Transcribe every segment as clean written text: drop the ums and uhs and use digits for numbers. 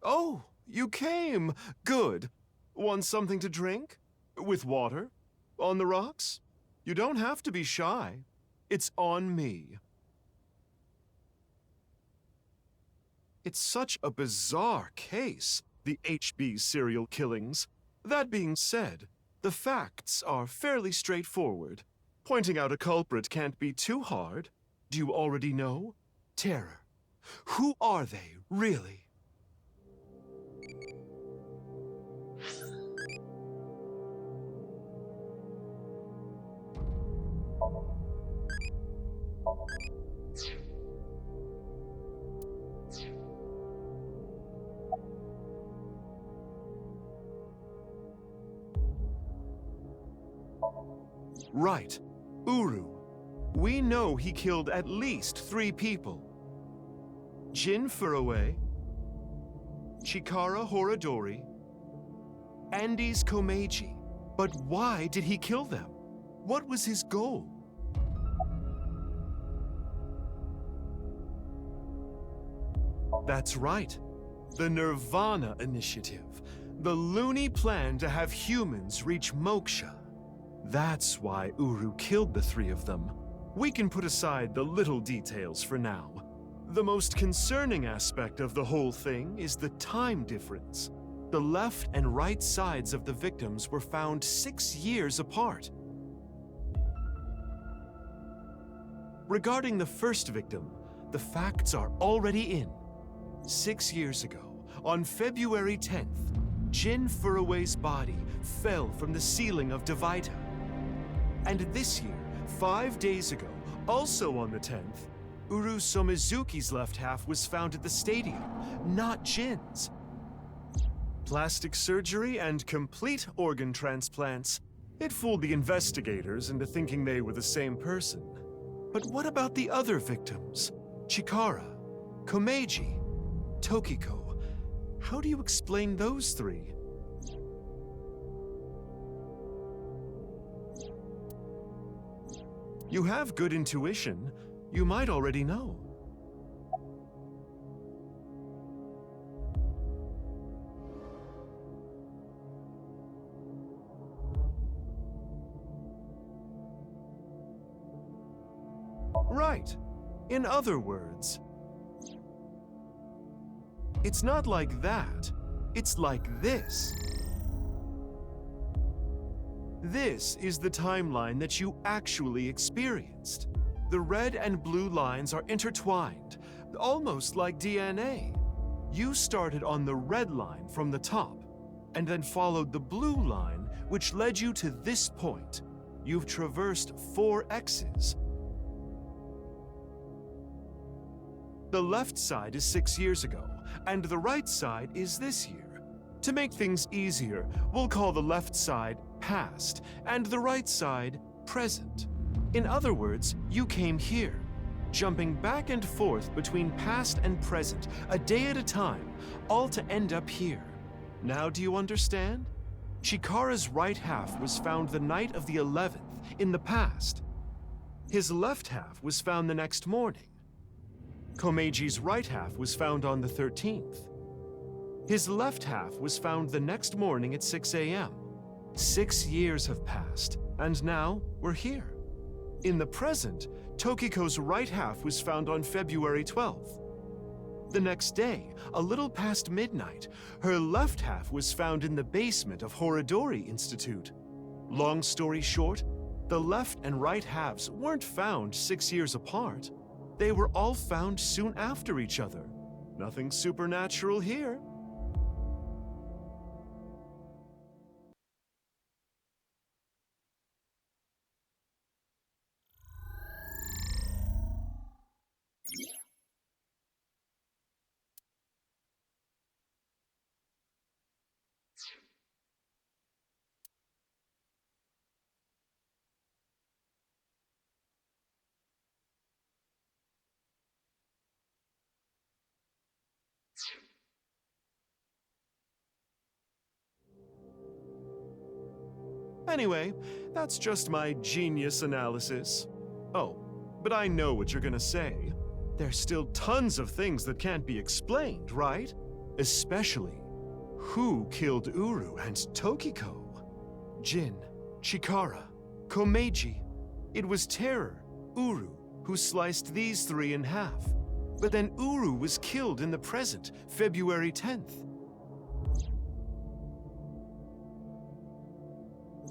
Oh, you came. Good. Want something to drink? With water? On the rocks? You don't have to be shy. It's on me. It's such a bizarre case, the HB serial killings. That being said, the facts are fairly straightforward. Pointing out a culprit can't be too hard. Do you already know? Terror. Who are they, really? Right. Uru. We know he killed at least 3 people. Jin Furue, Chikara Horadori, Andes Komeiji. But why did he kill them? What was his goal? That's right. The nirvanA initiative. The loony plan to have humans reach moksha. That's why Uru killed the 3 of them. We can put aside the little details for now. The most concerning aspect of the whole thing is the time difference. The left and right sides of the victims were found 6 years apart. Regarding the first victim, the facts are already in. 6 years ago, on February 10th, Jin Furue's body fell from the ceiling of Devaita. And this year, 5 days ago, also on the 10th, Uru Somizuki's left half was found at the stadium, not Jin's. Plastic surgery and complete organ transplants. It fooled the investigators into thinking they were the same person. But what about the other victims? Chikara, Komeiji, Tokiko. How do you explain those 3? You have good intuition. You might already know. Right. In other words, it's not like that. It's like this. This is the timeline that you actually experienced. The red and blue lines are intertwined, almost like DNA. You started on the red line from the top, and then followed the blue line, which led you to this point. You've traversed 4 X's. The left side is 6 years ago, and the right side is this year. To make things easier, we'll call the left side past, and the right side present. In other words, you came here, jumping back and forth between past and present, a day at a time, all to end up here. Now do you understand? Chikara's right half was found the night of the 11th, in the past. His left half was found the next morning. Komeiji's right half was found on the 13th. His left half was found the next morning at 6 a.m. 6 years have passed, and now we're here. In the present, Tokiko's right half was found on February 12th. The next day, a little past midnight, her left half was found in the basement of Horadori Institute. Long story short, the left and right halves weren't found 6 years apart. They were all found soon after each other. Nothing supernatural here. Anyway, that's just my genius analysis. Oh, but I know what you're gonna say. There's still tons of things that can't be explained, right? especially who killed Uru and Tokiko. Jin, Chikara, Komeiji. It was Terror, Uru, who sliced these three in half. But then Uru was killed in the present, February 10th.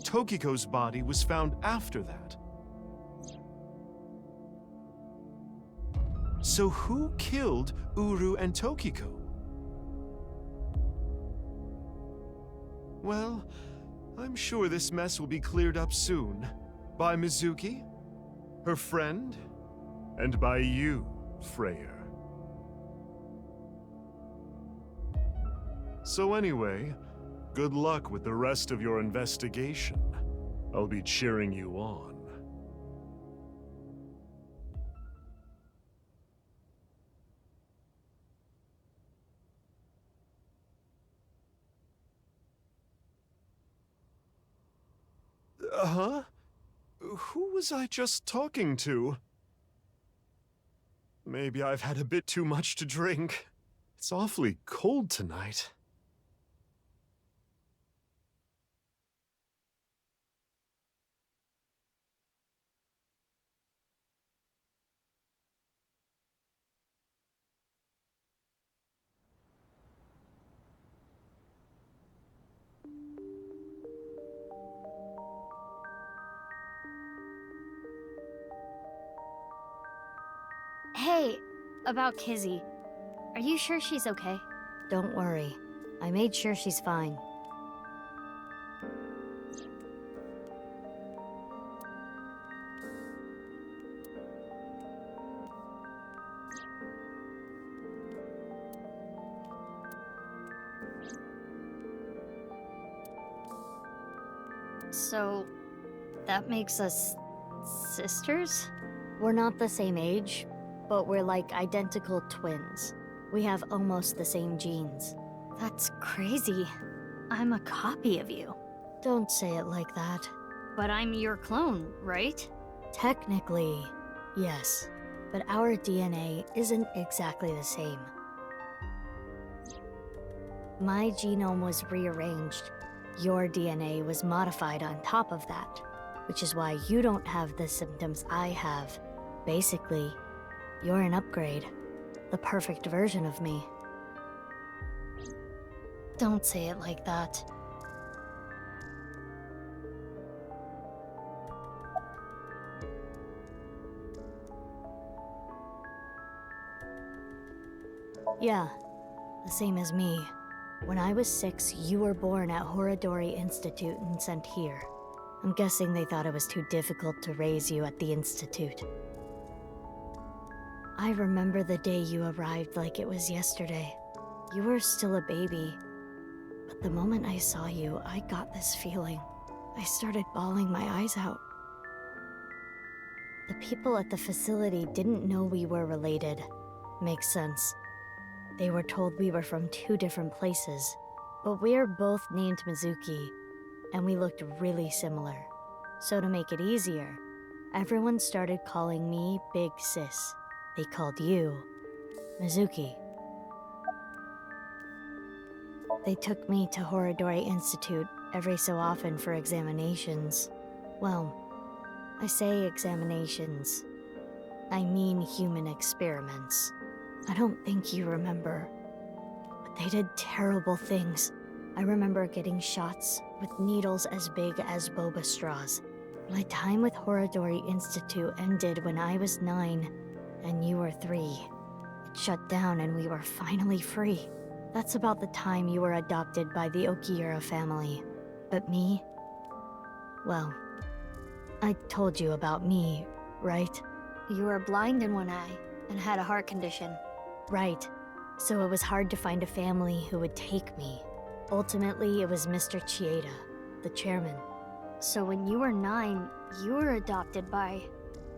Tokiko's body was found after that. So who killed Uru and Tokiko? Well, I'm sure this mess will be cleared up soon. By Mizuki, her friend, and by you, Freyr. So anyway, good luck with the rest of your investigation. I'll be cheering you on. Huh? Who was I just talking to? Maybe I've had a bit too much to drink. It's awfully cold tonight. Hey, about Kizzy. Are you sure she's okay? Don't worry. I made sure she's fine. So, that makes us sisters? We're not the same age, but we're like identical twins. We have almost the same genes. That's crazy. I'm a copy of you. Don't say it like that. But I'm your clone, right? Technically, yes. But our DNA isn't exactly the same. My genome was rearranged. Your DNA was modified on top of that, which is why you don't have the symptoms I have. Basically, you're an upgrade. The perfect version of me. Don't say it like that. Yeah, the same as me. When I was 6, you were born at Horadori Institute and sent here. I'm guessing they thought it was too difficult to raise you at the Institute. I remember the day you arrived like it was yesterday. You were still a baby. But the moment I saw you, I got this feeling. I started bawling my eyes out. The people at the facility didn't know we were related. Makes sense. They were told we were from 2 different places, but we're both named Mizuki, and we looked really similar. So to make it easier, everyone started calling me Big Sis. They called you Mizuki. They took me to Horadori Institute every so often for examinations. Well, I say examinations. I mean human experiments. I don't think you remember, but they did terrible things. I remember getting shots with needles as big as boba straws. My time with Horadori Institute ended when I was 9, and you were 3. It shut down and we were finally free. That's about the time you were adopted by the Okiura family. But me? Well, I told you about me, right? You were blind in one eye and had a heart condition. Right. So it was hard to find a family who would take me. Ultimately, it was Mr. Chieda, the chairman. So when you were 9, you were adopted by...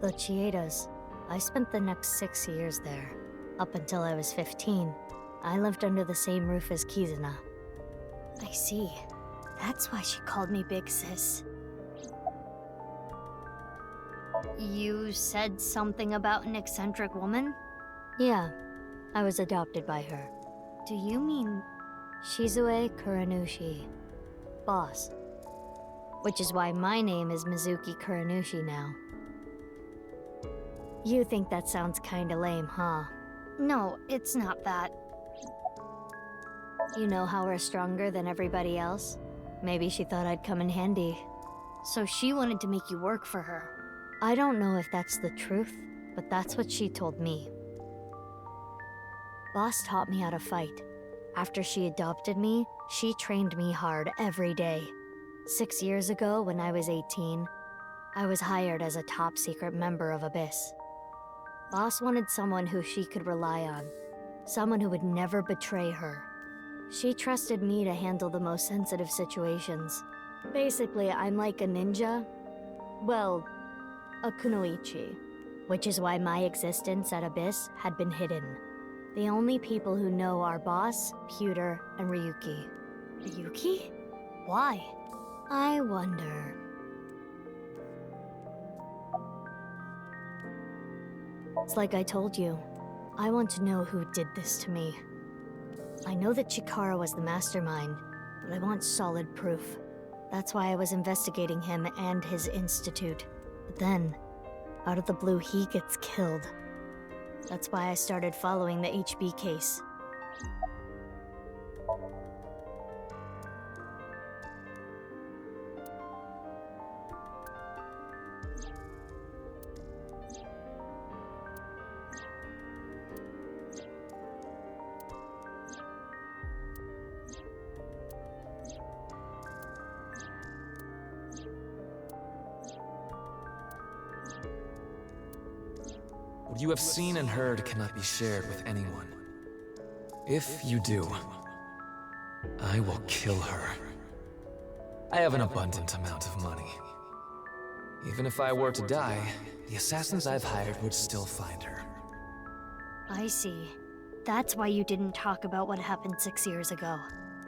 The Chiedas. I spent the next 6 years there. Up until I was 15, I lived under the same roof as Kizuna. I see. That's why she called me Big Sis. You said something about an eccentric woman? Yeah, I was adopted by her. Do you mean... Shizue Kuranushi. Boss. Which is why my name is Mizuki Kuranushi now. You think that sounds kinda lame, huh? No, it's not that. You know how we're stronger than everybody else? Maybe she thought I'd come in handy. So she wanted to make you work for her. I don't know if that's the truth, but that's what she told me. Boss taught me how to fight. After she adopted me, she trained me hard every day. 6 years ago, when I was 18, I was hired as a top secret member of Abyss. Boss wanted someone who she could rely on, someone who would never betray her. She trusted me to handle the most sensitive situations. Basically, I'm like a ninja. Well, a kunoichi, which is why my existence at Abyss had been hidden. The only people who know are Boss, Pewter, and Ryuki. Ryuki? Why? I wonder. It's like I told you. I want to know who did this to me. I know that Chikara was the mastermind, but I want solid proof. That's why I was investigating him and his institute. But then, out of the blue, he gets killed. That's why I started following the HB case. What you have seen and heard cannot be shared with anyone. If you do, I will kill her. I have an abundant amount of money. Even if I were to die, the assassins I've hired would still find her. I see. That's why you didn't talk about what happened 6 years ago.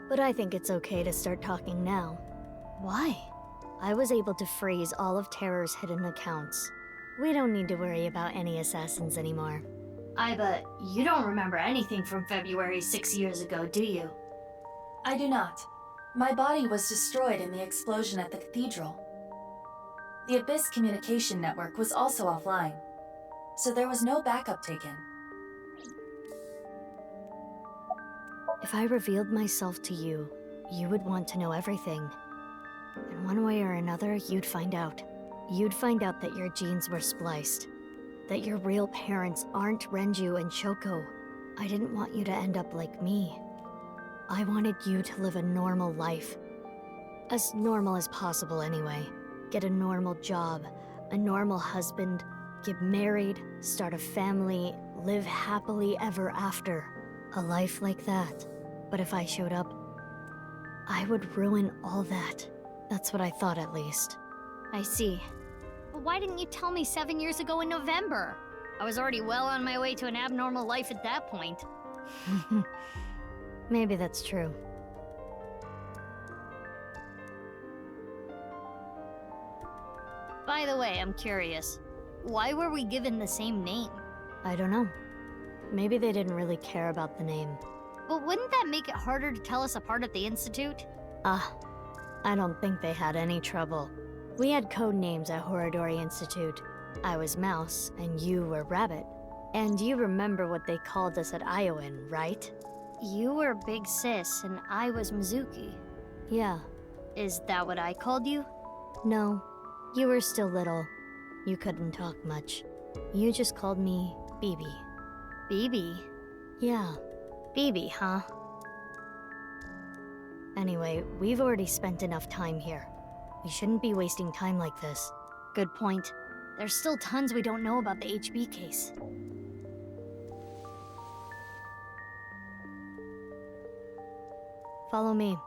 But I think it's okay to start talking now. Why? I was able to freeze all of Terror's hidden accounts. We don't need to worry about any assassins anymore. I bet you don't remember anything from February 6 years ago, do you? I do not. My body was destroyed in the explosion at the cathedral. The Abyss communication network was also offline, so there was no backup taken. If I revealed myself to you, you would want to know everything. In one way or another, you'd find out. You'd find out that your genes were spliced. That your real parents aren't Renju and Shoko. I didn't want you to end up like me. I wanted you to live a normal life. As normal as possible, anyway. Get a normal job, a normal husband, get married, start a family, live happily ever after. A life like that. But if I showed up, I would ruin all that. That's what I thought, at least. I see. But why didn't you tell me 7 years ago in November? I was already well on my way to an abnormal life at that point. Maybe that's true. By the way, I'm curious. Why were we given the same name? I don't know. Maybe they didn't really care about the name. But wouldn't that make it harder to tell us apart at the Institute? I don't think they had any trouble. We had code names at Horodori Institute. I was Mouse, and you were Rabbit. And you remember what they called us at Iowan, right? You were Big Sis, and I was Mizuki. Yeah. Is that what I called you? No. You were still little. You couldn't talk much. You just called me BB. BB? Yeah. BB, huh? Anyway, we've already spent enough time here. We shouldn't be wasting time like this. Good point. There's still tons we don't know about the HB case. Follow me.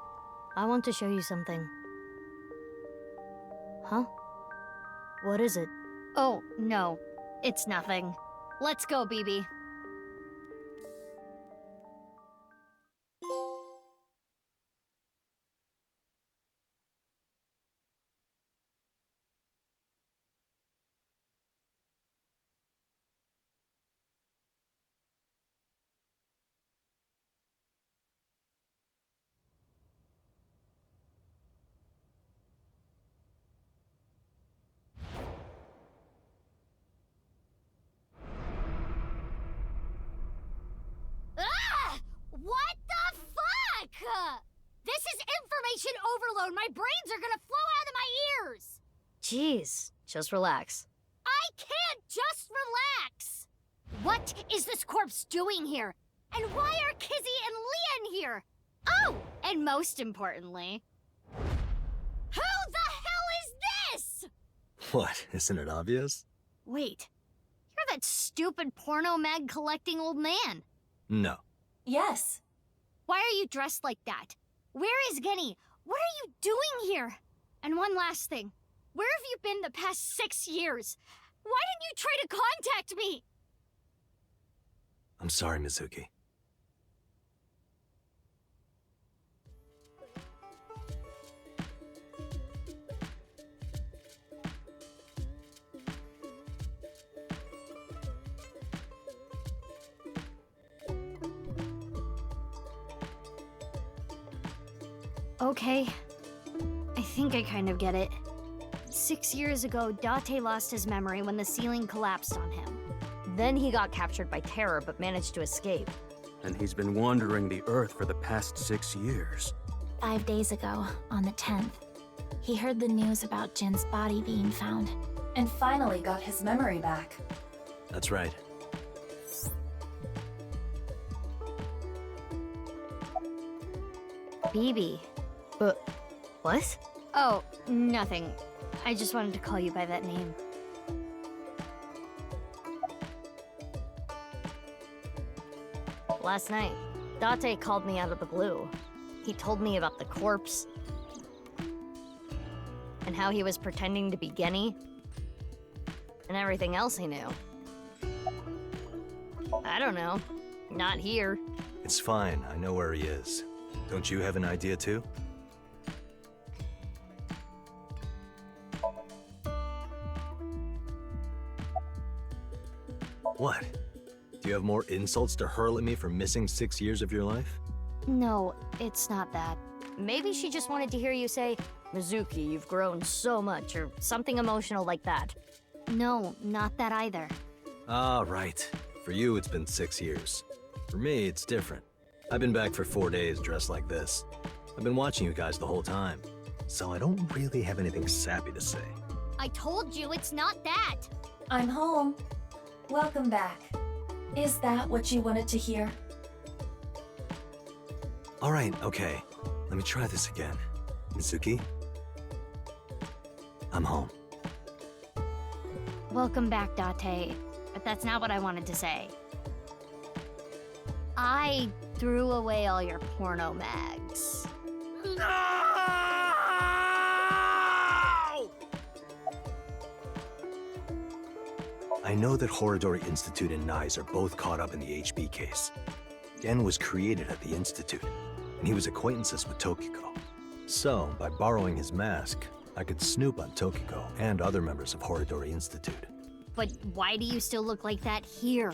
I want to show you something. Huh? What is it? Oh, no. It's nothing. Let's go, BB. explode, my brains are gonna flow out of my ears! Jeez, just relax. I can't just relax! What is this corpse doing here? And why are Kizzy and Leon here? Oh, and most importantly, who the hell is this? What, isn't it obvious? Wait, you're that stupid porno mag collecting old man. No. Yes. Why are you dressed like that? Where is Genny? What are you doing here? And one last thing. Where have you been the past 6 years? Why didn't you try to contact me? I'm sorry, Mizuki. Okay. I think I kind of get it. 6 years ago, Date lost his memory when the ceiling collapsed on him. Then he got captured by terror but managed to escape. And he's been wandering the Earth for the past 6 years. 5 days ago, on the 10th, he heard the news about Jin's body being found. And finally got his memory back. That's right. BB. What? Oh, nothing. I just wanted to call you by that name. Last night, Date called me out of the blue. He told me about the corpse. And how he was pretending to be Genny. And everything else he knew. I don't know. Not here. It's fine, I know where he is. Don't you have an idea too? What? Do you have more insults to hurl at me for missing 6 years of your life? No, it's not that. Maybe she just wanted to hear you say, Mizuki, you've grown so much, or something emotional like that. No, not that either. Ah, right. For you, it's been 6 years. For me, it's different. I've been back for 4 days dressed like this. I've been watching you guys the whole time, so I don't really have anything sappy to say. I told you it's not that. I'm home. Welcome back. Is that what you wanted to hear? All right, okay. Let me try this again. Mizuki? I'm home. Welcome back, Date. But that's not what I wanted to say. I threw away all your porno mags. I know that Horodori Institute and Nyes are both caught up in the HB case. Gen was created at the Institute, and he was acquaintances with Tokiko. So, by borrowing his mask, I could snoop on Tokiko and other members of Horodori Institute. But why do you still look like that here?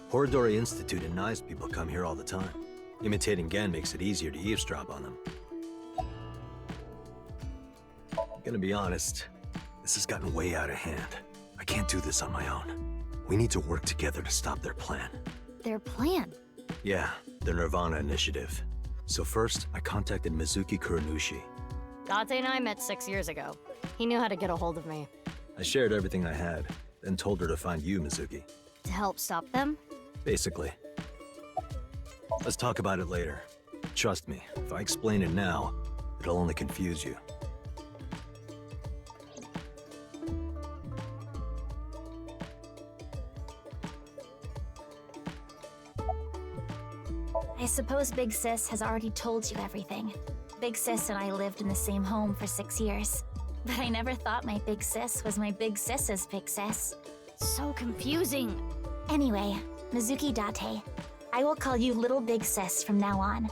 Horodori Institute and Nyes people come here all the time. Imitating Gen makes it easier to eavesdrop on them. Gonna be honest, this has gotten way out of hand. I can't do this on my own. We need to work together to stop their plan. Their plan? Yeah, their nirvanA initiative. So first, I contacted Mizuki Kuranushi. Date and I met 6 years ago. He knew how to get a hold of me. I shared everything I had, then told her to find you, Mizuki. To help stop them? Basically. Let's talk about it later. Trust me, if I explain it now, it'll only confuse you. I suppose Big Sis has already told you everything. Big Sis and I lived in the same home for 6 years. But I never thought my Big Sis was my Big Sis's Big Sis. So confusing. Anyway, Mizuki Date, I will call you Little Big Sis from now on.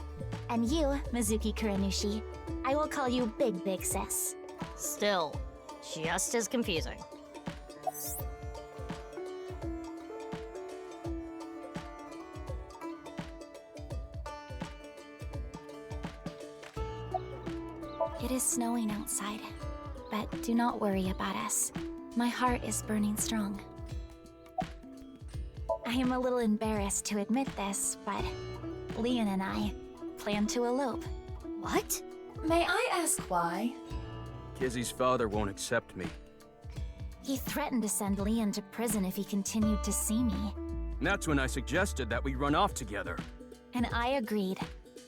And you, Mizuki Kuranushi, I will call you Big Sis. Still, just as confusing. It is snowing outside, but do not worry about us. My heart is burning strong. I am a little embarrassed to admit this, but Leon and I plan to elope. What? May I ask why? Kizzy's father won't accept me. He threatened to send Leon to prison if he continued to see me. That's when I suggested that we run off together. And I agreed.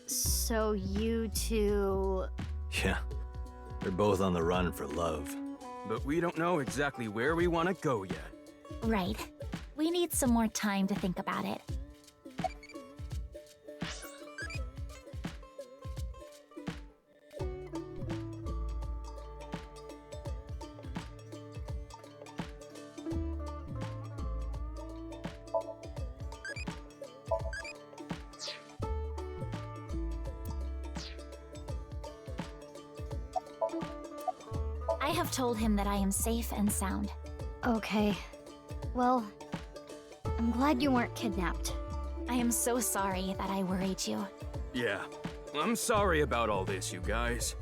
So you two... Yeah, they're both on the run for love. But we don't know exactly where we want to go yet. Right. We need some more time to think about it. I have told him that I am safe and sound. Okay. Well, I'm glad you weren't kidnapped. I am so sorry that I worried you. Yeah, I'm sorry about all this, you guys.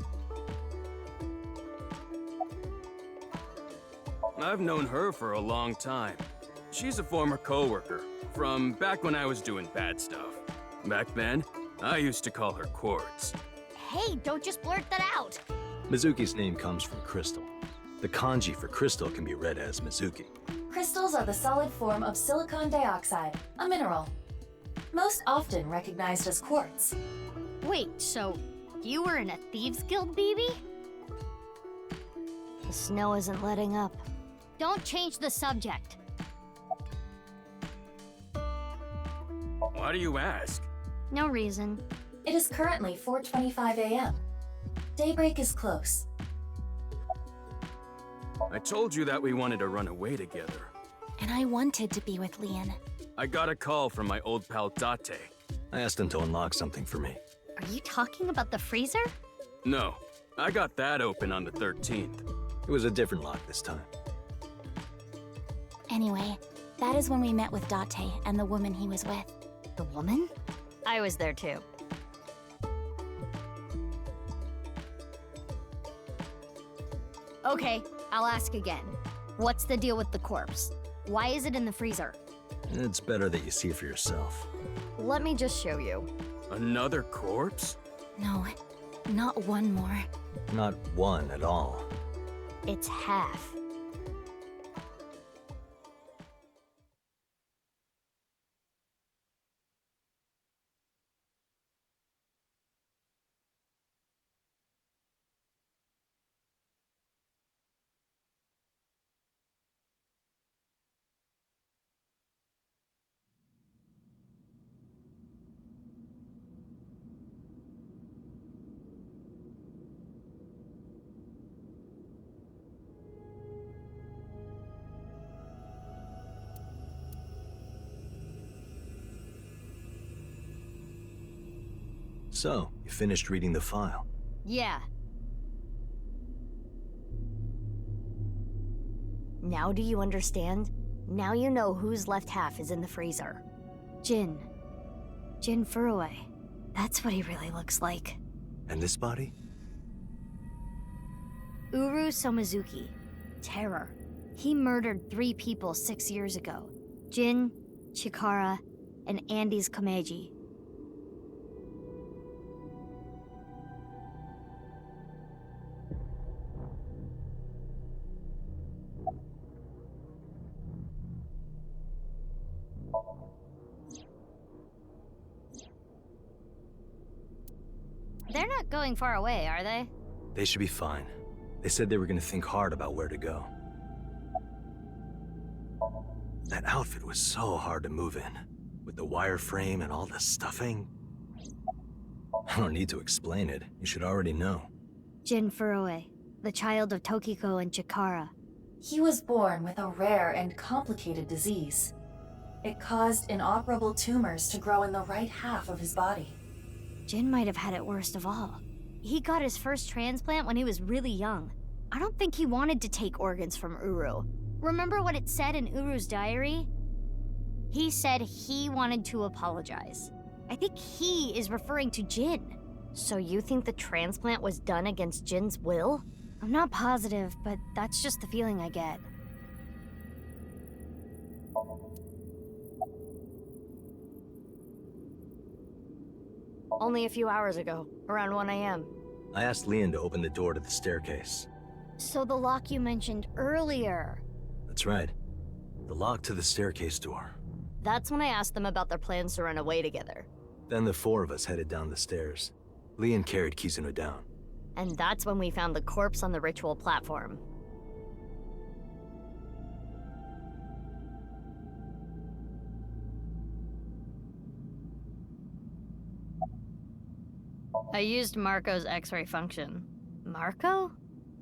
I've known her for a long time. She's a former coworker from back when I was doing bad stuff. Back then, I used to call her Quartz. Hey, don't just blurt that out. Mizuki's name comes from crystal. The kanji for crystal can be read as Mizuki. Crystals are the solid form of silicon dioxide, a mineral. Most often recognized as quartz. Wait, so you were in a Thieves Guild, baby? The snow isn't letting up. Don't change the subject. Why do you ask? No reason. It is currently 4:25 a.m. Daybreak is close. I told you that we wanted to run away together. And I wanted to be with Leon. I got a call from my old pal Date. I asked him to unlock something for me. Are you talking about the freezer? No, I got that open on the 13th. It was a different lock this time. Anyway, that is when we met with Date and the woman he was with. The woman? I was there too. Okay, I'll ask again. What's the deal with the corpse? Why is it in the freezer? It's better that you see for yourself. Let me just show you. Another corpse? No, not one more. Not one at all. It's half. So, you finished reading the file. Yeah. Now do you understand? Now you know whose left half is in the freezer. Jin. Jin Furue. That's what he really looks like. And this body? Uru Somizuki. Terror. He murdered 3 people 6 years ago. Jin, Chikara, and Andy's Komeiji. They're not going far away, are they? They should be fine. They said they were gonna think hard about where to go. That outfit was so hard to move in, with the wireframe and all the stuffing. I don't need to explain it. You should already know. Jin Furue, the child of Tokiko and Chikara. He was born with a rare and complicated disease. It caused inoperable tumors to grow in the right half of his body. Jin might have had it worst of all. He got his first transplant when he was really young. I don't think he wanted to take organs from Uru. Remember what it said in Uru's diary? He said he wanted to apologize. I think he is referring to Jin. So you think the transplant was done against Jin's will? I'm not positive, but that's just the feeling I get. Only a few hours ago, around 1 a.m. I asked Leon to open the door to the staircase. So the lock you mentioned earlier. That's right. The lock to the staircase door. That's when I asked them about their plans to run away together. Then the four of us headed down the stairs. Leon carried Kizuno down. And that's when we found the corpse on the ritual platform. I used Marco's X-ray function. Marco?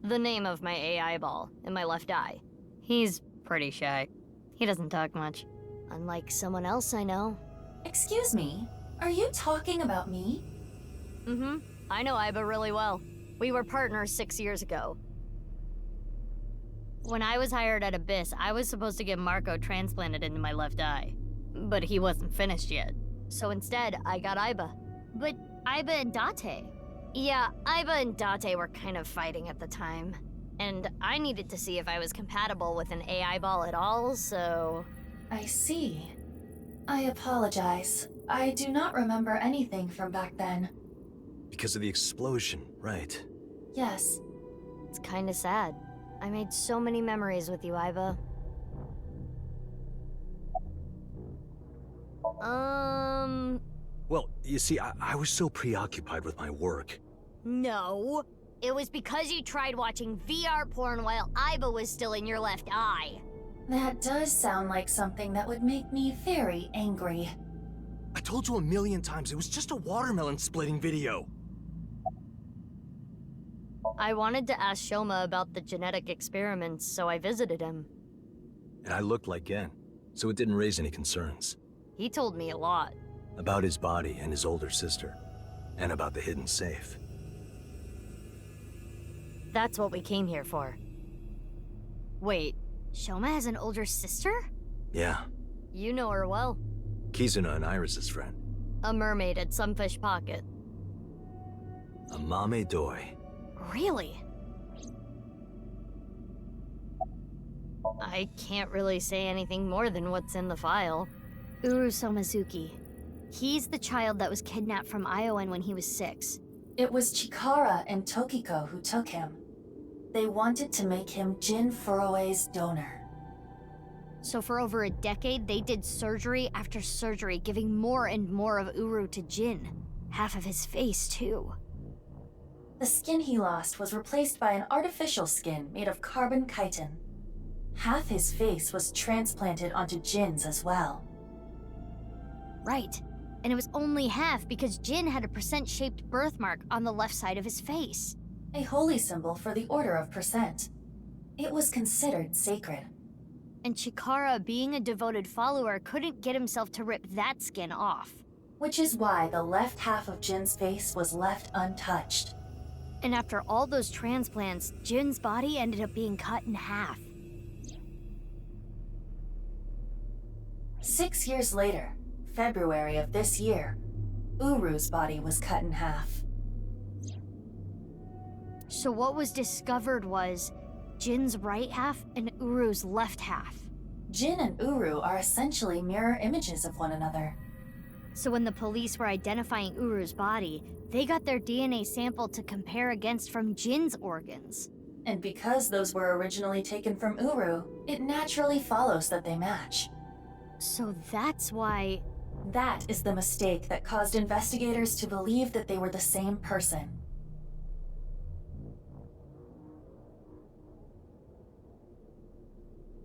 The name of my AI ball in my left eye. He's pretty shy. He doesn't talk much. Unlike someone else I know. Excuse me, are you talking about me? Mm-hmm. I know Iba really well. We were partners 6 years ago. When I was hired at Abyss, I was supposed to get Marco transplanted into my left eye. But he wasn't finished yet. So instead, I got Iba. But Iba and Date? Yeah, Iba and Date were kind of fighting at the time. And I needed to see if I was compatible with an AI ball at all, so... I see. I apologize. I do not remember anything from back then. Because of the explosion, right? Yes. It's kinda sad. I made so many memories with you, Iba. Well, you see, I was so preoccupied with my work. No. It was because you tried watching VR porn while Iba was still in your left eye. That does sound like something that would make me very angry. I told you 1,000,000 times, it was just a watermelon splitting video. I wanted to ask Shoma about the genetic experiments, so I visited him. And I looked like Gen, so it didn't raise any concerns. He told me a lot. About his body and his older sister. And about the hidden safe. That's what we came here for. Wait, Shoma has an older sister? Yeah. You know her well. Kizuno and Iris' friend. A mermaid at Sunfish Pocket. A Mame Doi. Really? I can't really say anything more than what's in the file. Uru Somazuki. He's the child that was kidnapped from Iowan when he was 6. It was Chikara and Tokiko who took him. They wanted to make him Jin Furue's donor. So for over a decade, they did surgery after surgery, giving more and more of Uru to Jin. Half of his face, too. The skin he lost was replaced by an artificial skin made of carbon chitin. Half his face was transplanted onto Jin's as well. Right. And it was only half because Jin had a percent-shaped birthmark on the left side of his face. A holy symbol for the Order of Percent. It was considered sacred. And Chikara, being a devoted follower, couldn't get himself to rip that skin off. Which is why the left half of Jin's face was left untouched. And after all those transplants, Jin's body ended up being cut in half. 6 years later, February of this year, Uru's body was cut in half. So what was discovered was Jin's right half and Uru's left half. Jin and Uru are essentially mirror images of one another. So when the police were identifying Uru's body, they got their DNA sample to compare against from Jin's organs. And because those were originally taken from Uru, it naturally follows that they match. So that's why... That is the mistake that caused investigators to believe that they were the same person.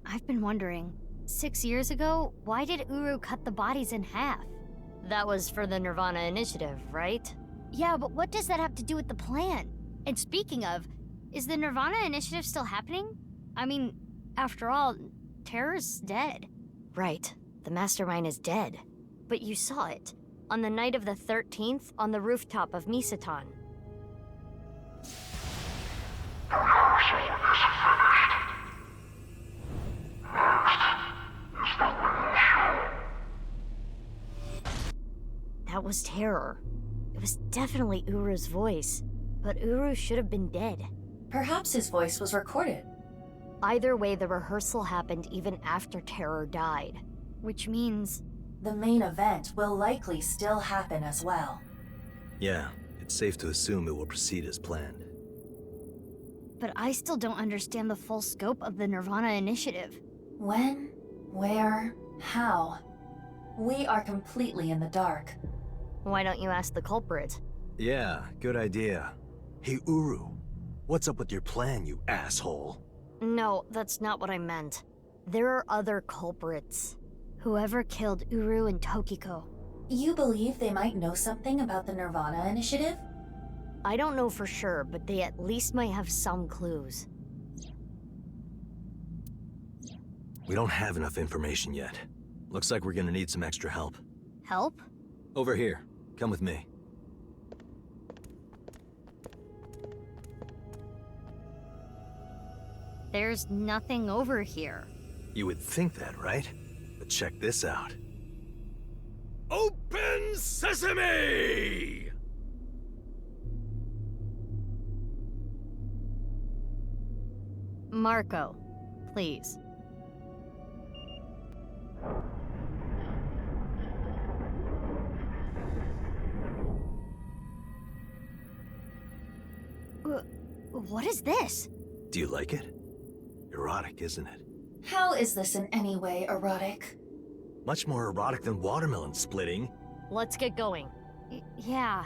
I've been wondering, 6 years ago, why did Uru cut the bodies in half? That was for the nirvanA initiative, right? Yeah, but what does that have to do with the plan? And speaking of, is the nirvanA initiative still happening? I mean, after all, Terror's dead. Right, the mastermind is dead. But you saw it, on the night of the 13th, on the rooftop of Misatan. That was Terror. It was definitely Uru's voice, but Uru should have been dead. Perhaps his voice was recorded. Either way, the rehearsal happened even after Terror died, which means... The main event will likely still happen as well. Yeah, it's safe to assume it will proceed as planned. But I still don't understand the full scope of the nirvanA initiative. When? Where? How? We are completely in the dark. Why don't you ask the culprit? Yeah, good idea. Hey, Uru, what's up with your plan, you asshole? No, that's not what I meant. There are other culprits. Whoever killed Uru and Tokiko. You believe they might know something about the nirvanA initiative? I don't know for sure, but they at least might have some clues. We don't have enough information yet. Looks like we're gonna need some extra help. Help? Over here. Come with me. There's nothing over here. You would think that, right? But check this out. Open Sesame! Marco, please. What is this? Do you like it? Erotic, isn't it? How is this in any way erotic? Much more erotic than watermelon splitting. Let's get going. Yeah.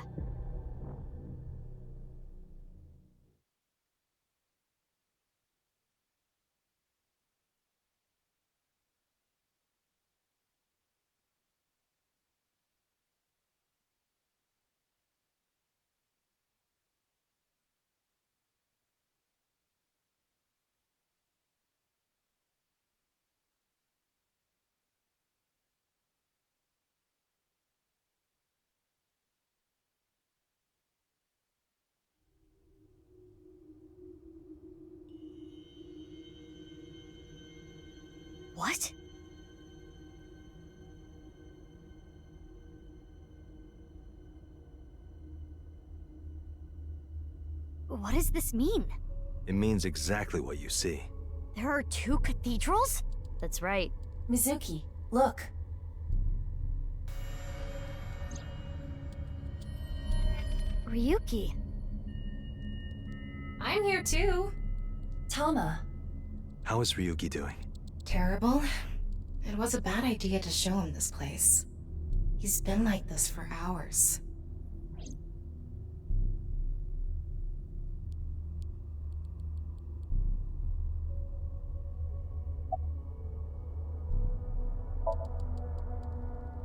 What? What does this mean? It means exactly what you see. There are two cathedrals? That's right. Mizuki, look. Ryuki. I'm here too. Tama. How is Ryuki doing? Terrible. It was a bad idea to show him this place. He's been like this for hours.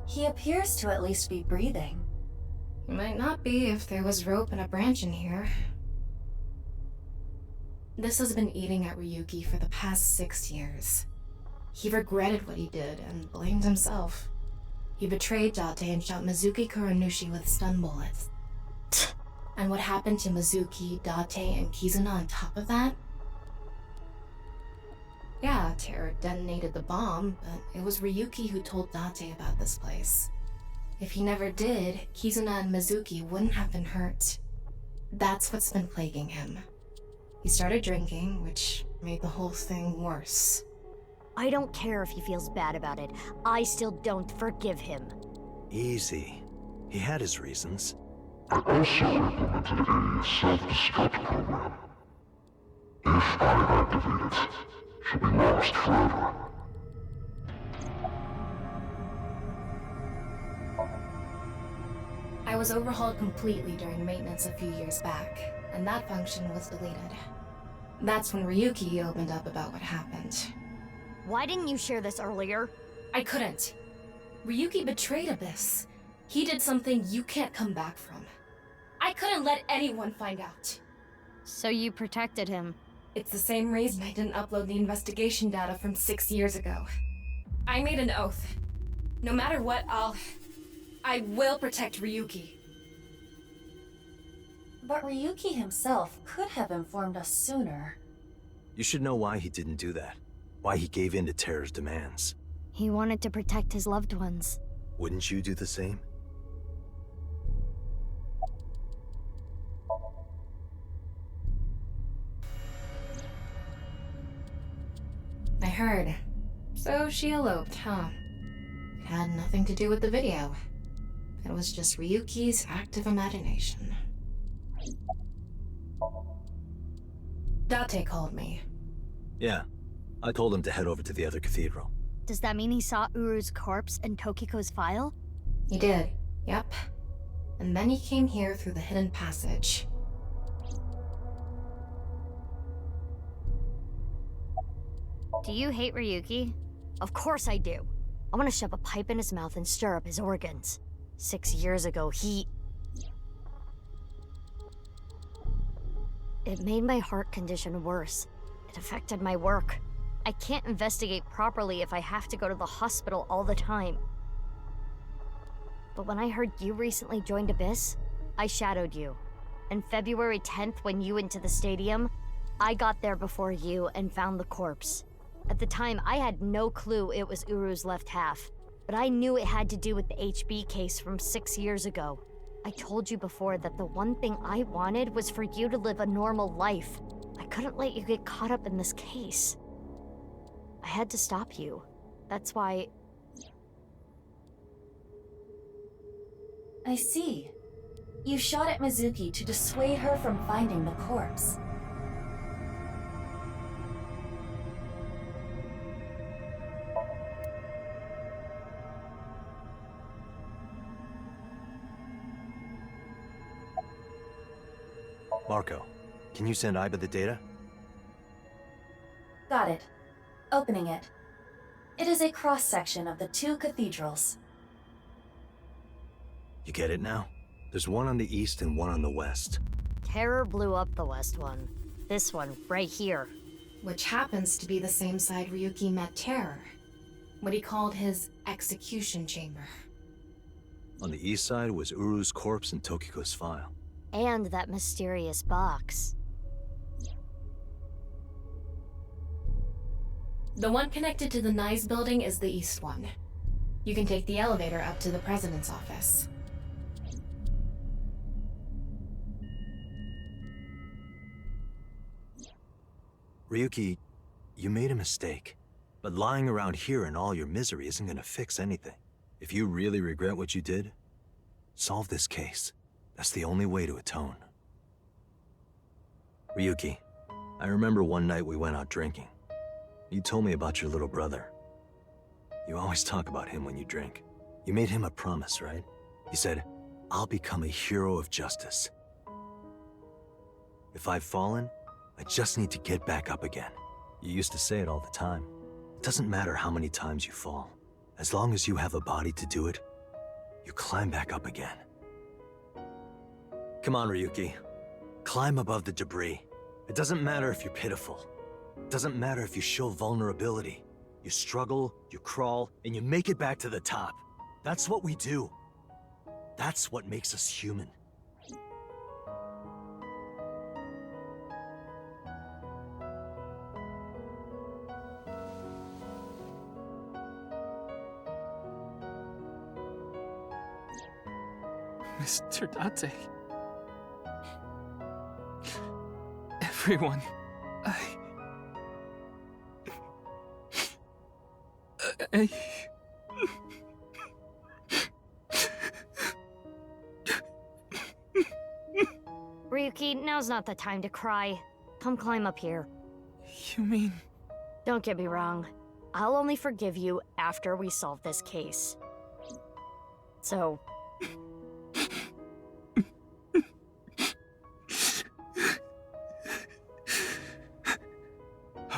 He appears to at least be breathing. He might not be if there was rope and a branch in here. This has been eating at Ryuki for the past 6 years. He regretted what he did and blamed himself. He betrayed Date and shot Mizuki Kuranushi with stun bullets. And what happened to Mizuki, Date, and Kizuna on top of that? Yeah, Terror detonated the bomb, but it was Ryuki who told Date about this place. If he never did, Kizuna and Mizuki wouldn't have been hurt. That's what's been plaguing him. He started drinking, which made the whole thing worse. I don't care if he feels bad about it. I still don't forgive him. Easy. He had his reasons. I also implemented a self-destruct program. If I activate it, she'll be lost forever. I was overhauled completely during maintenance a few years back, and that function was deleted. That's when Ryuki opened up about what happened. Why didn't you share this earlier? I couldn't. Ryuki betrayed Abyss. He did something you can't come back from. I couldn't let anyone find out. So you protected him. It's the same reason I didn't upload the investigation data from 6 years ago. I made an oath. No matter what, I will protect Ryuki. But Ryuki himself could have informed us sooner. You should know why he didn't do that. Why he gave in to Terror's demands. He wanted to protect his loved ones. Wouldn't you do the same? I heard. So she eloped, huh? It had nothing to do with the video. It was just Ryuki's active imagination. Date called me. Yeah, I told him to head over to the other cathedral. Does that mean he saw Uru's corpse in Tokiko's file? He did, yep. And then he came here through the hidden passage. Do you hate Ryuki? Of course I do. I want to shove a pipe in his mouth and stir up his organs. 6 years ago, It made my heart condition worse. It affected my work. I can't investigate properly if I have to go to the hospital all the time. But when I heard you recently joined Abyss, I shadowed you. And February 10th, when you went to the stadium, I got there before you and found the corpse. At the time, I had no clue it was Uru's left half, but I knew it had to do with the HB case from 6 years ago. I told you before that the one thing I wanted was for you to live a normal life. I couldn't let you get caught up in this case. I had to stop you. That's why... I see. You shot at Mizuki to dissuade her from finding the corpse. Marco, can you send Iba the data? Got it. Opening it. It is a cross-section of the two cathedrals. You get it now? There's one on the east and one on the west. Terror blew up the west one. This one, right here. Which happens to be the same side Ryuki met Terror. What he called his execution chamber. On the east side was Uru's corpse and Tokiko's file. And that mysterious box. The one connected to the Nyes building is the east one. You can take the elevator up to the president's office. Ryuki, you made a mistake. But lying around here in all your misery isn't gonna fix anything. If you really regret what you did, solve this case. That's the only way to atone. Ryuki, I remember one night we went out drinking. You told me about your little brother. You always talk about him when you drink. You made him a promise, right? You said, I'll become a hero of justice. If I've fallen, I just need to get back up again. You used to say it all the time. It doesn't matter how many times you fall. As long as you have a body to do it, you climb back up again. Come on, Ryuki. Climb above the debris. It doesn't matter if you're pitiful. It doesn't matter if you show vulnerability. You struggle, you crawl, and you make it back to the top. That's what we do. That's what makes us human. Mr. Date. Everyone, I... Ryuki, now's not the time to cry. Come climb up here. You mean... Don't get me wrong. I'll only forgive you after we solve this case. So...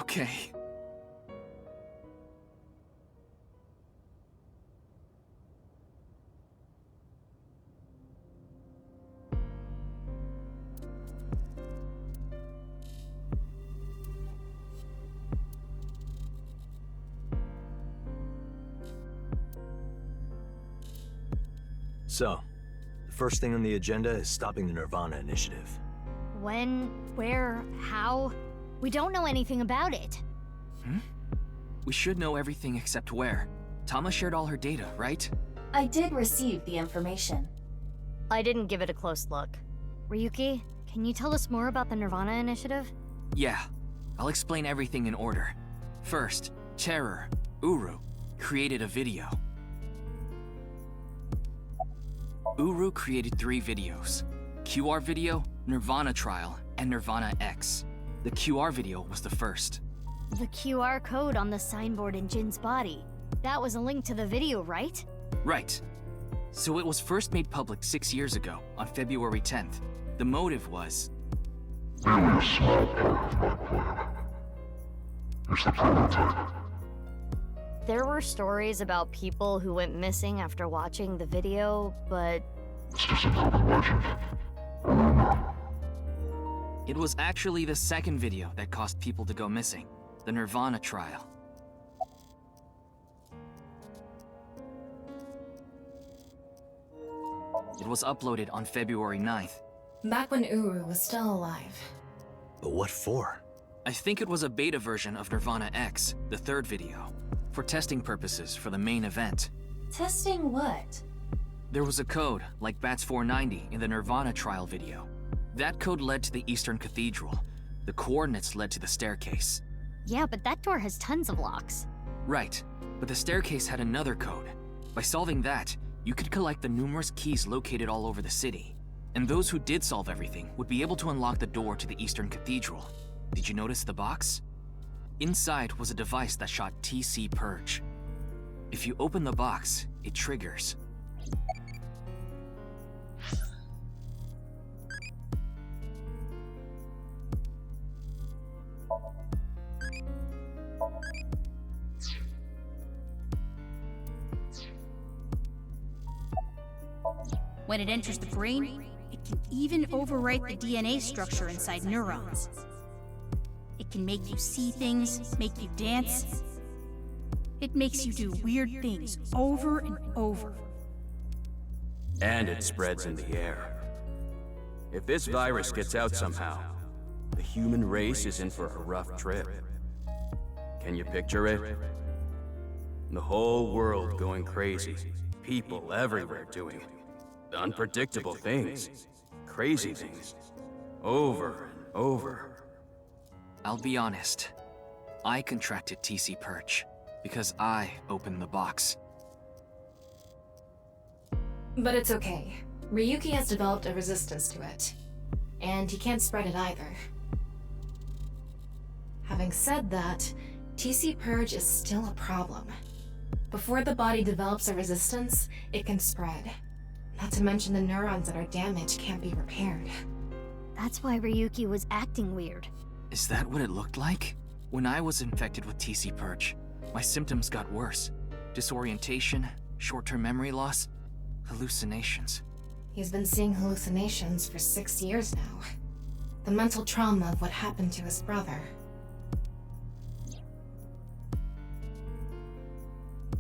Okay. So, the first thing on the agenda is stopping the nirvanA initiative. When, where, how? We don't know anything about it. We should know everything except where. Tama shared all her data, right? I did receive the information. I didn't give it a close look. Ryuki, can you tell us more about the nirvanA initiative? Yeah. I'll explain everything in order. First, Terror, Uru, created a video. Uru created 3 videos. QR video, nirvanA trial, and nirvanA X. The QR video was the first. The QR code on the signboard in Jin's body. That was a link to the video, right? Right. So it was first made public 6 years ago, on February 10th. The motive was... Merely a small part of my plan. It's the prototype. There were stories about people who went missing after watching the video, but... It's just an urban legend. It was actually the second video that caused people to go missing. The nirvanA trial. It was uploaded on February 9th. Back when Uru was still alive. But what for? I think it was a beta version of nirvanA X, the third video, for testing purposes for the main event. Testing what? There was a code, like BATS 490 in the nirvanA trial video. That code led to the Eastern Cathedral. The coordinates led to the staircase. Yeah, but that door has tons of locks. Right, but the staircase had another code. By solving that, you could collect the numerous keys located all over the city. And those who did solve everything would be able to unlock the door to the Eastern Cathedral. Did you notice the box? Inside was a device that shot TC Purge. If you open the box, it triggers. When it enters the brain, it can even overwrite the DNA structure inside neurons. It can make you see things, make you dance. It makes you do weird things over and over. And it spreads in the air. If this virus gets out somehow, the human race is in for a rough trip. Can you picture it? The whole world going crazy. People everywhere doing unpredictable things. Crazy things. Over and over. I'll be honest. I contracted TC Purge because I opened the box. But it's okay. Ryuki has developed a resistance to it. And he can't spread it either. Having said that, TC Purge is still a problem. Before the body develops a resistance, it can spread. Not to mention the neurons that are damaged can't be repaired. That's why Ryuki was acting weird. Is that what it looked like? When I was infected with TC Purge, my symptoms got worse. Disorientation, short-term memory loss, hallucinations. He's been seeing hallucinations for 6 years now. The mental trauma of what happened to his brother.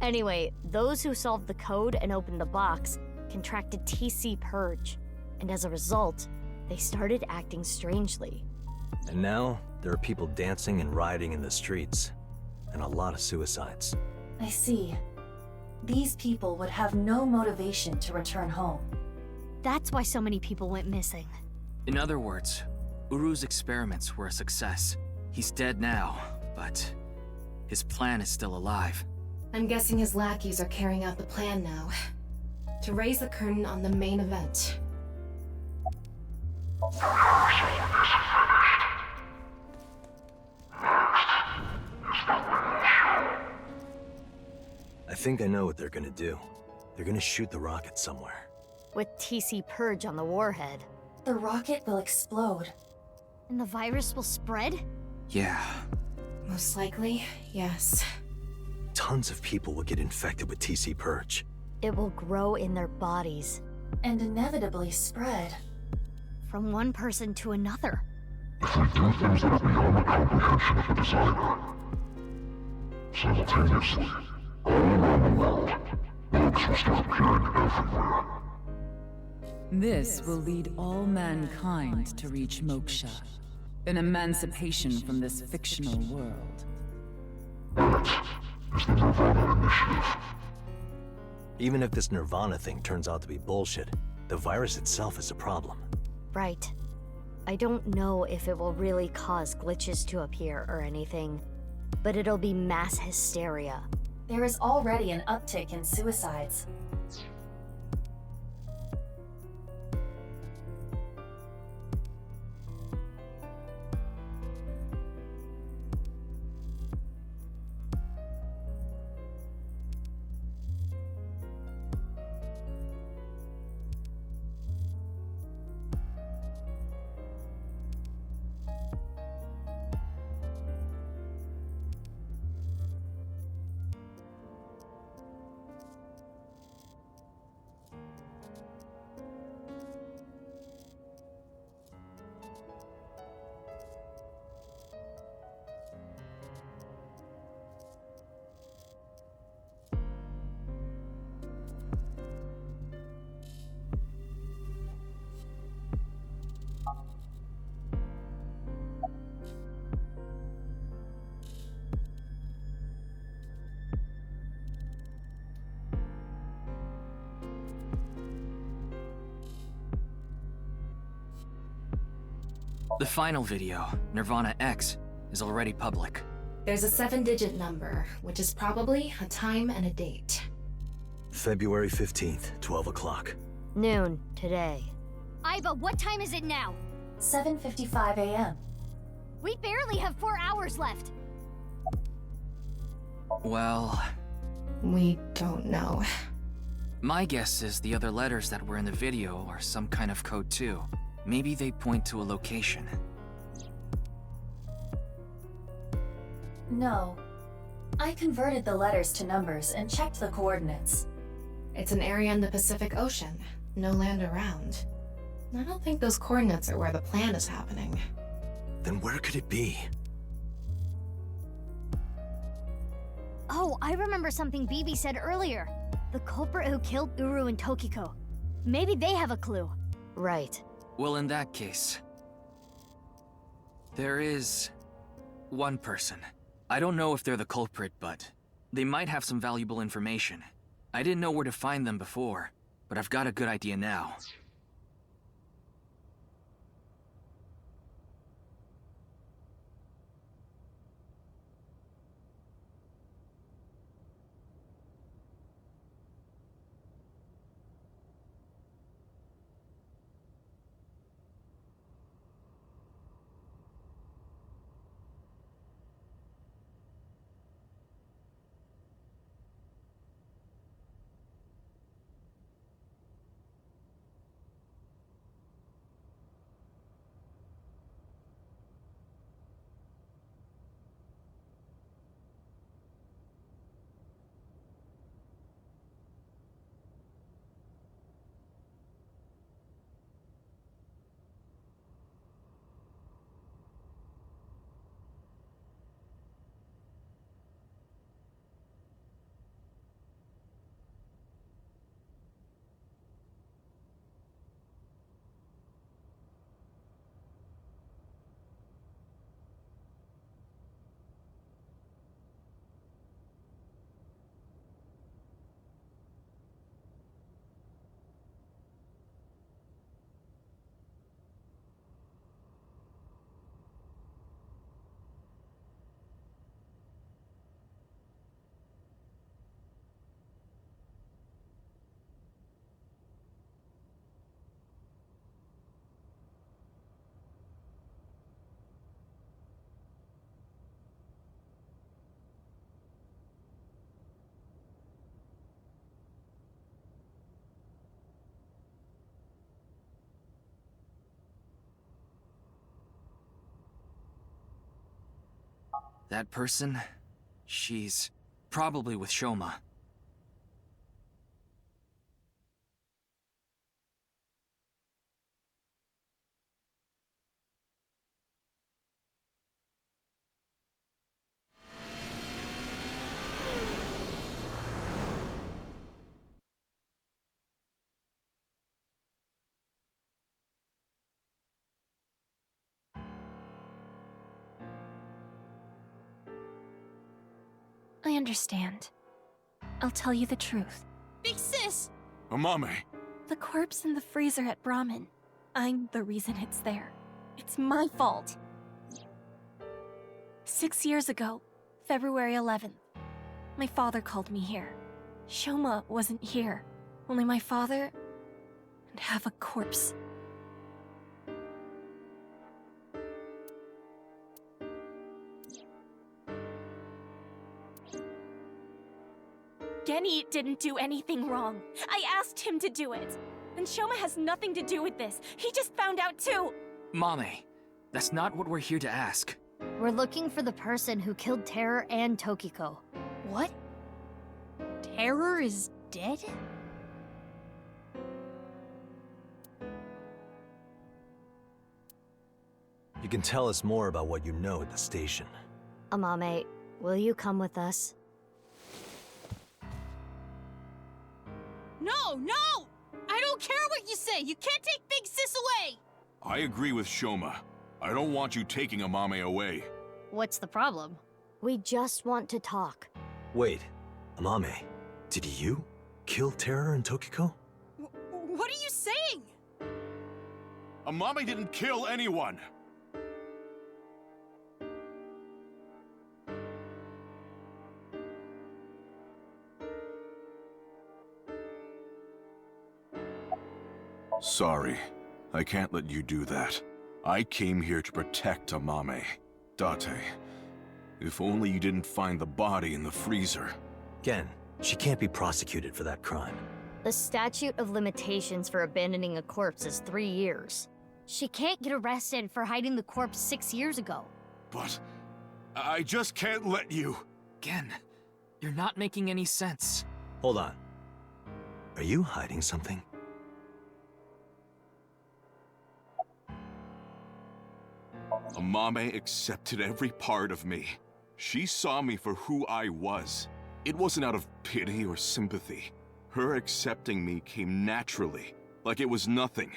Anyway, those who solved the code and opened the box contracted TC Purge, and as a result, they started acting strangely. And now, there are people dancing and rioting in the streets, and a lot of suicides. I see. These people would have no motivation to return home. That's why so many people went missing. In other words, Uru's experiments were a success. He's dead now, but his plan is still alive. I'm guessing his lackeys are carrying out the plan now. To raise the curtain on the main event. I think I know what they're gonna do. They're gonna shoot the rocket somewhere. With TC Purge on the warhead. The rocket will explode. And the virus will spread? Yeah. Most likely, yes. Tons of people will get infected with TC Purge. It will grow in their bodies. And inevitably spread. From one person to another. If we do things that are beyond the comprehension of a designer, simultaneously, all around the world, bugs will start appearing everywhere. This will lead all mankind to reach moksha, an emancipation from this fictional world. That is the nirvanA Initiative. Even if this nirvanA thing turns out to be bullshit, the virus itself is a problem. Right. I don't know if it will really cause glitches to appear or anything, but it'll be mass hysteria. There is already an uptick in suicides. The final video, nirvanA X, is already public. There's a 7-digit number, which is probably a time and a date. February 15th, 12 o'clock. Noon, today. Iva, what time is it now? 7:55 a.m. We barely have 4 hours left. Well, We don't know. my guess is the other letters that were in the video are some kind of code too. Maybe they point to a location. No. I converted the letters to numbers and checked the coordinates. It's an area in the Pacific Ocean. No land around. I don't think those coordinates are where the plan is happening. Then where could it be? Oh, I remember something BB said earlier. The culprit who killed Uru and Tokiko. Maybe they have a clue. Right. Well, in that case, there is one person. I don't know if they're the culprit, but they might have some valuable information. I didn't know where to find them before, but I've got a good idea now. That person, she's probably with Shoma. I understand. I'll tell you the truth. Big sis! Amame! The corpse in the freezer at Brahmin. I'm the reason it's there. It's my fault. 6 years ago, February 11th, my father called me here. Shoma wasn't here. Only my father and half a corpse. Genny didn't do anything wrong. I asked him to do it. And Shoma has nothing to do with this. He just found out too. Mame, that's not what we're here to ask. We're looking for the person who killed Terror and Tokiko. What? Terror is dead? You can tell us more about what you know at the station. Amame, will you come with us? No, no! I don't care what you say! You can't take Big Sis away! I agree with Shoma. I don't want you taking Amame away. What's the problem? We just want to talk. Wait, Amame, did you kill Terror and Tokiko? What are you saying? Amame didn't kill anyone! Sorry. I can't let you do that. I came here to protect Amame. Date, if only you didn't find the body in the freezer. Again, she can't be prosecuted for that crime. The statute of limitations for abandoning a corpse is 3 years. She can't get arrested for hiding the corpse 6 years ago. But I just can't let you. Again, you're not making any sense. Hold on. Are you hiding something? Amame accepted every part of me. She saw me for who I was. It wasn't out of pity or sympathy. Her accepting me came naturally, like it was nothing.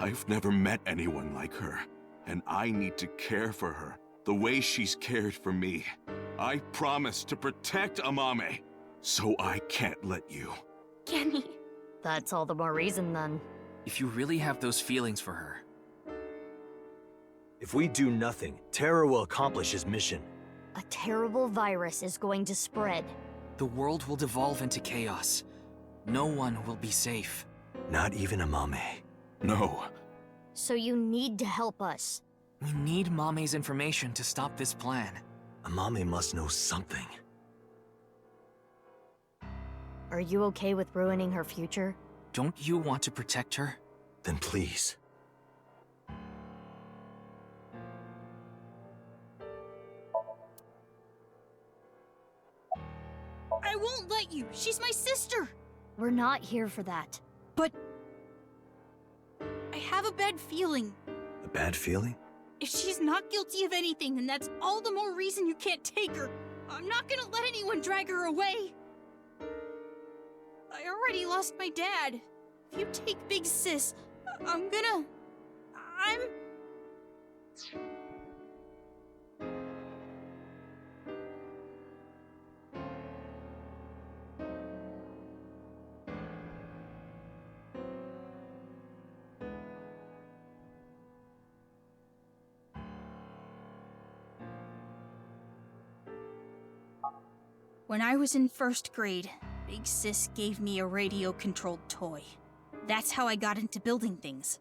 I've never met anyone like her, and I need to care for her the way she's cared for me. I promise to protect Amame, so I can't let you. Kenny. That's all the more reason then. If you really have those feelings for her, If we do nothing, Terror will accomplish his mission. A terrible virus is going to spread. the world will devolve into chaos. No one will be safe. Not even Amame. No. So you need to help us. We need Mame's information to stop this plan. Amame must know something. Are you okay with ruining her future? Don't you want to protect her? Then please. I won't let you. She's my sister. We're not here for that. But I have a bad feeling. A bad feeling? If she's not guilty of anything, then that's all the more reason you can't take her. I'm not gonna let anyone drag her away. I already lost my dad. If you take Big Sis, I'm... When I was in first grade, Big Sis gave me a radio-controlled toy. That's how I got into building things.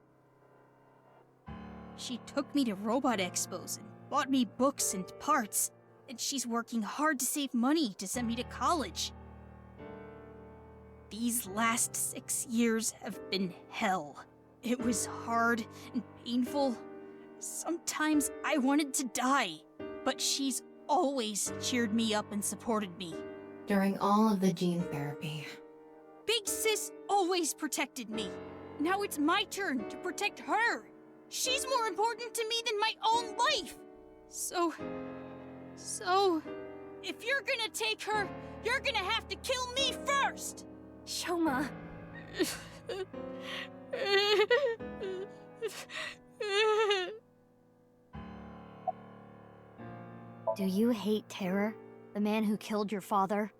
She took me to robot expos and bought me books and parts, and she's working hard to save money to send me to college. These last 6 years have been hell. It was hard and painful. Sometimes I wanted to die, but she's always cheered me up and supported me. During all of the gene therapy, Big Sis always protected me. Now it's my turn to protect her. She's more important to me than my own life. So, if you're gonna take her, you're gonna have to kill me first. Shoma. Do you hate Terror? The man who killed your father?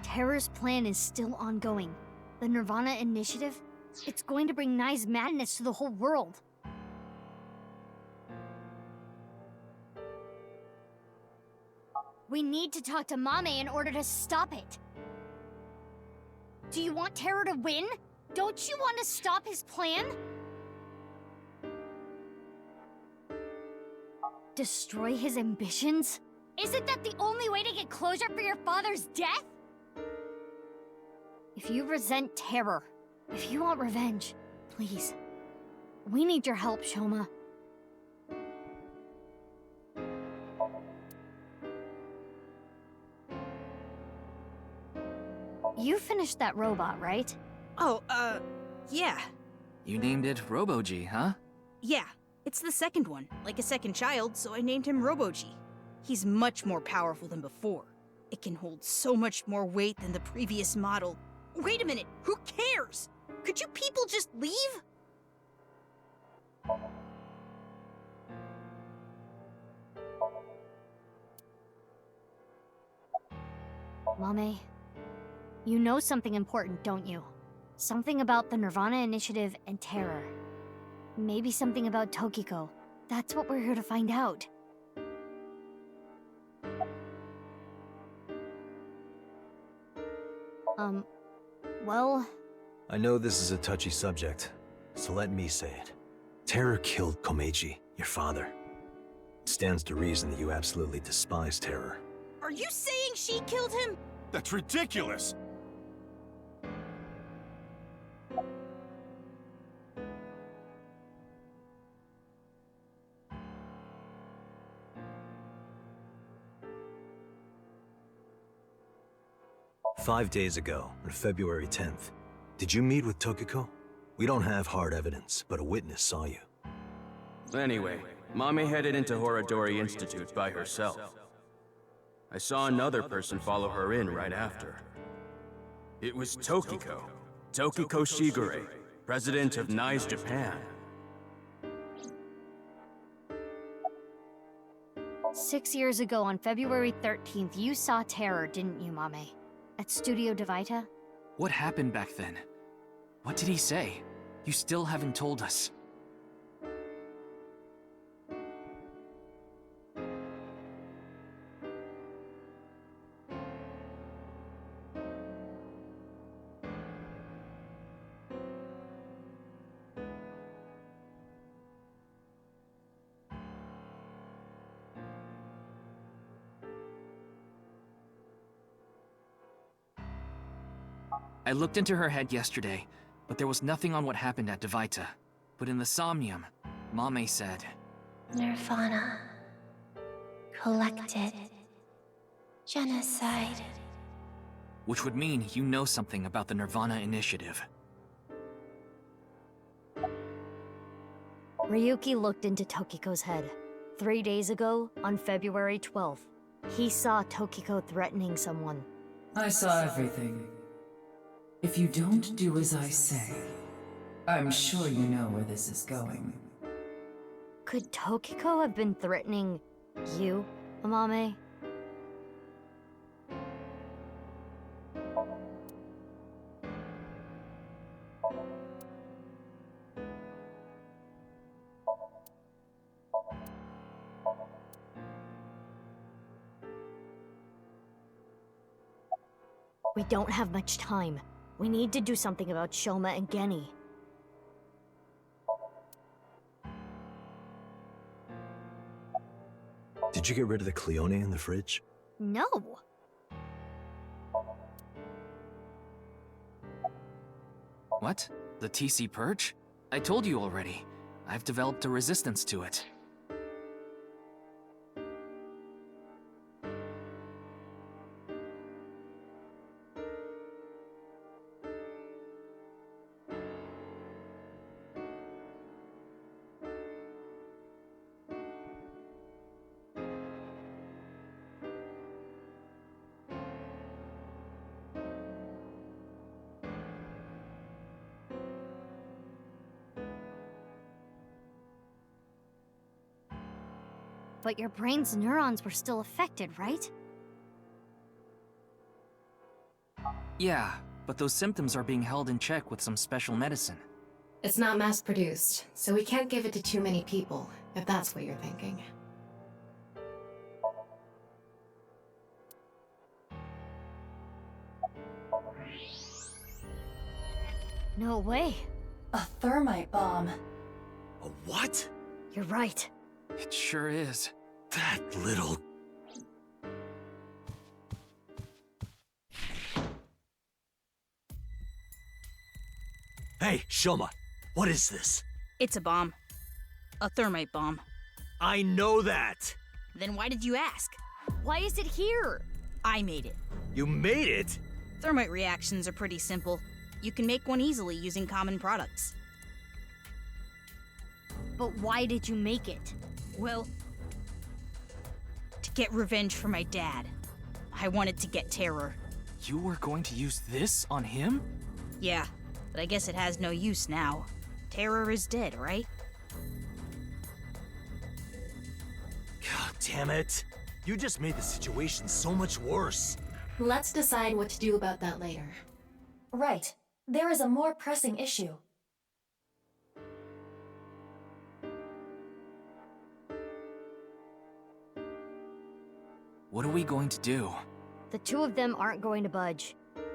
Terror's plan is still ongoing. The nirvanA initiative? It's going to bring Nye's madness to the whole world. We need to talk to Mame in order to stop it. Do you want Terror to win? Don't you want to stop his plan? Destroy his ambitions? Isn't that the only way to get closure for your father's death? If you resent Terror, if you want revenge, please. We need your help, Shoma. You finished that robot, right? Oh, yeah. You named it Robo-G, huh? Yeah, it's the second one, like a second child, so I named him Robo-G. He's much more powerful than before. It can hold so much more weight than the previous model. Wait a minute, who cares? Could you people just leave? Mame, you know something important, don't you? Something about the nirvanA initiative and Terror. Maybe something about Tokiko. That's what we're here to find out. Well, I know this is a touchy subject, so let me say it. Terror killed Komeiji, your father. It stands to reason that you absolutely despise Terror. Are you saying she killed him? That's ridiculous! "5 days ago, on February 10th, did you meet with Tokiko? We don't have hard evidence, but a witness saw you. Anyway, Mommy headed into Horadori Institute by herself. I saw another person follow her in right after. It was Tokiko. Tokiko Shigure, president of NICE Japan. 6 years ago on February 13th, you saw Terror, didn't you, Mame? At Studio Devita? What happened back then? What did he say? You still haven't told us. I looked into her head yesterday, but there was nothing on what happened at Devita. But in the Somnium, Mame said... nirvanA. Collected. Genocide. Which would mean you know something about the nirvanA initiative. Ryuki looked into Tokiko's head. 3 days ago, on February 12th, he saw Tokiko threatening someone. I saw everything. If you don't do as I say, I'm sure you know where this is going. Could Tokiko have been threatening you, Amame? We don't have much time. We need to do something about Shoma and Geni. Did you get rid of the Cleone in the fridge? No. What? The TC Purge? I told you already. I've developed a resistance to it. But your brain's neurons were still affected, right? Yeah, but those symptoms are being held in check with some special medicine. It's not mass-produced, so we can't give it to too many people, if that's what you're thinking. No way. A thermite bomb. A what? You're right. It sure is. That little... Hey, Shoma, what is this? It's a bomb. A thermite bomb. I know that! Then why did you ask? Why is it here? I made it. You made it? Thermite reactions are pretty simple. You can make one easily using common products. But why did you make it? Well, to get revenge for my dad. I wanted to get Terror. You were going to use this on him? Yeah, but I guess it has no use now. Terror is dead, right? God damn it. You just made the situation so much worse. Let's decide what to do about that later. Right. There is a more pressing issue. What are we going to do? The two of them aren't going to budge.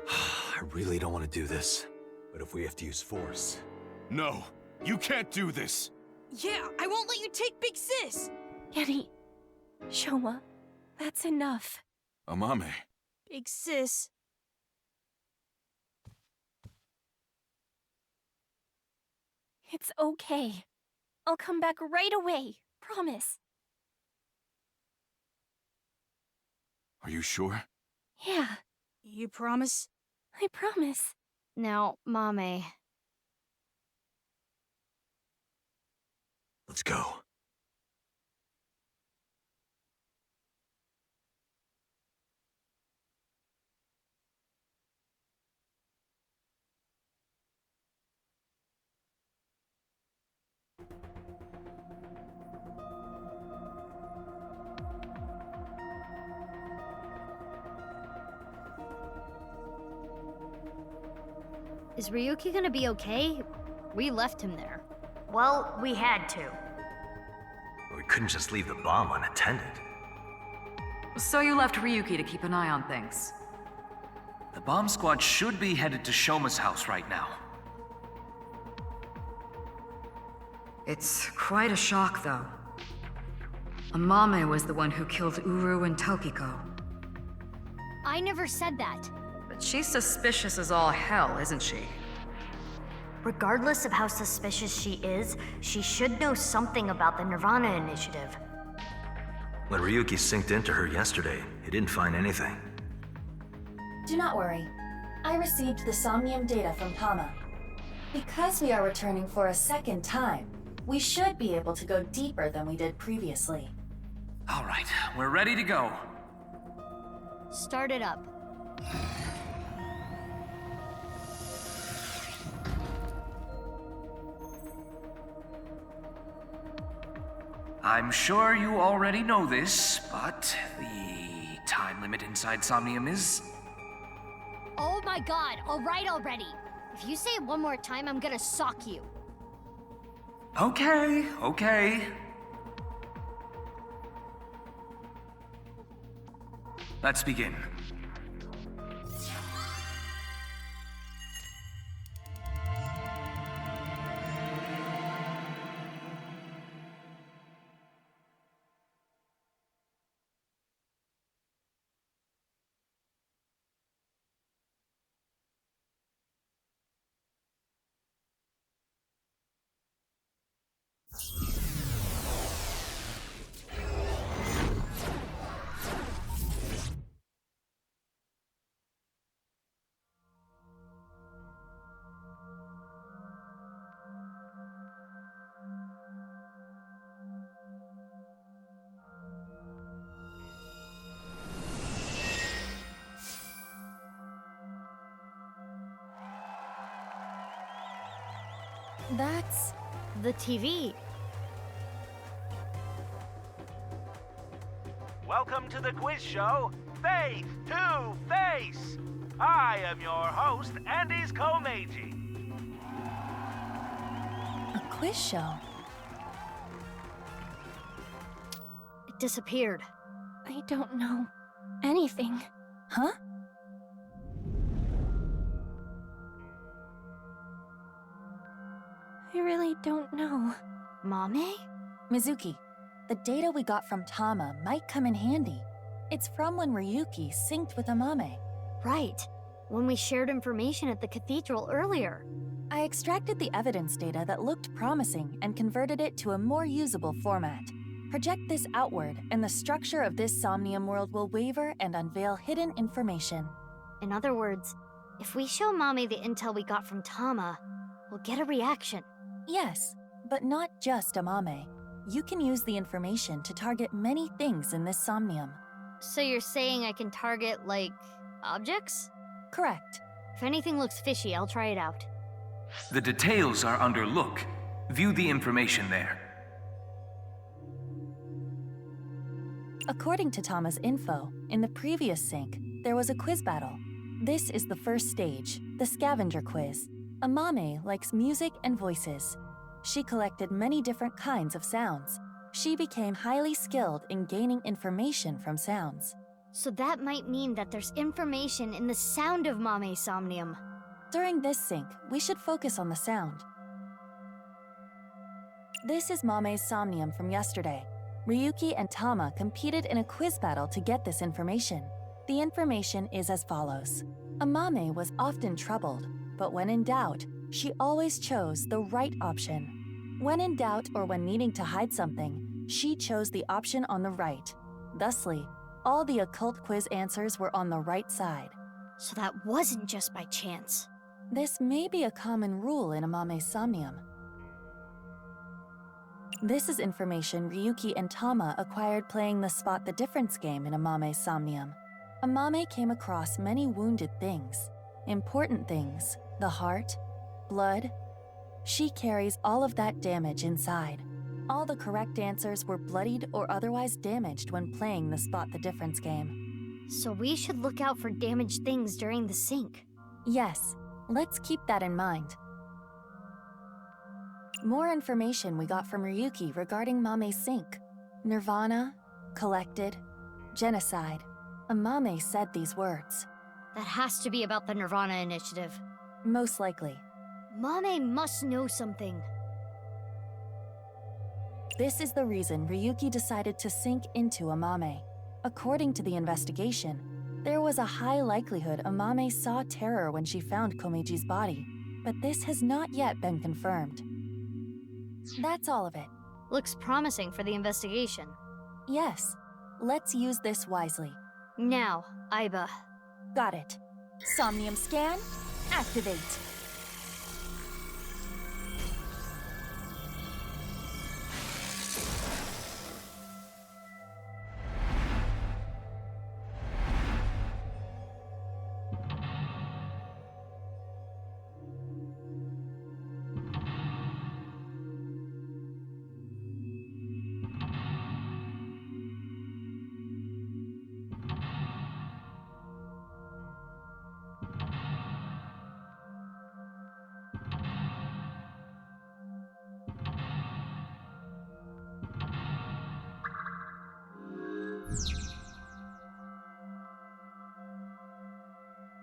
I really don't want to do this. But if we have to use force... No, you can't do this! Yeah, I won't let you take Big Sis! Getty, Shoma, that's enough. Amame. Big Sis. It's okay. I'll come back right away. Promise. Are you sure? Yeah, You promise? I promise. Now, Mame. Let's go. Is Ryuki gonna be okay? We left him there. Well, we had to. We couldn't just leave the bomb unattended. So you left Ryuki to keep an eye on things. The bomb squad should be headed to Shoma's house right now. It's quite a shock, though. Amame was the one who killed Uru and Tokiko. I never said that. But she's suspicious as all hell, isn't she? Regardless of how suspicious she is, she should know something about the nirvanA initiative. When Ryuki synced into her yesterday, he didn't find anything. Do not worry. I received the Somnium data from Tama. Because we are returning for a second time, we should be able to go deeper than we did previously. All right, we're ready to go. Start it up. I'm sure you already know this, but the time limit inside Somnium is... Oh my god, alright already. If you say it one more time, I'm gonna sock you. Okay, okay. Let's begin. That's the TV. Welcome to the quiz show, Face to Face. I am your host, Andy's Komeiji. A quiz show? It disappeared. I don't know anything. Huh? I really don't know. Mame? Mizuki, the data we got from Tama might come in handy. It's from when Ryuki synced with Amame. Right. When we shared information at the cathedral earlier. I extracted the evidence data that looked promising and converted it to a more usable format. Project this outward, and the structure of this Somnium world will waver and unveil hidden information. In other words, if we show Mame the intel we got from Tama, we'll get a reaction. Yes, but not just Amame. You can use the information to target many things in this Somnium. So you're saying I can target, like, objects? Correct. If anything looks fishy, I'll try it out. The details are under look. View the information there. According to Tama's info, in the previous sync, there was a quiz battle. This is the first stage, the scavenger quiz. Amame likes music and voices. She collected many different kinds of sounds. She became highly skilled in gaining information from sounds. So that might mean that there's information in the sound of Mame's Somnium. During this sync, we should focus on the sound. This is Mame's Somnium from yesterday. Ryuki and Tama competed in a quiz battle to get this information. The information is as follows. Amame was often troubled, but when in doubt, she always chose the right option. When in doubt or when needing to hide something, she chose the option on the right. Thusly, all the occult quiz answers were on the right side. So that wasn't just by chance. This may be a common rule in Amame's Somnium. This is information Ryuki and Tama acquired playing the Spot the Difference game in Amame's Somnium. Amame came across many wounded things. Important things, the heart, blood. She carries all of that damage inside. All the correct answers were bloodied or otherwise damaged when playing the Spot the Difference game. So we should look out for damaged things during the sync. Yes, let's keep that in mind. More information we got from Ryuki regarding Mame's sync. nirvanA, collected, genocide. Amame said these words. That has to be about the nirvanA initiative. Most likely. Mame must know something. This is the reason Ryuki decided to sink into Amame. According to the investigation, there was a high likelihood Amame saw terror when she found Komeji's body, but this has not yet been confirmed. That's all of it. Looks promising for the investigation. Yes. Let's use this wisely. Now, Aiba. Got it. Somnium scan, activate.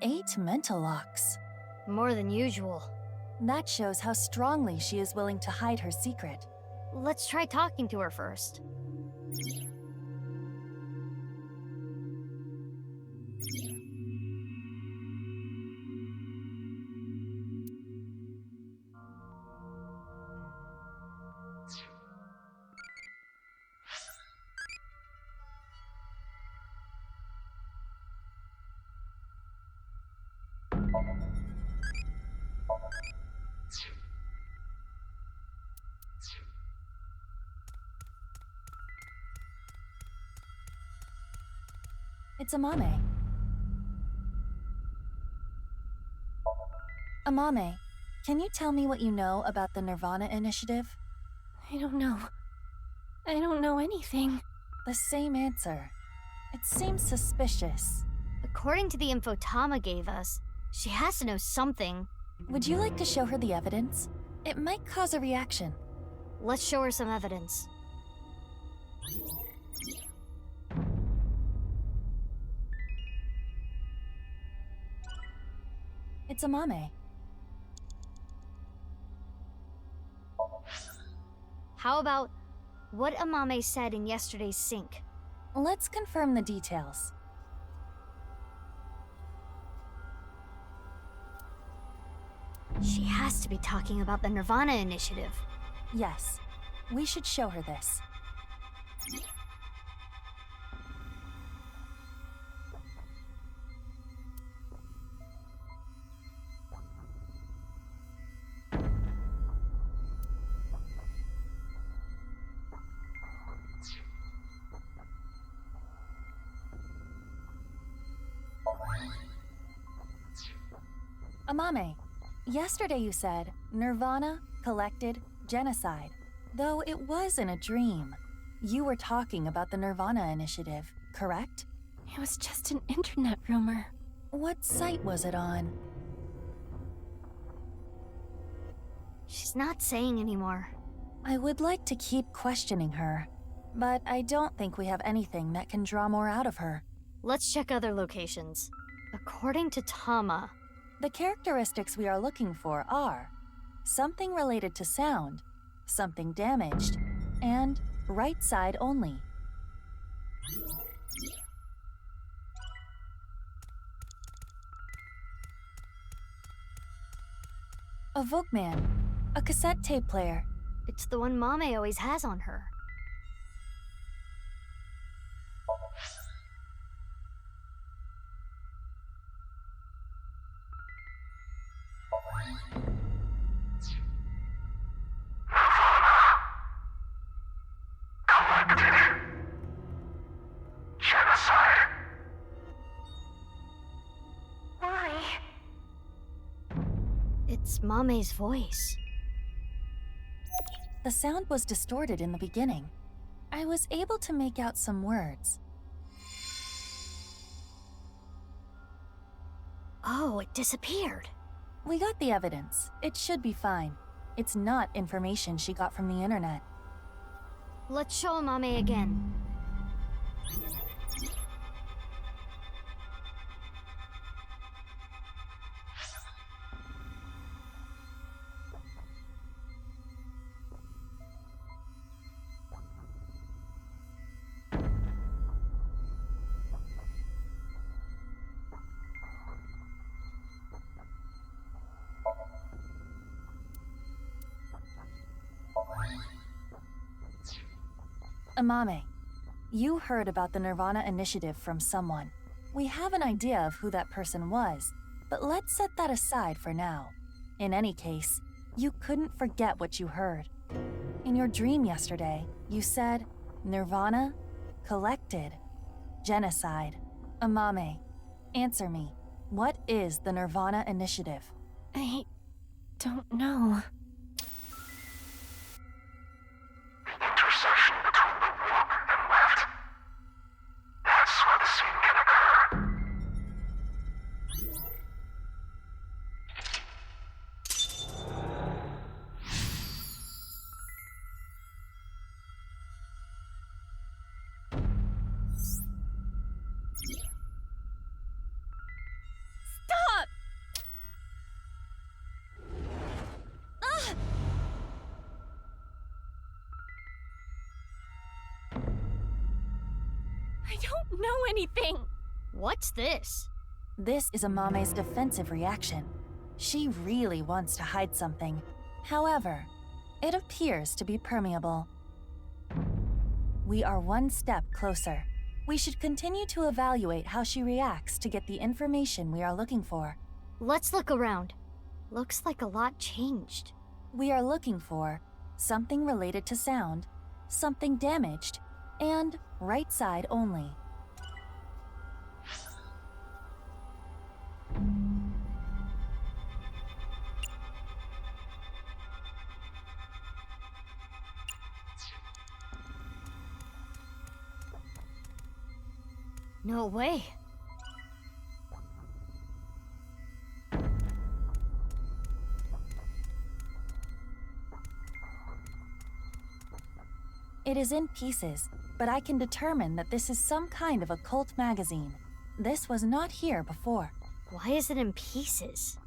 Eight mental locks. More than usual. That shows how strongly she is willing to hide her secret. Let's try talking to her first. It's Amame. Amame, can you tell me what you know about the nirvanA initiative? I don't know. I don't know anything. The same answer. It seems suspicious. According to the info Tama gave us, she has to know something. Would you like to show her the evidence? It might cause a reaction. Let's show her some evidence. It's Amame. How about what Amame said in yesterday's sync? Let's confirm the details. She has to be talking about the nirvanA initiative. Yes, we should show her this. Amame, yesterday you said nirvanA, collected, genocide. Though it was in a dream. You were talking about the nirvanA initiative, correct? It was just an internet rumor. What site was it on? She's not saying anymore. I would like to keep questioning her, but I don't think we have anything that can draw more out of her. Let's check other locations. According to Tama, The characteristics we are looking for are something related to sound, something damaged, and right side only. A Volkman, a cassette tape player. It's the one Mame always has on her. Genocide. Why? It's Mame's voice. The sound was distorted in the beginning. I was able to make out some words. Oh, it disappeared. We got the evidence. It should be fine. It's not information she got from the internet. Let's show Mame again. Amame, you heard about the nirvanA initiative from someone. We have an idea of who that person was, but let's set that aside for now. In any case, you couldn't forget what you heard. In your dream yesterday, you said, nirvanA, collected, genocide. Amame, answer me. What is the nirvanA initiative? I don't know. Intersection between the warp and left. That's where the scene can occur. Stop! Ah! I don't know anything. What's this? This is Amame's defensive reaction. She really wants to hide something. However, it appears to be permeable. We are one step closer. We should continue to evaluate how she reacts to get the information we are looking for. Let's look around. Looks like a lot changed. We are looking for something related to sound, something damaged, and right side only. No way. It is in pieces, but I can determine that this is some kind of occult magazine. This was not here before. Why is it in pieces?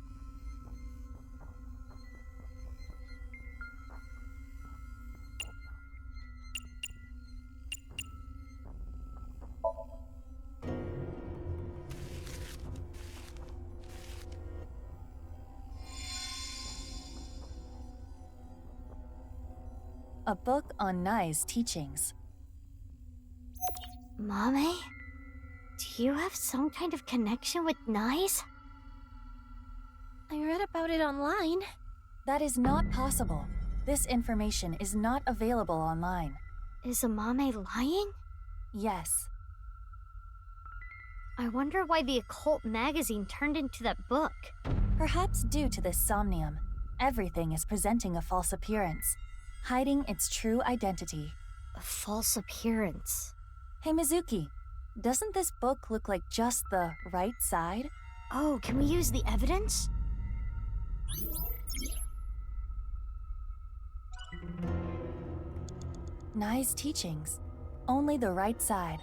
A book on Nai's teachings. Mame? Do you have some kind of connection with Nai's? I read about it online. That is not possible. This information is not available online. Is Mame lying? Yes. I wonder why the occult magazine turned into that book. Perhaps due to this Somnium, everything is presenting a false appearance, hiding its true identity. A false appearance? Hey Mizuki, doesn't this book look like just the right side? Oh, can we use the evidence? Nai's teachings, only the right side.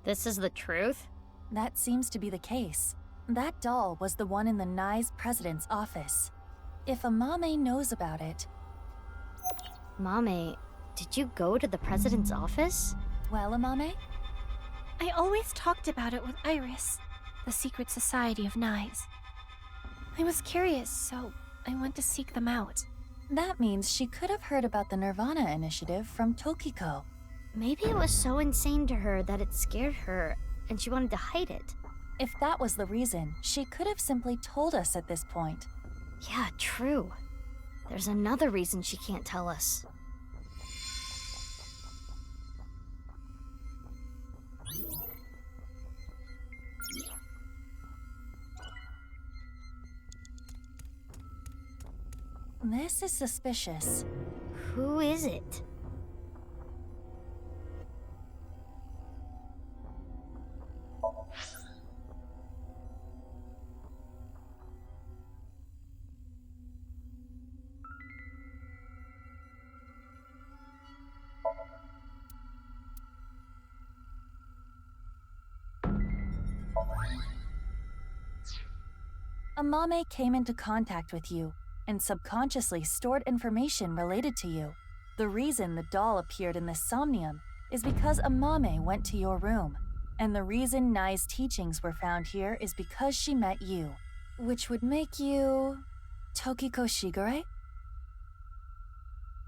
This is the truth? That seems to be the case. That doll was the one in the Nye's president's office. If Amame knows about it... Mame, did you go to the president's office? Well, Amame? I always talked about it with Iris, the secret society of Nyes. I was curious, so I went to seek them out. That means she could have heard about the nirvanA initiative from Tokiko. Maybe it was so insane to her that it scared her, and she wanted to hide it. If that was the reason, she could have simply told us at this point. Yeah, true. There's another reason she can't tell us. This is suspicious. Who is it? Amame came into contact with you and subconsciously stored information related to you. The reason the doll appeared in this Somnium is because Amame went to your room, and the reason Nye's teachings were found here is because she met you, which would make you... Tokiko Shigure?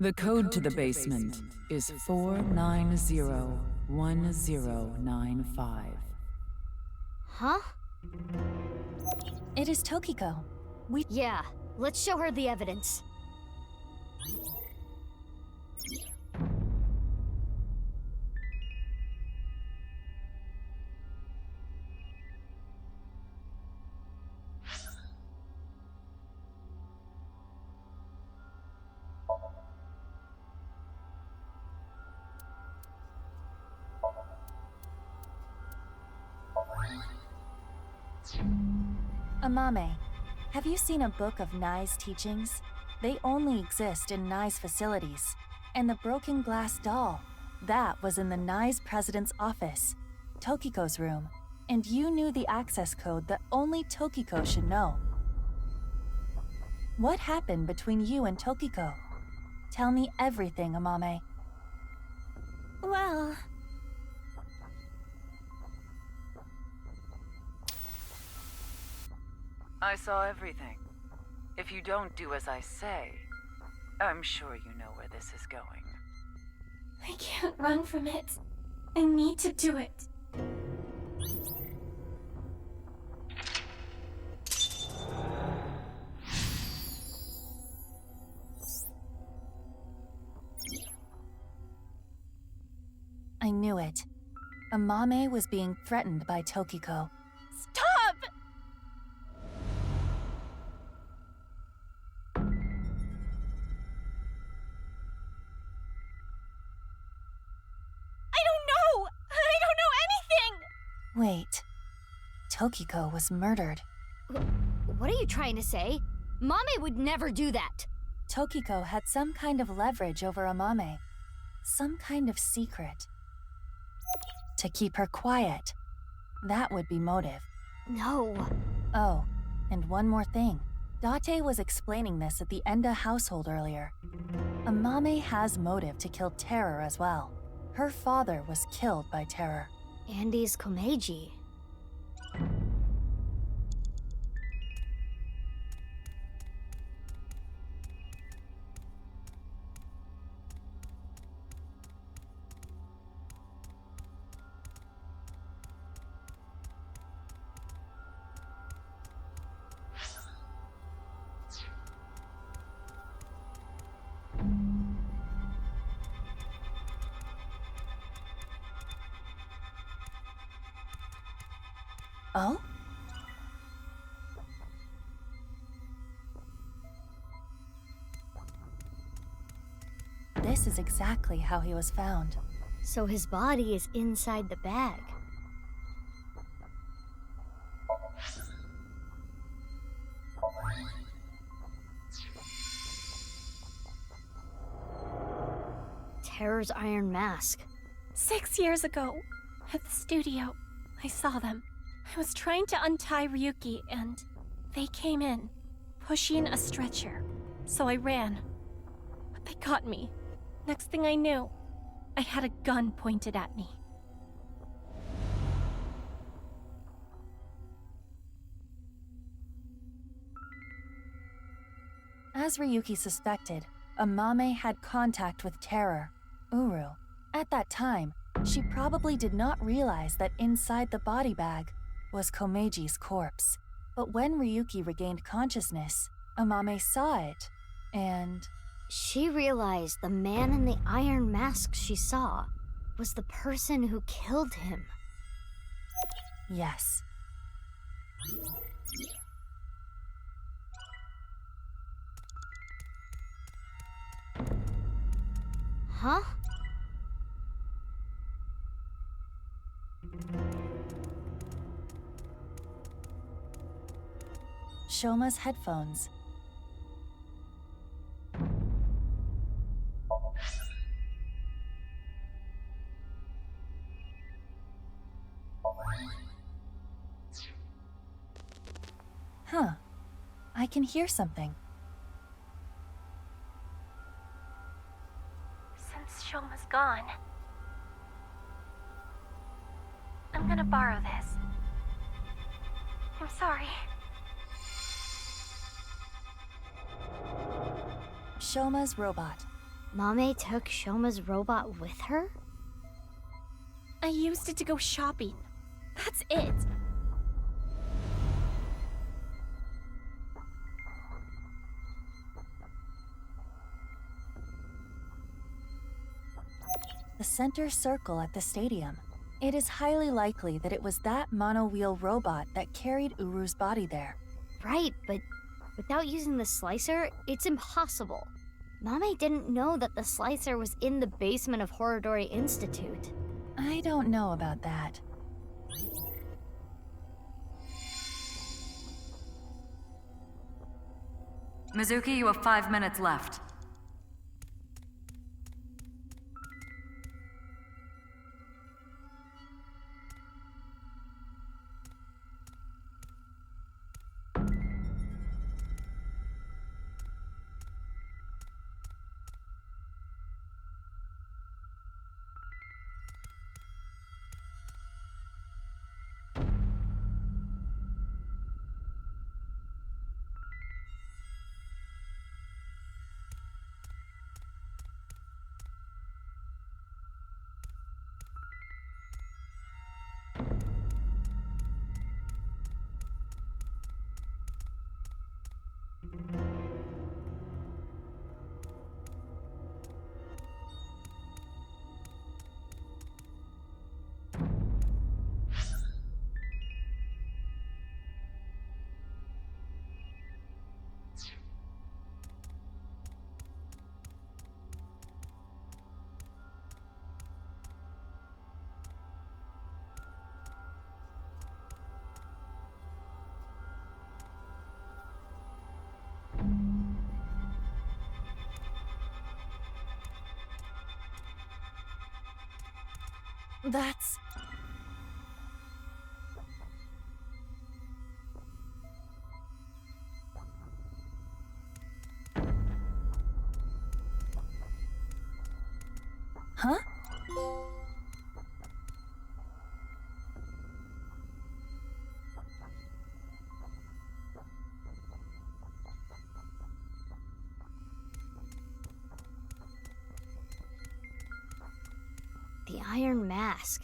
The code to the basement is 4901095. Huh? It is Tokiko. Yeah, let's show her the evidence. Amame, have you seen a book of Nye's teachings? They only exist in Nye's facilities. And the broken glass doll, that was in the Nye's president's office, Tokiko's room. And you knew the access code that only Tokiko should know. What happened between you and Tokiko? Tell me everything, Amame. Well... I saw everything. If you don't do as I say, I'm sure you know where this is going. I can't run from it. I need to do it. I knew it. Amame was being threatened by Tokiko. Stop! Wait. Tokiko was murdered. What are you trying to say? Mame would never do that. Tokiko had some kind of leverage over Amame. Some kind of secret. To keep her quiet. That would be motive. No. Oh, and one more thing. Date was explaining this at the Enda household earlier. Amame has motive to kill Terror as well. Her father was killed by Terror. Andy's Komeiji. Oh? This is exactly how he was found. So his body is inside the bag. Terror's iron mask. 6 years ago, At the studio, I saw them. I was trying to untie Ryuki, and they came in, pushing a stretcher. So I ran. But they caught me. Next thing I knew, I had a gun pointed at me. As Ryuki suspected, Amame had contact with Terror, Uru. At that time, she probably did not realize that inside the body bag was Komeji's corpse. But when Ryuki regained consciousness, Amame saw it, and... She realized the man in the iron mask she saw was the person who killed him. Yes. Huh? Shoma's headphones. Huh. I can hear something. Since Shoma's gone, I'm gonna borrow this. I'm sorry. Shoma's robot. Mame took Shoma's robot with her? I used it to go shopping. That's it. The center circle at the stadium. It is highly likely that it was that mono-wheel robot that carried Uru's body there. Right, but without using the slicer, it's impossible. Mame didn't know that the slicer was in the basement of Horodori Institute. I don't know about that. Mizuki, you have 5 minutes left. That's... Huh? The iron mask.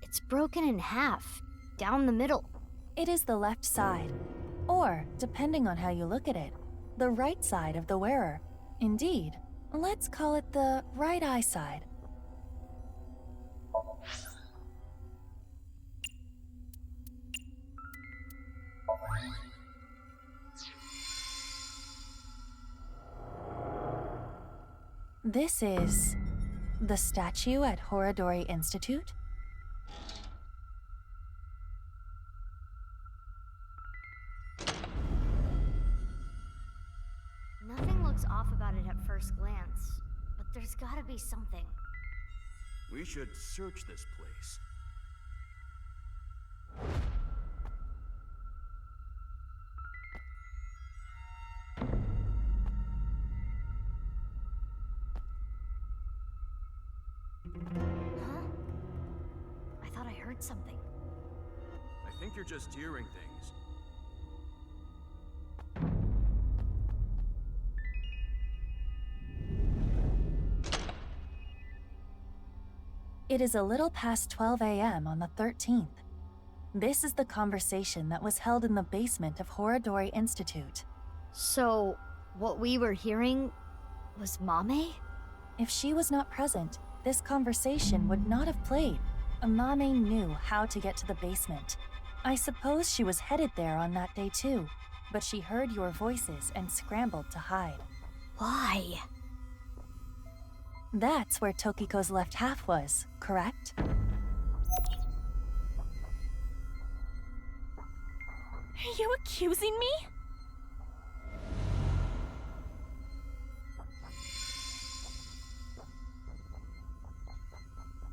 It's broken in half, down the middle. It is the left side, or, depending on how you look at it, the right side of the wearer. Indeed, let's call it the right eye side. This is the statue at Horodori Institute? Nothing looks off about it at first glance, but there's gotta be something. We should search this place. heard something. I think you're just hearing things. It is a little past 12 a.m. on the 13th. This is the conversation that was held in the basement of Horadori Institute. So, what we were hearing was Mame? If she was not present, this conversation would not have played. Mame knew how to get to the basement. I suppose she was headed there on that day too, but she heard your voices and scrambled to hide. Why? That's where Tokiko's left half was, correct? Are you accusing me?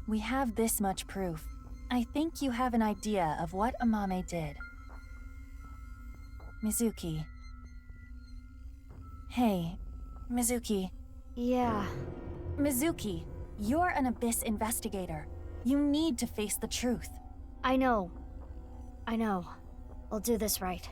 We have this much proof. I think you have an idea of what Amame did. Mizuki. Hey, Mizuki. Yeah. Mizuki, you're an Abyss investigator. You need to face the truth. I know. I'll do this right.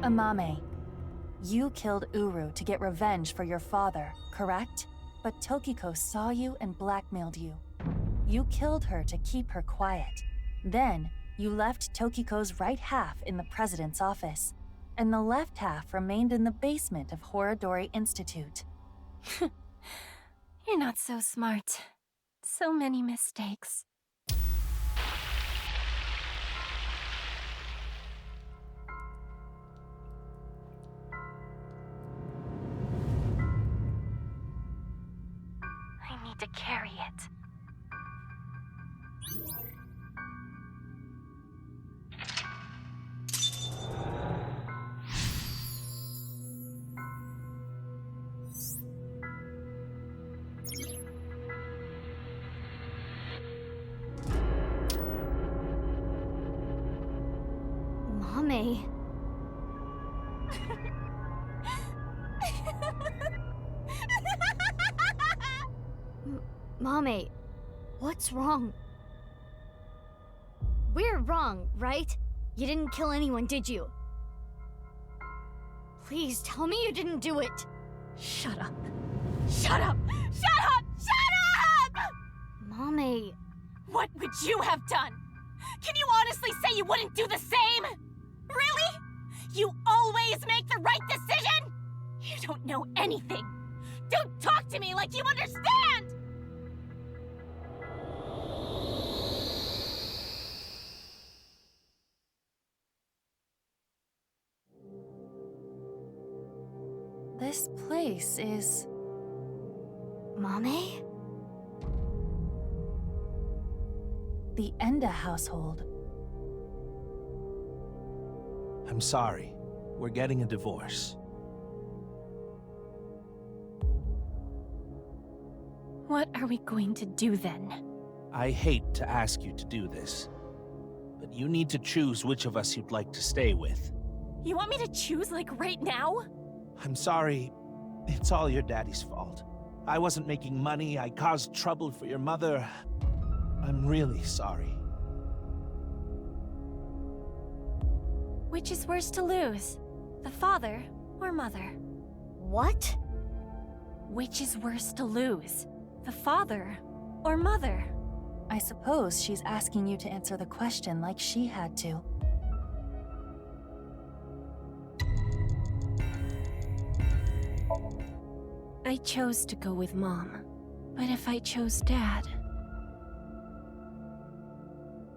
Amame, you killed Uru to get revenge for your father, correct? But Tokiko saw you and blackmailed you. You killed her to keep her quiet. Then, you left Tokiko's right half in the president's office, and the left half remained in the basement of Horadori Institute. You're not so smart. So many mistakes. I need to carry it. Mame. Mame, what's wrong? We're wrong, right? You didn't kill anyone, did you? Please tell me you didn't do it. Shut up. Shut up! Shut up! Shut up! Mame. What would you have done? Can you honestly say you wouldn't do the same? Really? You always make the right decision? You don't know anything. Don't talk to me like you understand! This place is... Mame? The Enda household. I'm sorry. We're getting a divorce. What are we going to do then? I hate to ask you to do this, but you need to choose which of us you'd like to stay with. You want me to choose like right now? I'm sorry. It's all your daddy's fault. I wasn't making money. I caused trouble for your mother. I'm really sorry. Which is worse to lose? The father or mother? What? Which is worse to lose? The father or mother? I suppose she's asking you to answer the question like she had to. I chose to go with Mom. But if I chose Dad...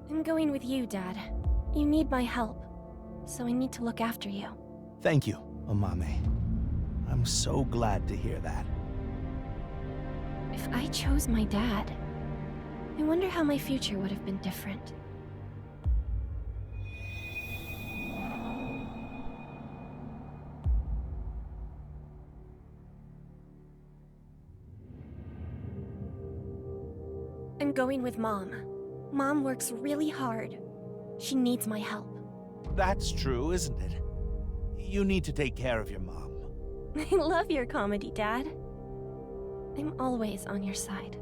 I'm going with you, Dad. You need my help, so I need to look after you. Thank you, Amame. I'm so glad to hear that. If I chose my dad, I wonder how my future would have been different. I'm going with Mom. Mom works really hard. She needs my help. That's true, isn't it? You need to take care of your mom. I love your comedy, Dad. I'm always on your side.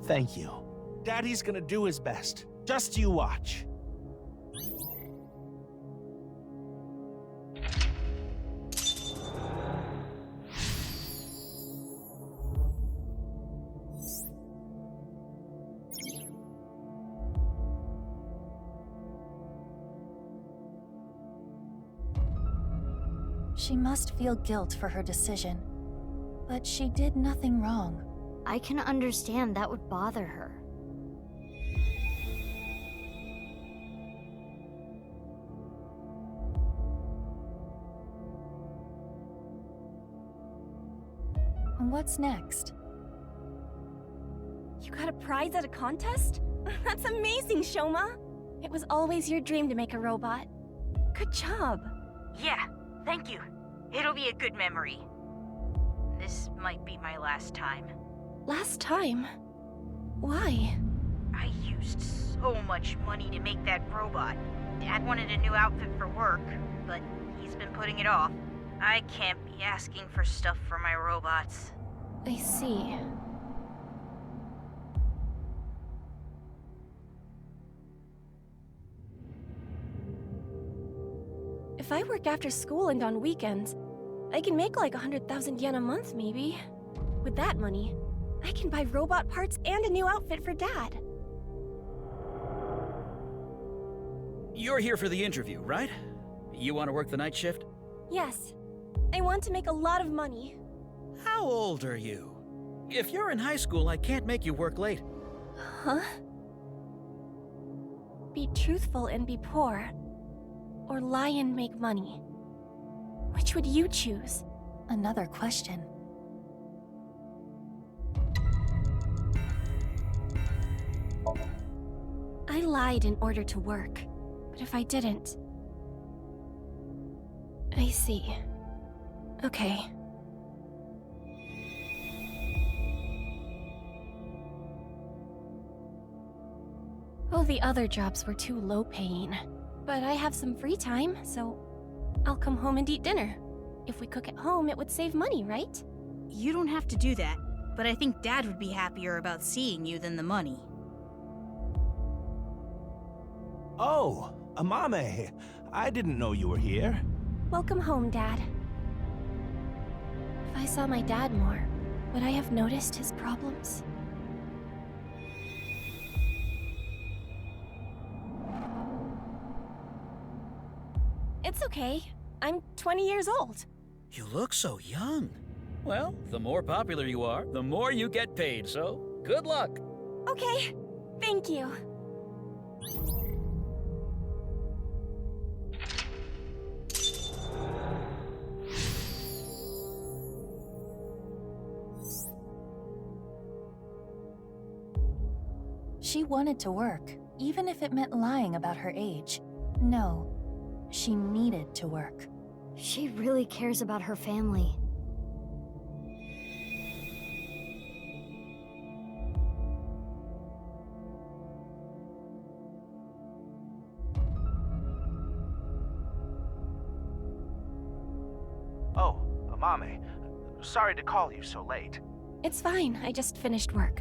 Thank you. Daddy's gonna do his best. Just you watch. She must feel guilt for her decision. But she did nothing wrong. I can understand that would bother her. What's next? You got a prize at a contest? That's amazing, Shoma! It was always your dream to make a robot. Good job. Yeah, thank you. It'll be a good memory. This might be my last time. Last time? Why? I used so much money to make that robot. Dad wanted a new outfit for work, but he's been putting it off. I can't be asking for stuff for my robots. I see. If I work after school and on weekends, I can make like 100,000 yen a month, maybe. With that money, I can buy robot parts and a new outfit for Dad. You're here for the interview, right? You want to work the night shift? Yes. I want to make a lot of money. How old are you? If you're in high school, I can't make you work late. Huh? Be truthful and be poor. Or lie and make money. Which would you choose? Another question. I lied in order to work. But if I didn't... I see. Okay. Oh, the other jobs were too low-paying. But I have some free time, so I'll come home and eat dinner. If we cook at home, it would save money, right? You don't have to do that, but I think Dad would be happier about seeing you than the money. Oh, Amame. I didn't know you were here. Welcome home, Dad. If I saw my dad more, would I have noticed his problems? It's okay. I'm 20 years old. You look so young. Well, the more popular you are, the more you get paid, so good luck. Okay, thank you. She wanted to work, even if it meant lying about her age. No, she needed to work. She really cares about her family. Oh, Amame. Sorry to call you so late. It's fine, I just finished work.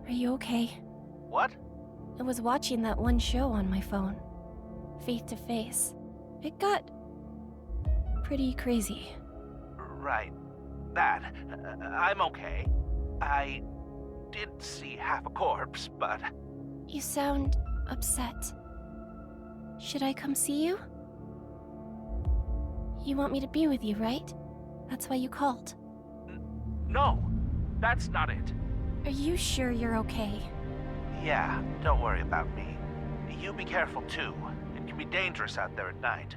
Are you okay? What? I was watching that one show on my phone. Faith to Face. It got... pretty crazy. Right. That. I'm okay. I did see half a corpse, but... You sound upset. Should I come see you? You want me to be with you, right? That's why you called. No, that's not it. Are you sure you're okay? Yeah, don't worry about me. you be careful too. It can be dangerous out there at night.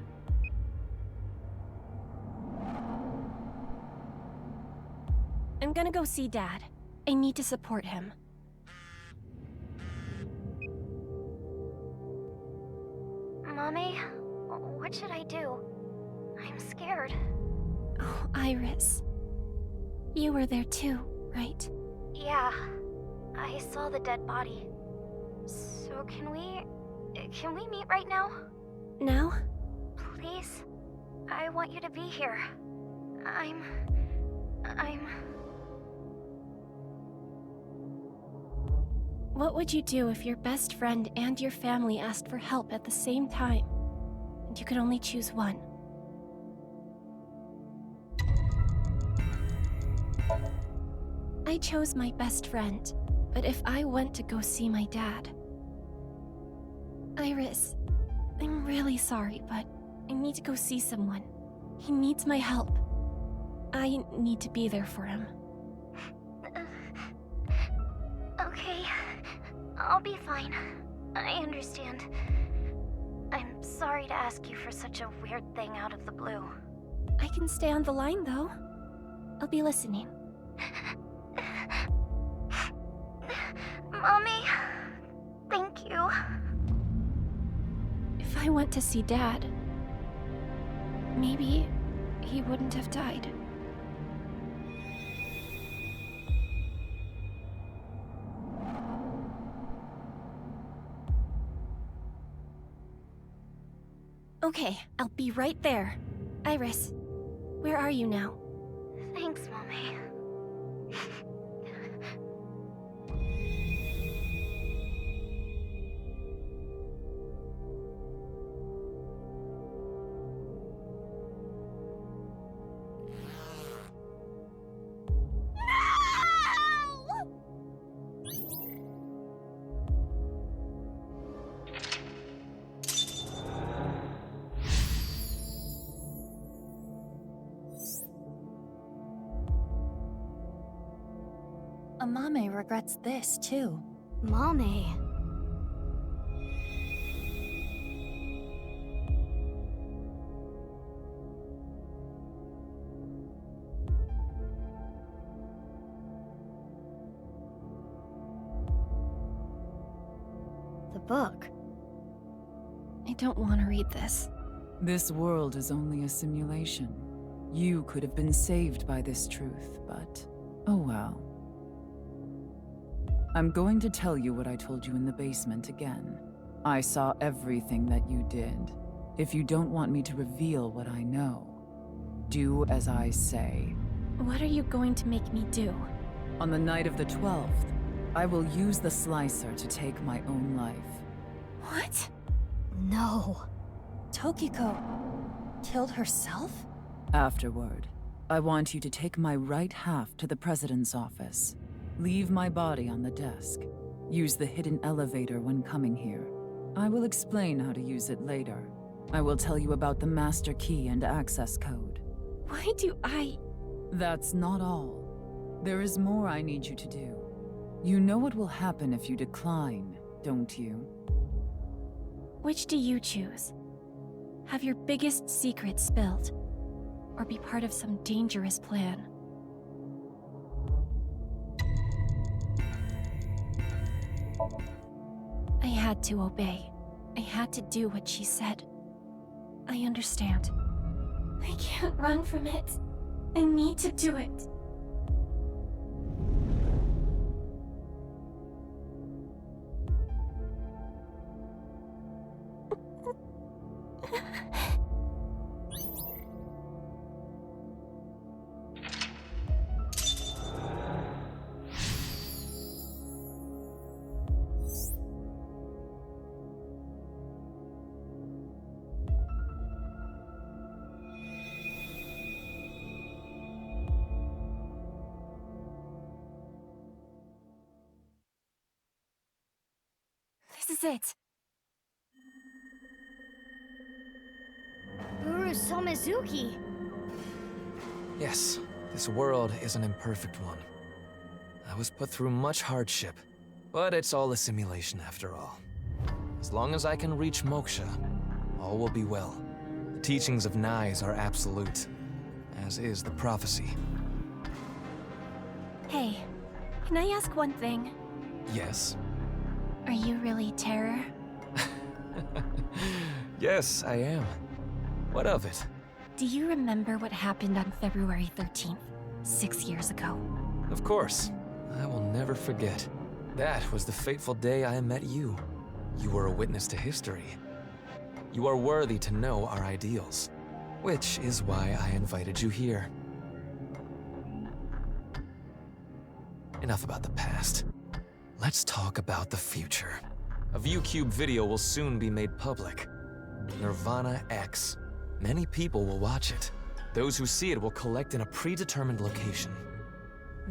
I'm gonna go see Dad. I need to support him. Mommy, what should I do? I'm scared. Oh, Iris. You were there too, right? Yeah, I saw the dead body. So can we meet right now? Now? Please? I want you to be here. I'm... What would you do if your best friend and your family asked for help at the same time, and you could only choose one? I chose my best friend, but if I went to go see my dad... Iris, I'm really sorry, but I need to go see someone. He needs my help. I need to be there for him. Okay, I'll be fine. I understand. I'm sorry to ask you for such a weird thing out of the blue. I can stay on the line, though. I'll be listening. Mommy, thank you. If I went to see Dad, maybe he wouldn't have died. Okay, I'll be right there. Iris, where are you now? Thanks, Mommy. Amame regrets this, too. Mommy. The book. I don't want to read this. This world is only a simulation. You could have been saved by this truth, but oh well. I'm going to tell you what I told you in the basement again. I saw everything that you did. If you don't want me to reveal what I know, do as I say. What are you going to make me do? On the night of the 12th, I will use the slicer to take my own life. What? No. Tokiko killed herself? Afterward, I want you to take my right half to the president's office. Leave my body on the desk. Use the hidden elevator when coming here. I will explain how to use it later. I will tell you about the master key and access code. Why do I... That's not all. There is more I need you to do. You know what will happen if you decline, don't you? Which do you choose? Have your biggest secret spilled? Or be part of some dangerous plan? I had to obey. I had to do what she said. I understand. I can't run from it. I need to do it. This is it. Guru Somizuki. Yes, this world is an imperfect one. I was put through much hardship, but it's all a simulation after all. As long as I can reach moksha, all will be well. The teachings of Nyes are absolute, as is the prophecy. Hey, can I ask one thing? Yes? Are you really Terror? Yes, I am. What of it? Do you remember what happened on February 13th, 6 years ago? Of course. I will never forget. That was the fateful day I met you. You were a witness to history. You are worthy to know our ideals, which is why I invited you here. Enough about the past. Let's talk about the future. A ViewCube video will soon be made public. nirvanA X. Many people will watch it. Those who see it will collect in a predetermined location.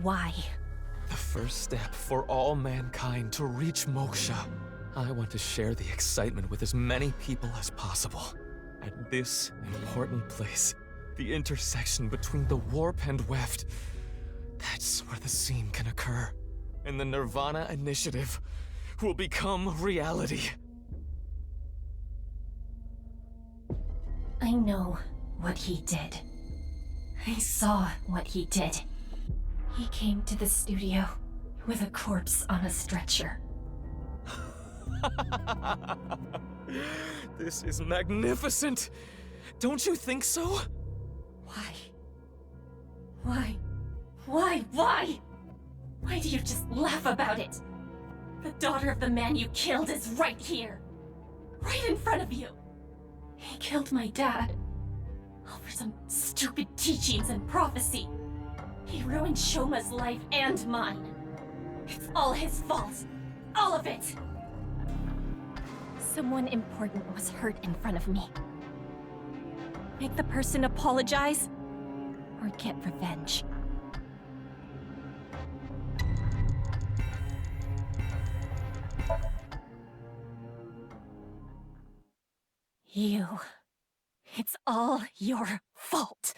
Why? The first step for all mankind to reach moksha. I want to share the excitement with as many people as possible. At this important place, the intersection between the warp and weft, that's where the scene can occur. And the nirvanA initiative will become reality. I know what he did. I saw what he did. He came to the studio with a corpse on a stretcher. This is magnificent! Don't you think so? Why? Why? Why? Why? Why do you just laugh about it? The daughter of the man you killed is right here. Right in front of you. He killed my dad. All for some stupid teachings and prophecy. He ruined Shoma's life and mine. It's all his fault. All of it. Someone important was hurt in front of me. Make the person apologize, or get revenge. You. It's all your fault.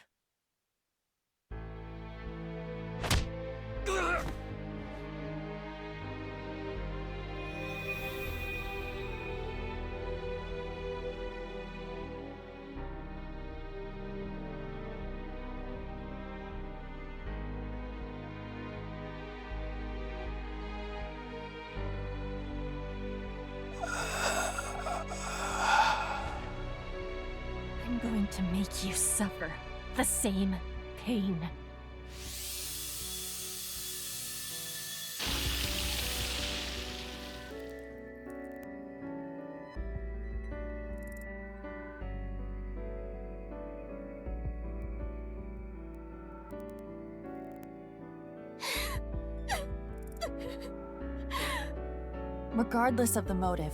I'm going to make you suffer the same pain. Regardless of the motive,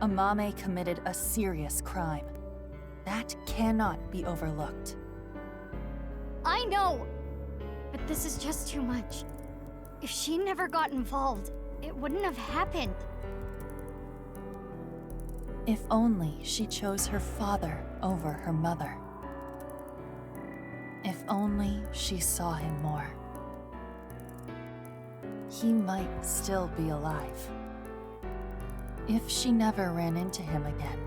Amame committed a serious crime. That cannot be overlooked. I know! But this is just too much. If she never got involved, it wouldn't have happened. If only she chose her father over her mother. If only she saw him more. He might still be alive. If she never ran into him again.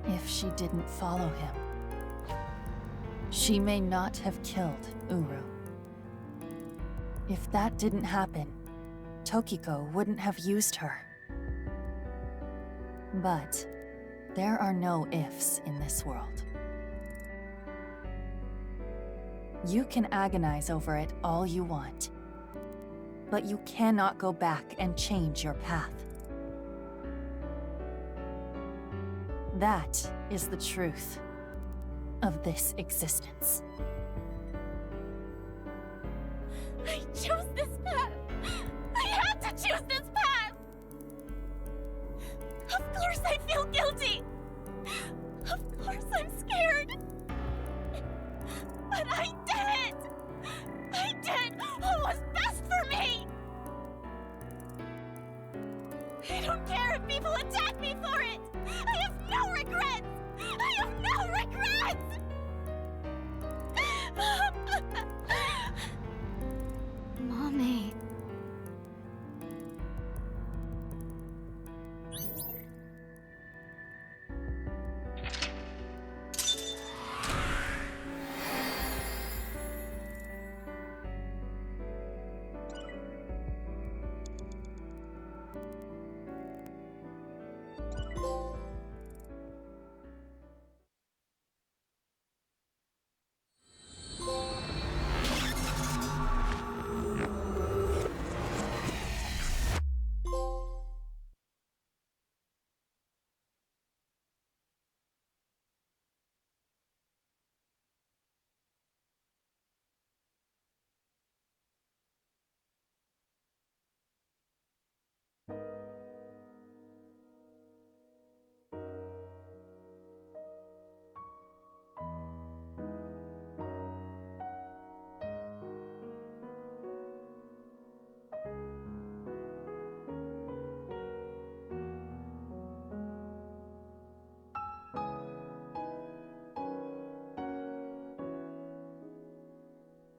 If she didn't follow him. She may not have killed Uru. If that didn't happen, Tokiko wouldn't have used her. But there are no ifs in this world. You can agonize over it all you want, but you cannot go back and change your path. That is the truth of this existence. I chose this path! I had to choose this path! Of course I feel guilty! Of course I'm scared! But I did it! I did what was best for me! I don't care if people attack me for it! I have no regrets! I have no regrets!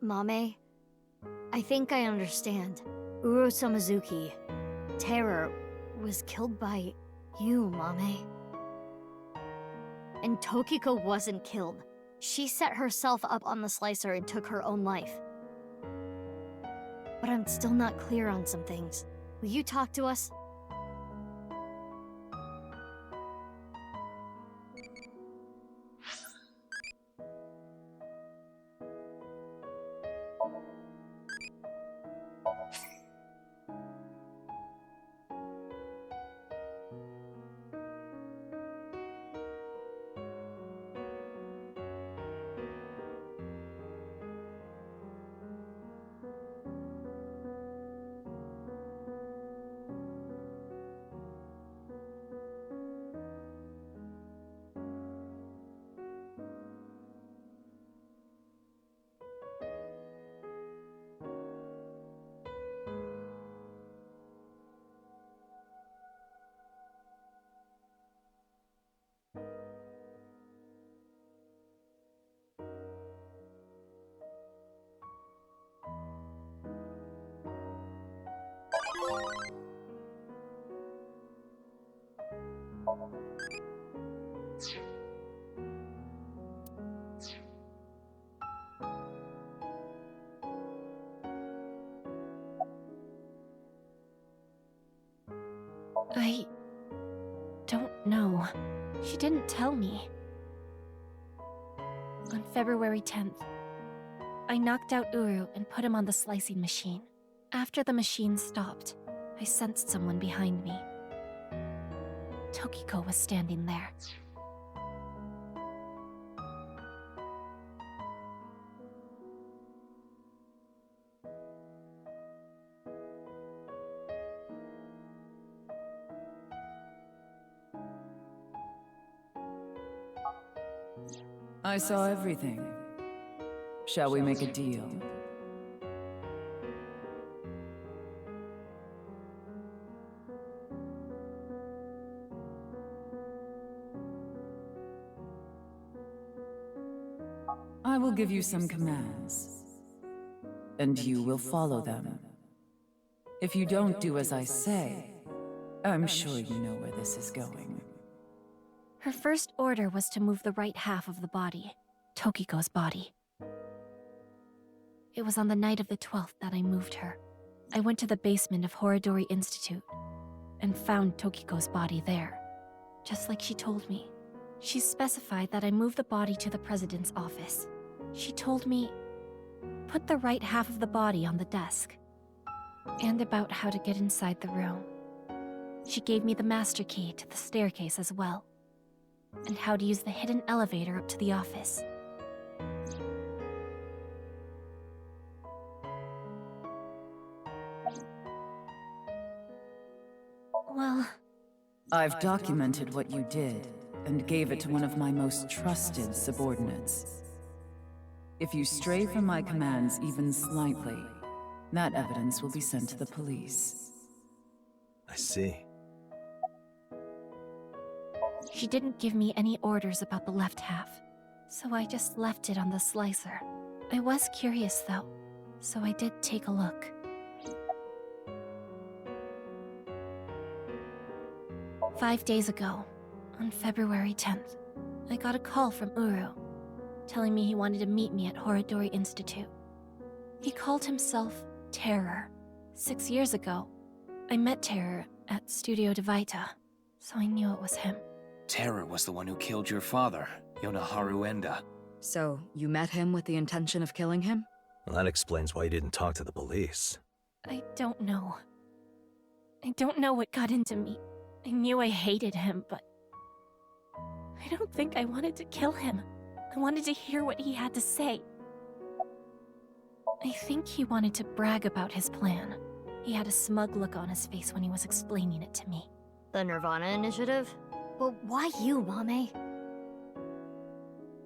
Mame, I think I understand. Uro Samazuki, Terror, was killed by you, Mame. And Tokiko wasn't killed. She set herself up on the slicer and took her own life. But I'm still not clear on some things. Will you talk to us? I don't know. She didn't tell me. On February 10th, I knocked out Uru and put him on the slicing machine. After the machine stopped, I sensed someone behind me. Tokiko was standing there. I saw everything. Shall we make a deal? I will give you some commands, and you will follow them. If you don't do as I say, I'm sure you know where this is going. Her first order was to move the right half of the body, Tokiko's body. It was on the night of the 12th that I moved her. I went to the basement of Horodori Institute and found Tokiko's body there, just like she told me. She specified that I move the body to the president's office. She told me, put the right half of the body on the desk, and about how to get inside the room. She gave me the master key to the staircase as well, and how to use the hidden elevator up to the office. Well, I've documented what you did and gave it to one of my most trusted subordinates. If you stray from my commands even slightly, that evidence will be sent to the police. I see. She didn't give me any orders about the left half, so I just left it on the slicer. I was curious though, so I did take a look. "5 days ago, on February 10th, I got a call from Uru, telling me he wanted to meet me at Horodori Institute. He called himself Terror. 6 years ago, I met Terror at Studio Devaita, so I knew it was him. Terror was the one who killed your father, Yonaharu Enda. So, you met him with the intention of killing him? Well, that explains why you didn't talk to the police. I don't know. I don't know what got into me. I knew I hated him, but I don't think I wanted to kill him. I wanted to hear what he had to say. I think he wanted to brag about his plan. He had a smug look on his face when he was explaining it to me. The nirvanA initiative? But why you, Mame?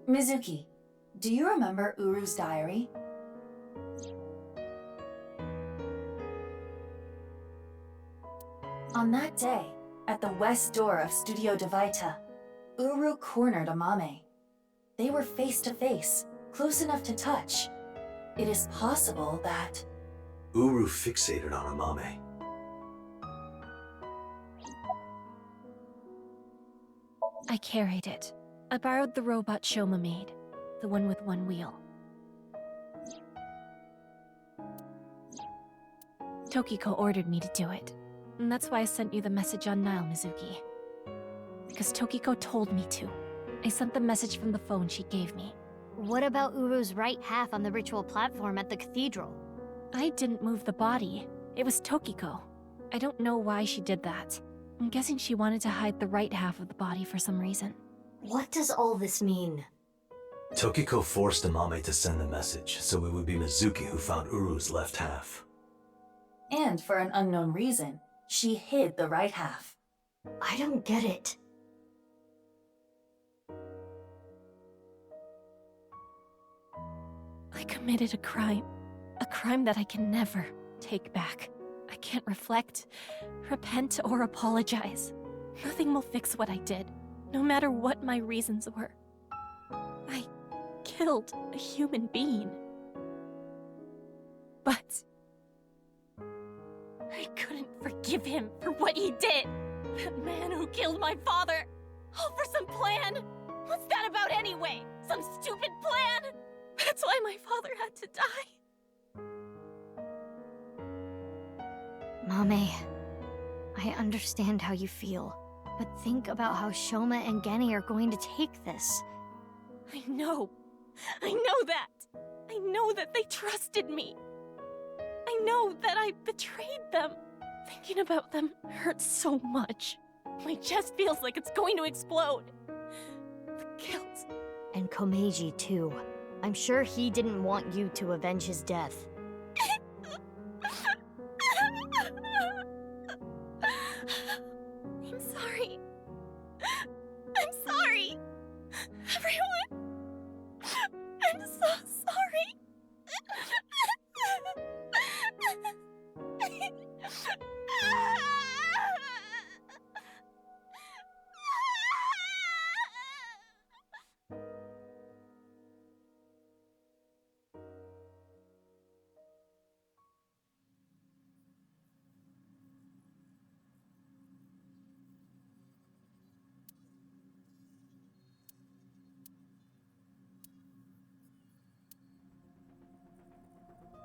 Mizuki, do you remember Uru's diary? On that day, at the west door of Studio Devaita, Uru cornered Amame. They were face to face, close enough to touch. It is possible that Uru fixated on Amame. I carried it. I borrowed the robot Shoma made, the one with one wheel. Tokiko ordered me to do it, and that's why I sent you the message on Nile, Mizuki. Because Tokiko told me to. I sent the message from the phone she gave me. What about Uru's right half on the ritual platform at the cathedral? I didn't move the body. It was Tokiko. I don't know why she did that. I'm guessing she wanted to hide the right half of the body for some reason. What does all this mean? Tokiko forced Amame to send the message, so it would be Mizuki who found Uru's left half. and for an unknown reason, she hid the right half. I don't get it. I committed a crime that I can never take back. I can't reflect, repent, or apologize. Nothing will fix what I did, no matter what my reasons were. I killed a human being. But I couldn't forgive him for what he did. That man who killed my father, all for some plan. What's that about anyway? Some stupid plan? That's why my father had to die. Mame, I understand how you feel, but think about how Shoma and Genny are going to take this. I know that. I know that they trusted me. I know that I betrayed them. Thinking about them hurts so much. My chest feels like it's going to explode. The guilt. And Komeiji, too. I'm sure he didn't want you to avenge his death. I'm sorry. I'm sorry. Everyone. I'm so sorry.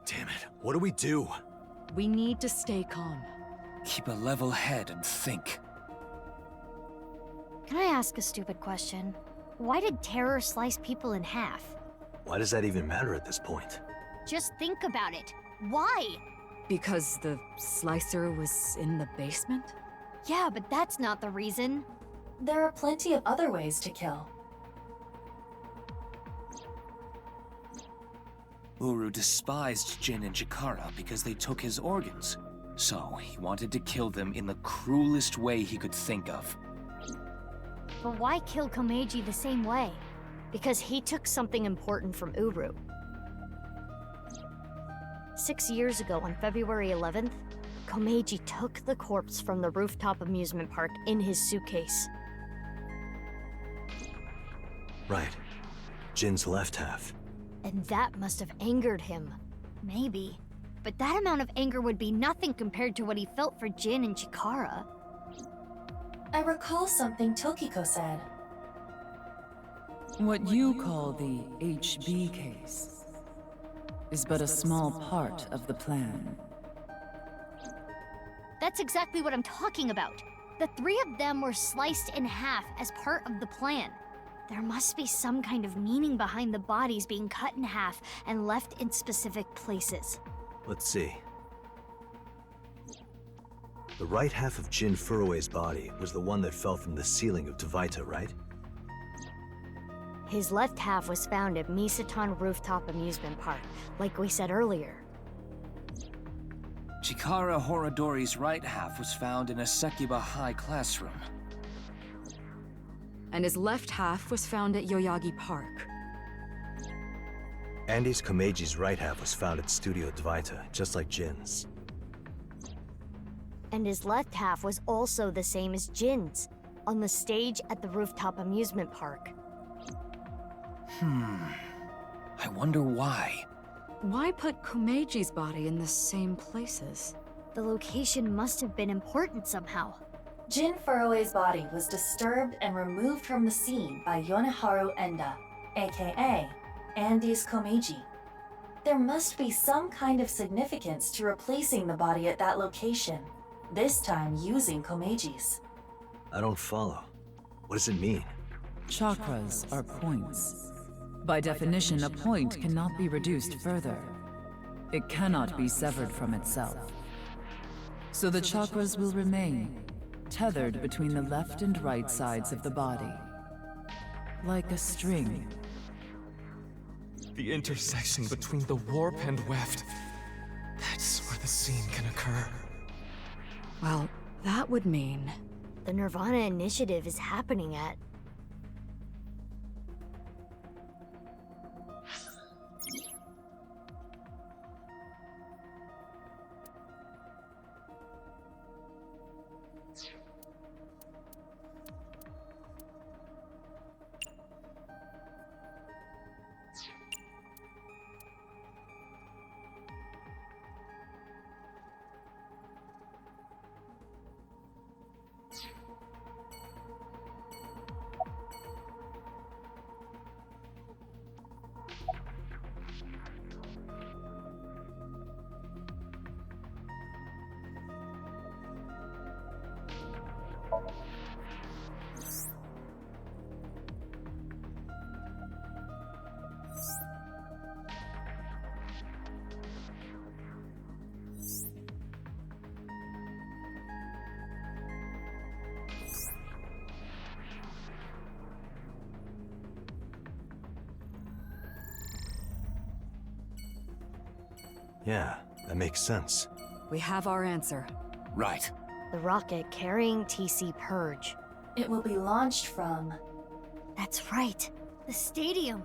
Damn it, what do we do? We need to stay calm. Keep a level head and think. Can I ask a stupid question? Why did terror slice people in half? Why does that even matter at this point? Just think about it. Why? Because the slicer was in the basement? Yeah, but that's not the reason. There are plenty of other ways to kill. Uru despised Jin and Chikara because they took his organs. So, he wanted to kill them in the cruelest way he could think of. But why kill Komeiji the same way? Because he took something important from Uru. 6 years ago, on February 11th, Komeiji took the corpse from the rooftop amusement park in his suitcase. Right. Jin's left half. And that must have angered him. Maybe. But that amount of anger would be nothing compared to what he felt for Jin and Chikara. I recall something Tokiko said. What you call the HB case is but a small part of the plan. That's exactly what I'm talking about. The three of them were sliced in half as part of the plan. There must be some kind of meaning behind the bodies being cut in half and left in specific places. Let's see. The right half of Jin Furue's body was the one that fell from the ceiling of Dvaita, right? His left half was found at Misaton Rooftop Amusement Park, like we said earlier. Chikara Horadori's right half was found in a Sekiba High classroom. And his left half was found at Yoyagi Park. Andy's Komeiji's right half was found at Studio Dvaita, just like Jin's. And his left half was also the same as Jin's, on the stage at the Rooftop Amusement Park. I wonder why. why put Komeji's body in the same places? The location must have been important somehow. Jin Furue's body was disturbed and removed from the scene by Yoneharu Enda, aka Andy's Komeiji. There must be some kind of significance to replacing the body at that location, this time using Komeji's. I don't follow. What does it mean? Chakras are points. By definition, a point cannot be reduced further. It cannot be severed from itself. So the chakras will remain, tethered between the left and right sides of the body. Like a string. The intersection between the warp and weft. That's where the scene can occur. Well, that would mean... The nirvanA initiative is happening at... Yeah, that makes sense. We have our answer. Right. The rocket carrying TC Purge. It will be launched from... That's right. The stadium.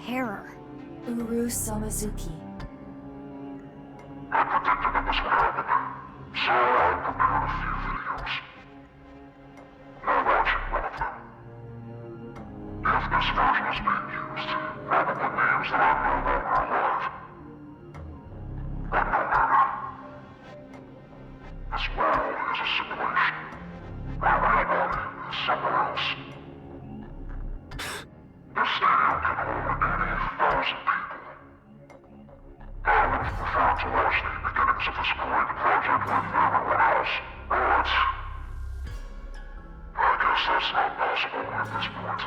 Terror. Uru Somazuki. I predicted that this would happen, so I prepared a few videos. Now watching one of them. If this version is being used, probably means that I'm no longer alive. I'm no murder. This world is a simulation. My body is somewhere else. This stadium can hold 80,000 people. I would prefer to watch the beginnings of this great project with everyone else, but I guess that's not possible at this point.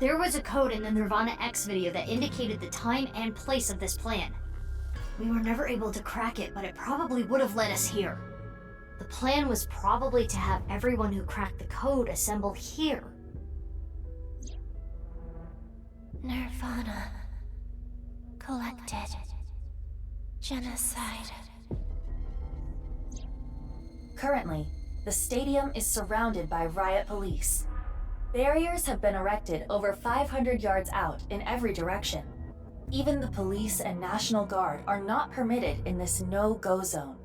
There was a code in the nirvanA X video that indicated the time and place of this plan. We were never able to crack it, but it probably would have led us here. The plan was probably to have everyone who cracked the code assemble here. nirvanA. Collected. Genocide. Currently, the stadium is surrounded by riot police. Barriers have been erected over 500 yards out in every direction. Even the police and National Guard are not permitted in this no-go zone.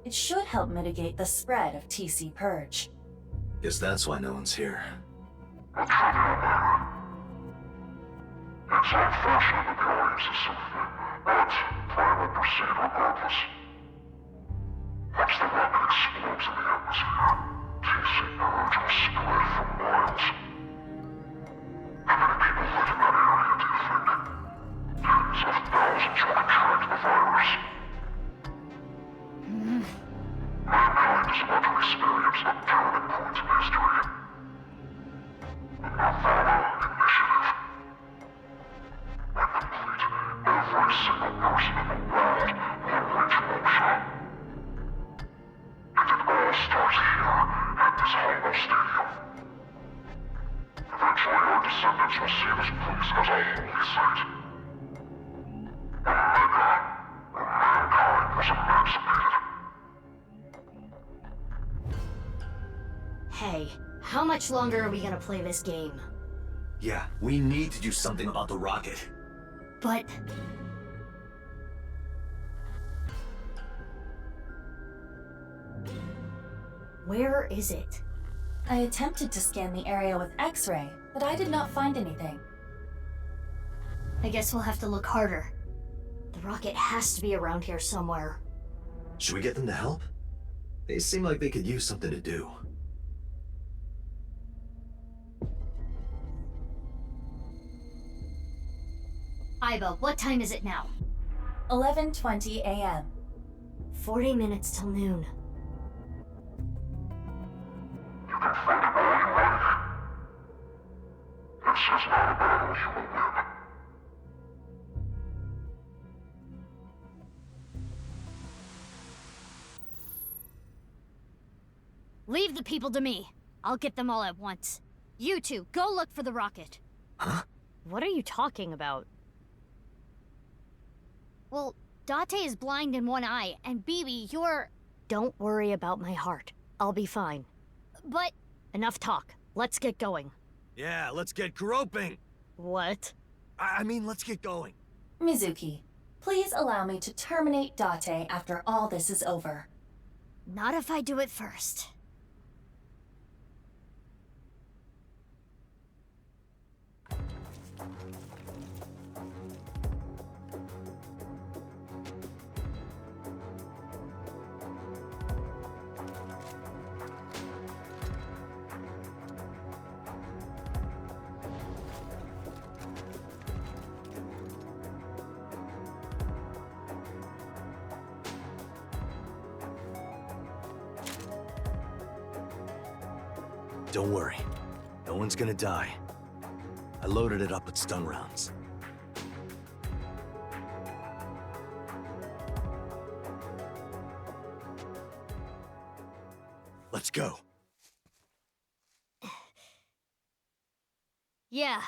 It should help mitigate the spread of TC Purge. Guess that's why no one's here. It's unfortunate that the audience is so thin, but plan will proceed regardless. Once the rocket explodes in the atmosphere, TC Purge will spread for miles. How many people live in that area, do you think? Tens of thousands will contract the virus. Mankind is about to every single person in the world will reach motion. And it all starts here, at this hollow stadium. Eventually your descendants will see this place as a holy site. Omega, where mankind was emancipated. Hey, how much longer are we gonna play this game? Yeah, we need to do something about the rocket. But... where is it? I attempted to scan the area with X-ray, but I did not find anything. I guess we'll have to look harder. The rocket has to be around here somewhere. Should we get them to help? They seem like they could use something to do. Iba, what time is it now? 11:20 a.m. 40 minutes till noon. You can find it all you like. This is not a battle you will win. Leave the people to me. I'll get them all at once. You two, go look for the rocket. Huh? What are you talking about? Well, Date is blind in one eye, and Bibi, you're... Don't worry about my heart. I'll be fine. But... Enough talk. Let's get going. Yeah, let's get groping! What? I mean, let's get going. Mizuki, please allow me to terminate Date after all this is over. Not if I do it first. Don't worry. No one's gonna die. I loaded it up with stun rounds. Let's go. Yeah.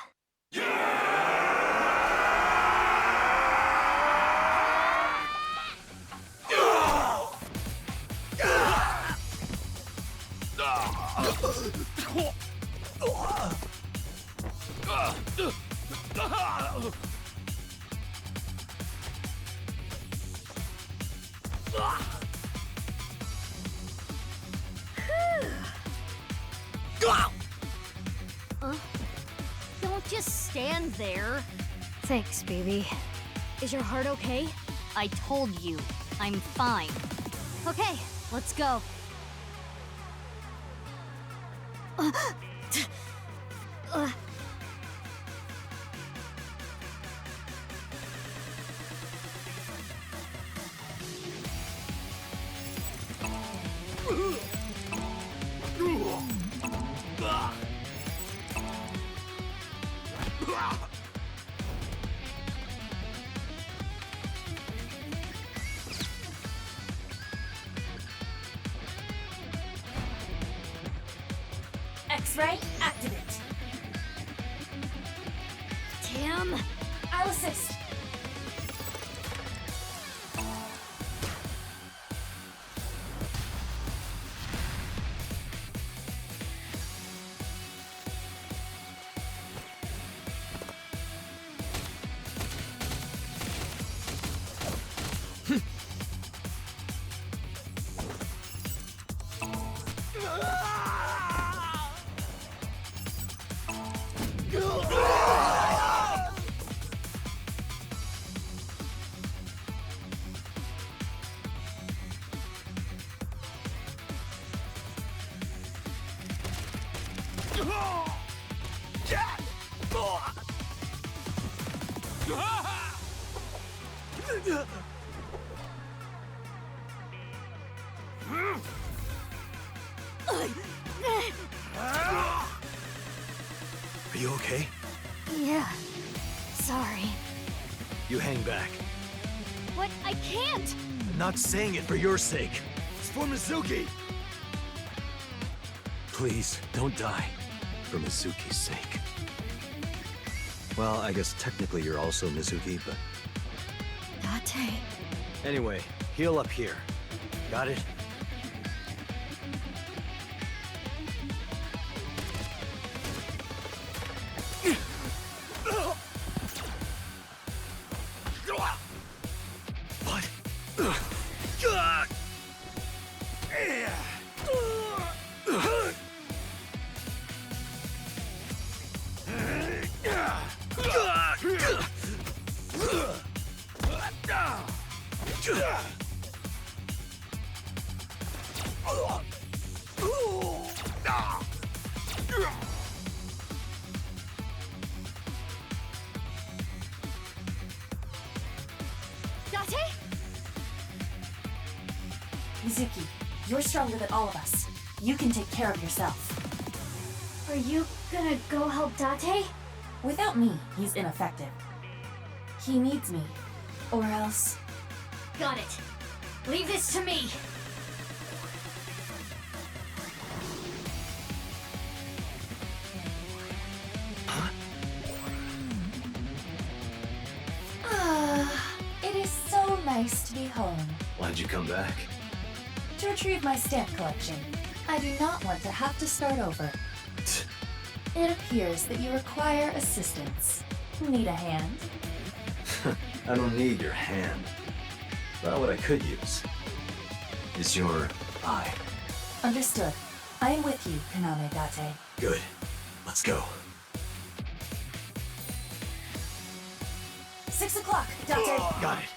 Don't just stand there. Thanks, baby. Is your heart okay? I told you, I'm fine. Okay, let's go. X-ray, activate. Damn. I'll assist. Are you okay? Yeah. Sorry. You hang back. But I can't! I'm not saying it for your sake. It's for Mizuki! Please, don't die. For Mizuki's sake. Well, I guess technically you're also Mizuki, but... Date. Anyway, heal up here. Got it? What? Date? Mizuki, you're stronger than all of us. You can take care of yourself. Are you gonna go help Date? Without me, he's ineffective. He needs me. Or else... Got it. Leave this to me. It is so nice to be home. Why'd you come back? To retrieve my stamp collection. I do not want to have to start over. It appears that you require assistance. Need a hand? I don't need your hand. But what I could use is your eye. Understood. I am with you, Kaname Date. Good. Let's go. 6 o'clock, Date. Got it.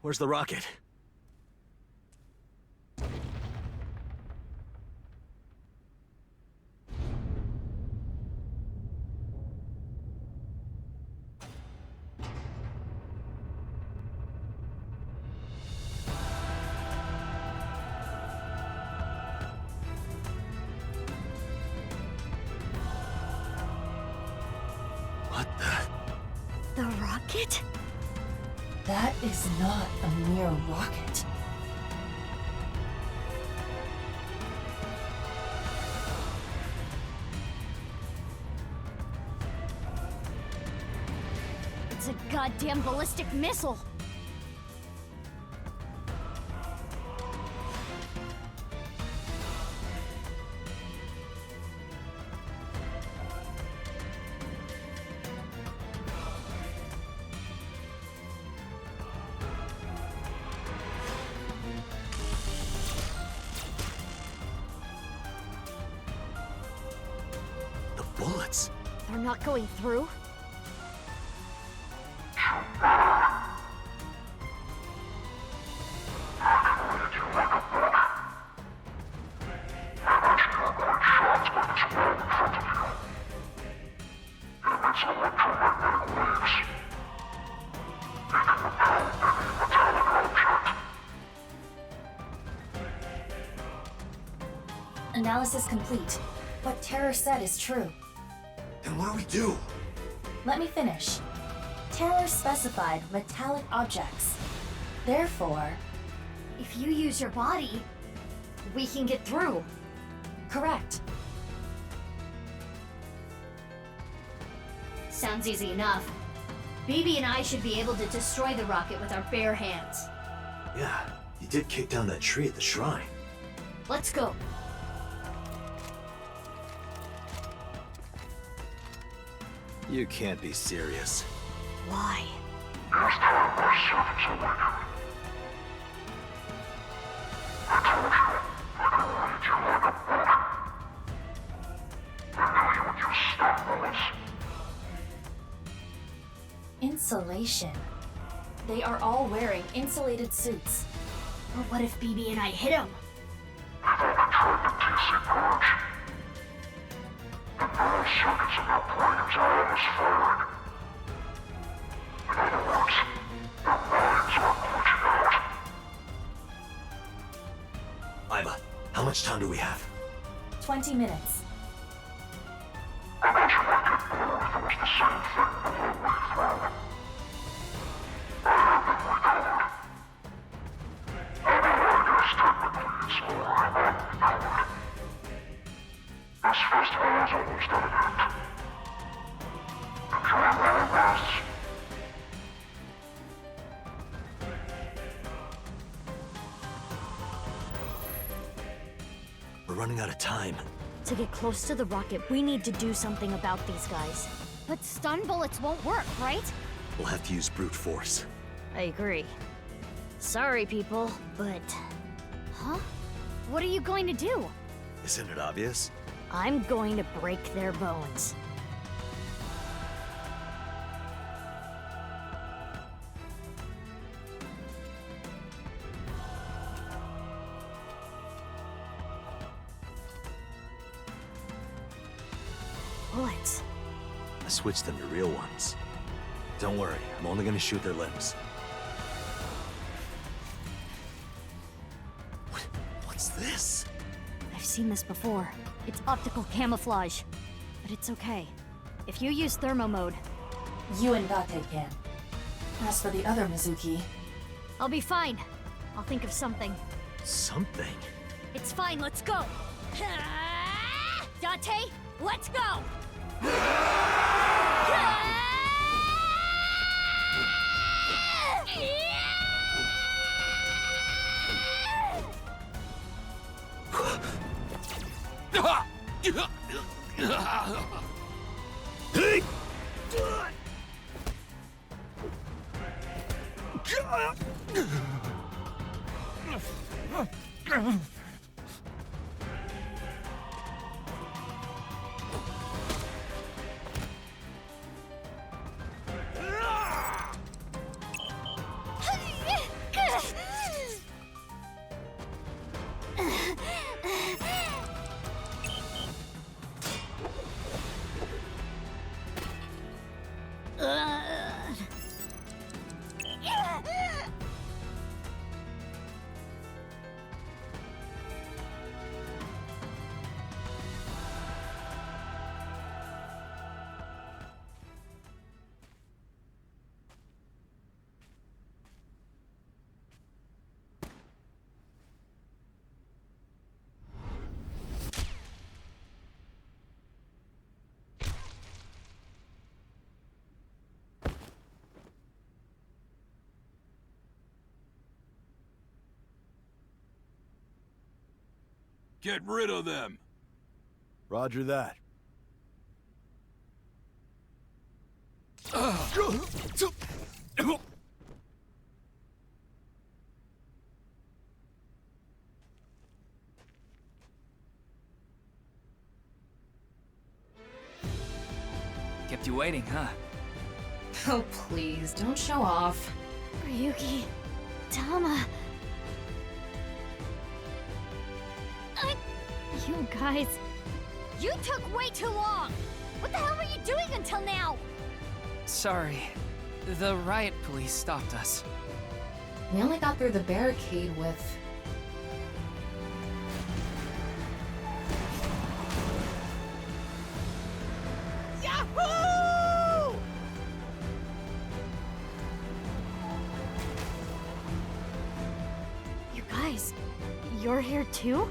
Where's the rocket? What the? The rocket? That is not a mere rocket. It's a goddamn ballistic missile. Bullets. They're not going through? Analysis complete. What Terror said is true. Then what do we do? Let me finish. Terror specified metallic objects. Therefore... If you use your body, we can get through. Correct. sounds easy enough. BB and I should be able to destroy the rocket with our bare hands. Yeah, you did kick down that tree at the shrine. Let's go. You can't be serious. Why? Last time my servants awakened. I told you, I could read you like a book. I knew you would use stun bullets. Insulation. They are all wearing insulated suits. But what if BB and I hit him? They've all been trained in TC purge. The neural circuits in their brains are almost firing. In other words, their minds are glitching out. Ima, how much time do we have? 20 minutes. I bet you might get bored if it was the same thing the whole way through. I have been recovered. I guess technically it's more I'm unrecovered. This festival is almost at an end. Enjoy while it lasts. We're running out of time. To get close to the rocket, we need to do something about these guys. But stun bullets won't work, right? We'll have to use brute force. I agree. Sorry, people, but... Huh? What are you going to do? Isn't it obvious? I'm going to break their bones. Bullets. I switched them to real ones. Don't worry, I'm only gonna shoot their limbs. What's this? I've seen this before. It's optical camouflage. But it's okay. If you use thermo mode... You and Date can. As for the other Mizuki... I'll be fine. I'll think of something. Something? It's fine, let's go! Date, let's go! Get rid of them! Roger that. Kept you waiting, huh? Oh, please, don't show off. Ryuki, Tama. You guys, you took way too long. What the hell were you doing until now? Sorry. The riot police stopped us. We only got through the barricade with... Yahoo! You guys, you're here too?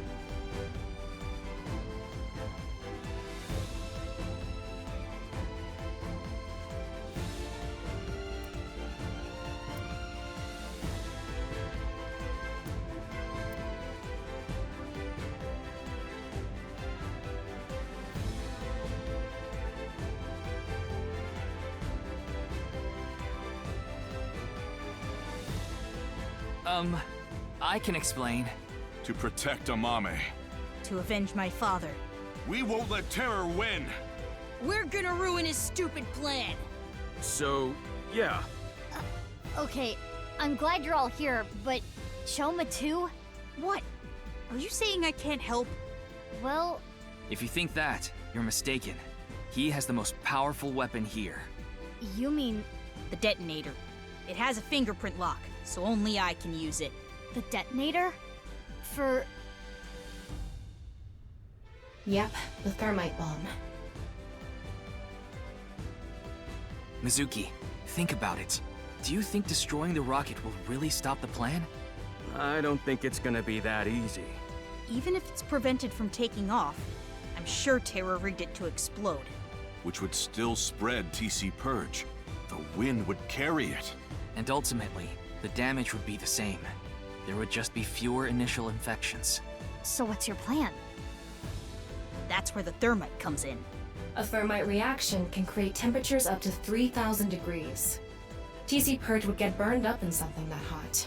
I can explain. To protect Amame. To avenge my father. We won't let terror win! We're gonna ruin his stupid plan. So, yeah. Okay, I'm glad you're all here, but Shoma too? What? Are you saying I can't help? Well... If you think that, you're mistaken. He has the most powerful weapon here. You mean... The detonator. It has a fingerprint lock, so only I can use it. The detonator? For... Yep, the thermite bomb. Mizuki, think about it. Do you think destroying the rocket will really stop the plan? I don't think it's gonna be that easy. Even if it's prevented from taking off, I'm sure Terra rigged it to explode. Which would still spread TC Purge. The wind would carry it. And ultimately, the damage would be the same. There would just be fewer initial infections. So what's your plan? That's where the thermite comes in. A thermite reaction can create temperatures up to 3,000 degrees. TC Purge would get burned up in something that hot.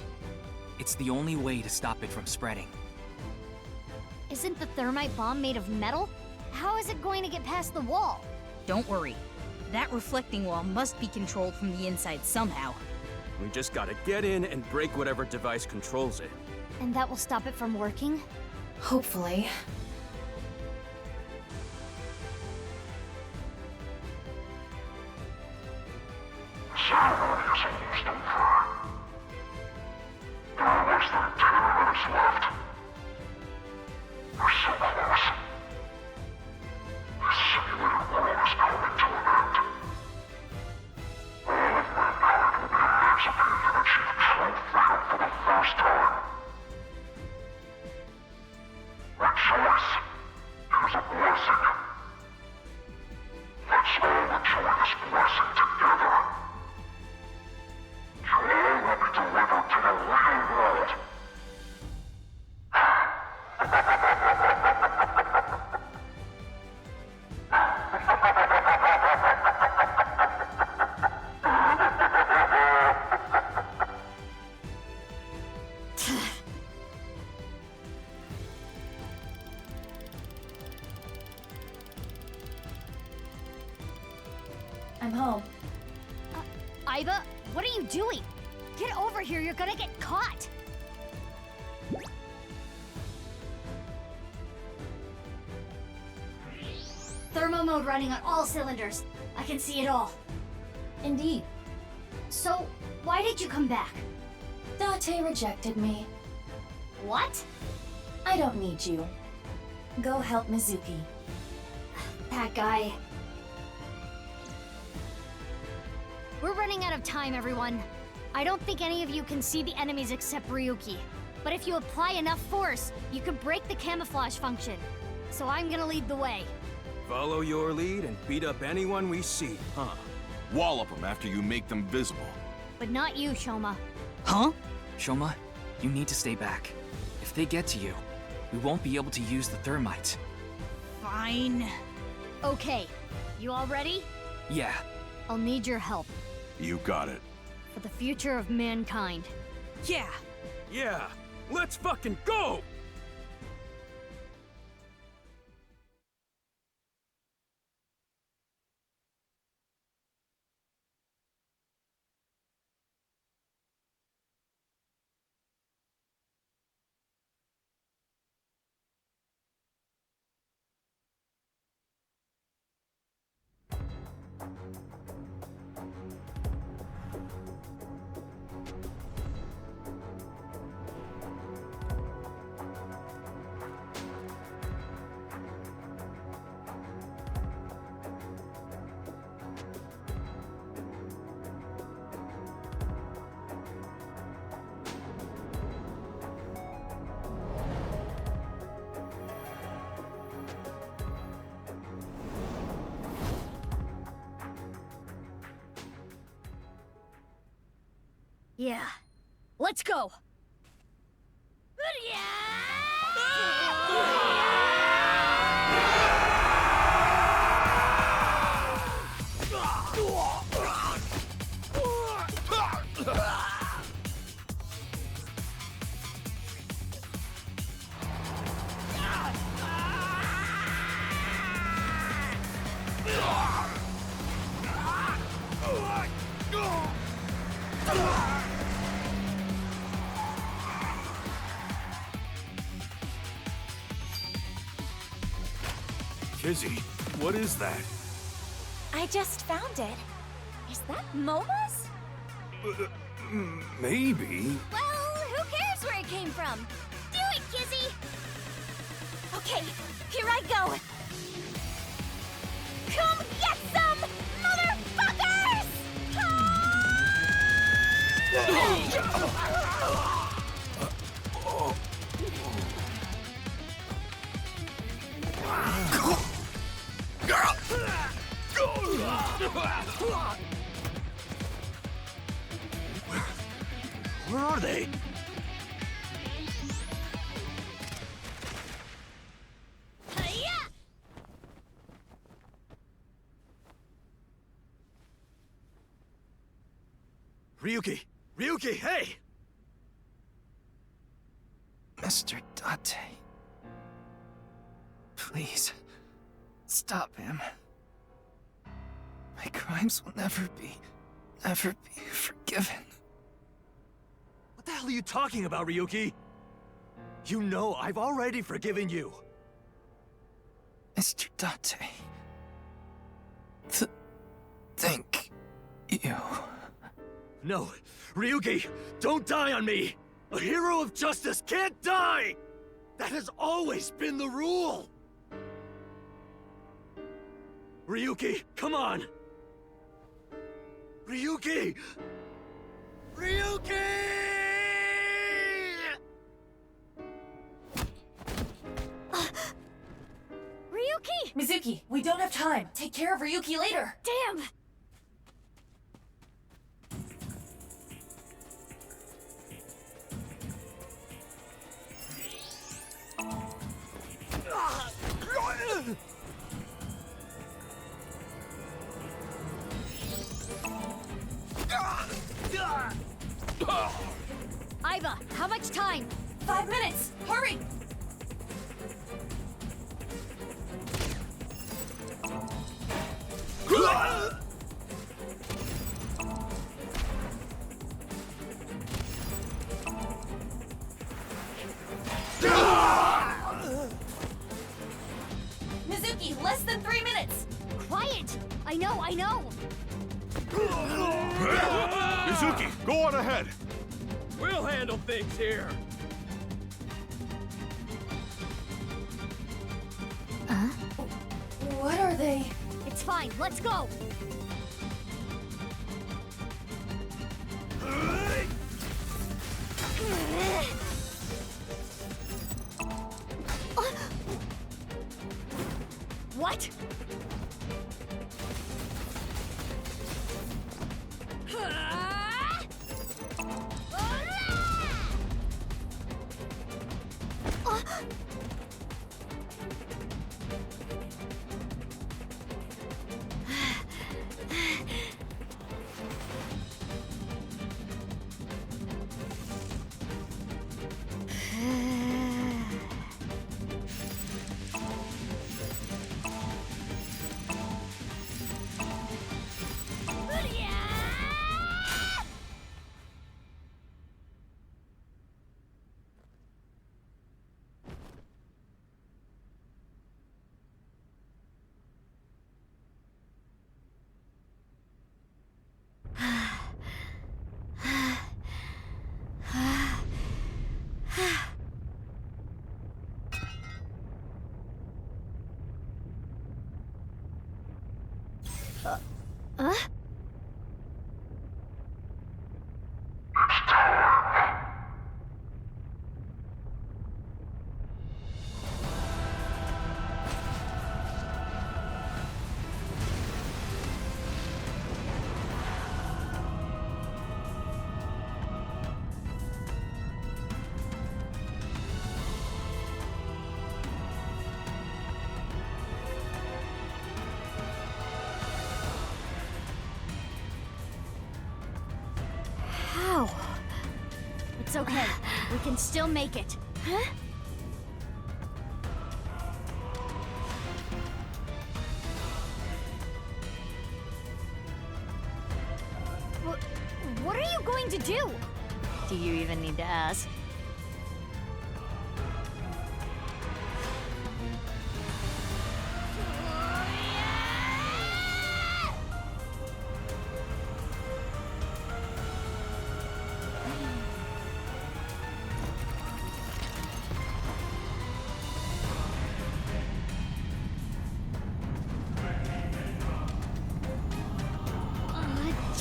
It's the only way to stop it from spreading. Isn't the thermite bomb made of metal? How is it going to get past the wall? Don't worry. That reflecting wall must be controlled from the inside somehow. We just gotta get in and break whatever device controls it. And that will stop it from working? Hopefully. Ceremony is almost over. There are less than 10 minutes left. We're so close. This simulated world is coming to an end. All of mankind will be emancipated and achieve true freedom for the first time. Rejoice! It is a blessing. Let's all enjoy this blessing together. You all will be delivered to the real world. I'm home. Aiba, what are you doing? Get over here, you're gonna get caught! Thermo mode running on all cylinders. I can see it all. Indeed. So, why did you come back? Date rejected me. What? I don't need you. Go help Mizuki. That guy. We're running out of time, everyone. I don't think any of you can see the enemies except Ryuki. But if you apply enough force, you could break the camouflage function. So I'm gonna lead the way. Follow your lead and beat up anyone we see, huh? Wallop them after you make them visible. But not you, Shoma. Huh? Shoma, you need to stay back. If they get to you, we won't be able to use the thermite. Fine. Okay, you all ready? Yeah. I'll need your help. You got it. For the future of mankind. Yeah. Yeah, let's fucking go! Yeah. Let's go! Kizzy, what is that? I just found it. Is that Moma's? Maybe. Well, who cares where it came from? Do it, Kizzy! Okay, here I go. Come get some, motherfuckers! Where are they? Ryuki! Ryuki, hey! Mr. Date. Please, stop him. My crimes will never be forgiven. What the hell are you talking about, Ryuki? You know I've already forgiven you. Mr. Date. Thank you. No, Ryuki, don't die on me! A hero of justice can't die! That has always been the rule! Ryuki, come on! Ryuki! Ryuki! Ryuki! Mizuki, we don't have time. Take care of Ryuki later. Damn! Iva, how much time? 5 minutes! Hurry! Mizuki, less than 3 minutes! Quiet! I know! Mizuki, go on ahead. We'll handle things here. What are they? It's fine, let's go! What? How? It's okay. We can still make it. Huh? What are you going to do? Do you even need to ask?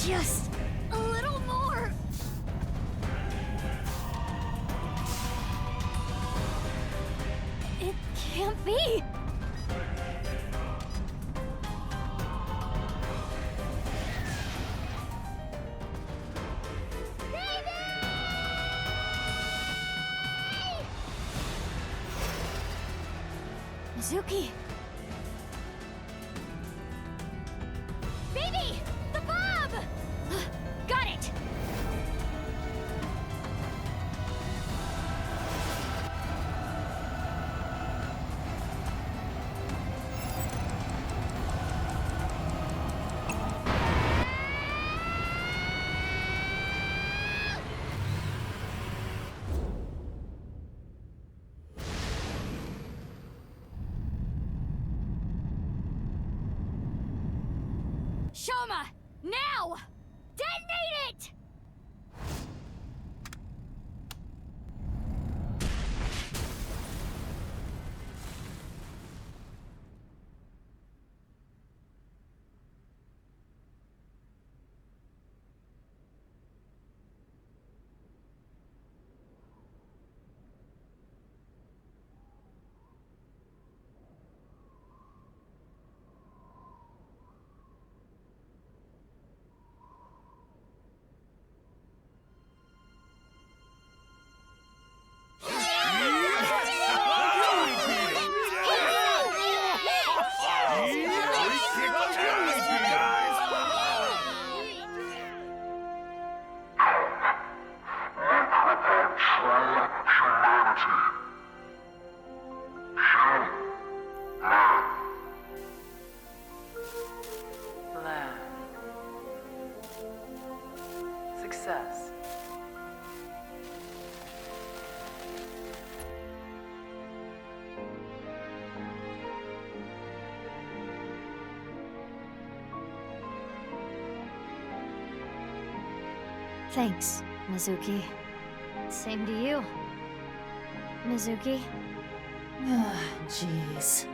Just a little more. It can't be. Mizuki. Baby! The bomb! Got it! Shoma! Now! Detonate it! Plan. Success. Thanks, Mizuki. Same to you, Mizuki. Jeez.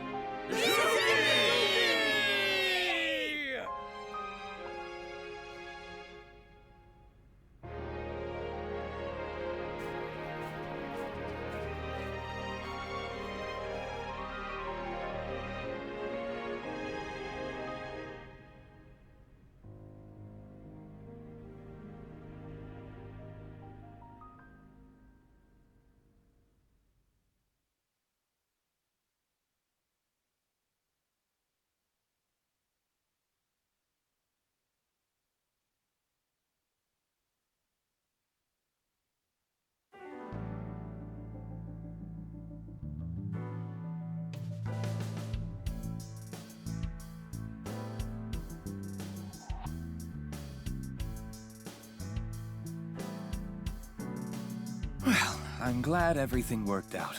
Well, I'm glad everything worked out.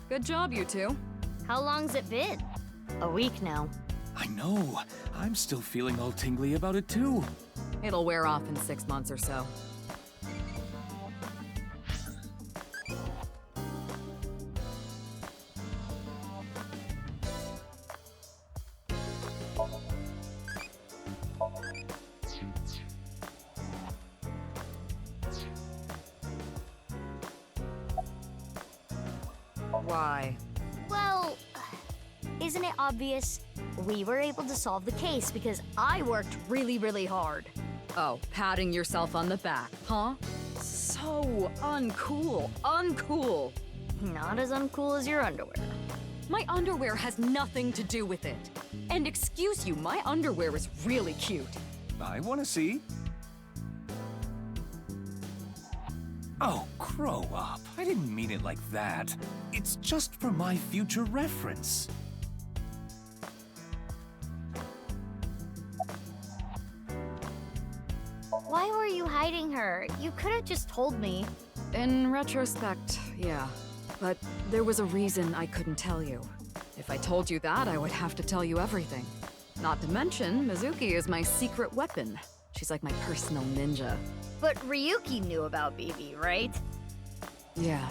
Good job, you two. How long's it been? A week now. I know. I'm still feeling all tingly about it too. It'll wear off in 6 months or so. Why? Well, isn't it obvious? We were able to solve the case because I worked really, really hard. Oh, patting yourself on the back, huh? So uncool. Uncool. Not as uncool as your underwear. My underwear has nothing to do with it. And excuse you, my underwear is really cute. I want to see. Oh, grow up. I didn't mean it like that. It's just for my future reference. Why were you hiding her? You could have just told me. In retrospect, yeah. But there was a reason I couldn't tell you. If I told you that, I would have to tell you everything. Not to mention, Mizuki is my secret weapon. She's like my personal ninja. But Ryuki knew about BB, right? Yeah.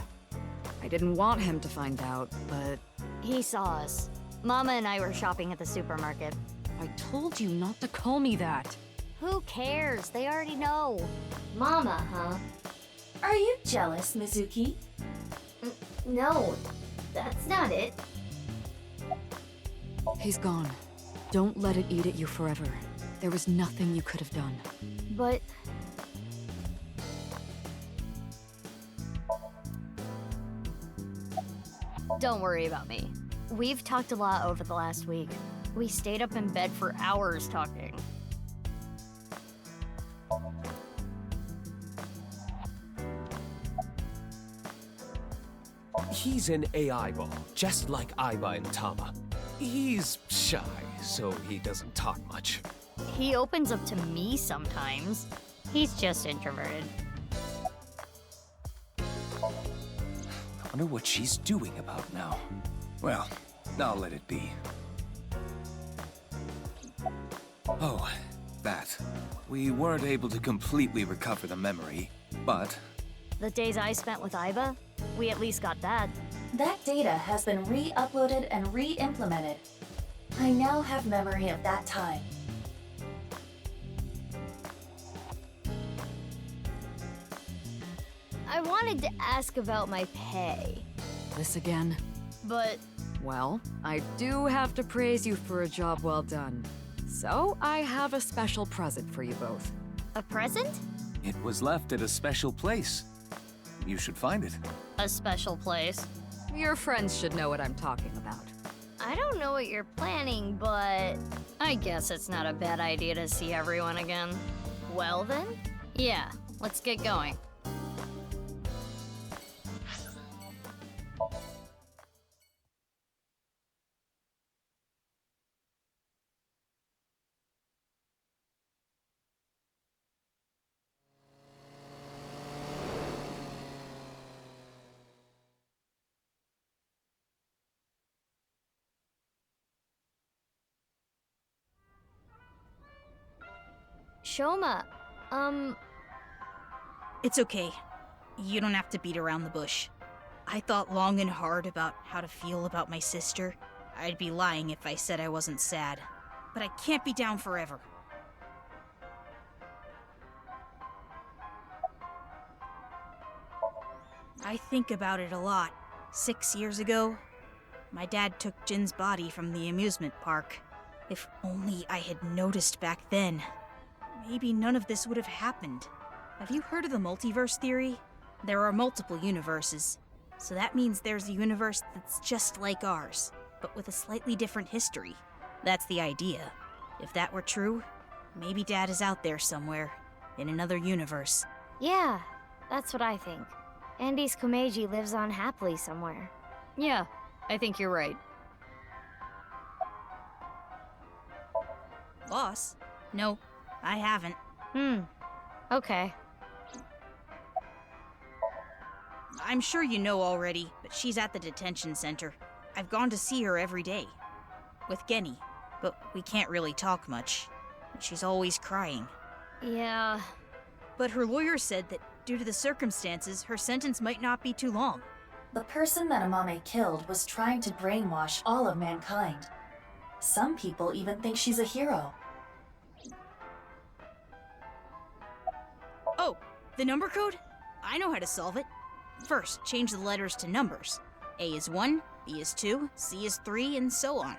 I didn't want him to find out, but... He saw us. Mama and I were shopping at the supermarket. I told you not to call me that. Who cares? They already know. Mama, huh? Are you jealous, Mizuki? No, that's not it. He's gone. Don't let it eat at you forever. There was nothing you could have done. But... Don't worry about me. We've talked a lot over the last week. We stayed up in bed for hours talking. He's an AI ball, just like Aiba and Tama. He's shy, so he doesn't talk much. He opens up to me sometimes. He's just introverted. I wonder what she's doing about now. Well, I'll let it be. Oh, that. We weren't able to completely recover the memory, but... The days I spent with Aiba, we at least got that. That data has been re-uploaded and re-implemented. I now have memory of that time. I wanted to ask about my pay. This again? But... Well, I do have to praise you for a job well done. So, I have a special present for you both. A present? It was left at a special place. You should find it. A special place? Your friends should know what I'm talking about. I don't know what you're planning, but... I guess it's not a bad idea to see everyone again. Well then? Yeah, let's get going. Shoma, It's okay. You don't have to beat around the bush. I thought long and hard about how to feel about my sister. I'd be lying if I said I wasn't sad. But I can't be down forever. I think about it a lot. 6 years ago, my dad took Jin's body from the amusement park. If only I had noticed back then, maybe none of this would have happened. Have you heard of the multiverse theory? There are multiple universes. So that means there's a universe that's just like ours, but with a slightly different history. That's the idea. If that were true, maybe Dad is out there somewhere, in another universe. yeah, that's what I think. Andy's Komeiji lives on happily somewhere. Yeah, I think you're right. Boss? No, I haven't. Okay. I'm sure you know already, but she's at the detention center. I've gone to see her every day. With Genny, but we can't really talk much. She's always crying. Yeah. But her lawyer said that due to the circumstances, her sentence might not be too long. The person that Amame killed was trying to brainwash all of mankind. Some people even think she's a hero. Oh, the number code? I know how to solve it. First, change the letters to numbers. A is 1, B is 2, C is 3, and so on.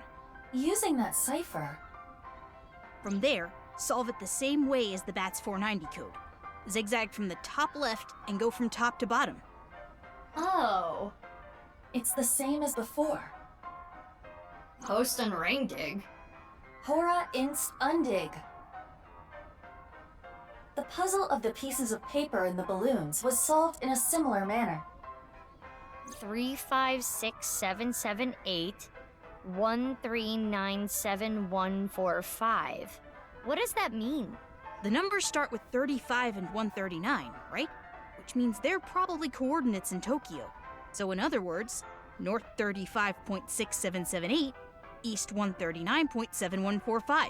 Using that cipher. From there, solve it the same way as the BATS 490 code. Zigzag from the top left and go from top to bottom. Oh. It's the same as before. Post and ring dig. Hora inst undig. The puzzle of the pieces of paper and the balloons was solved in a similar manner. 3, 5, 6, 7, 7, 8, 1, 3, 9, 7, 1, 4, 5. What does that mean? The numbers start with 35 and 139, right? Which means they're probably coordinates in Tokyo. So in other words, north 35.6778, east 139.7145.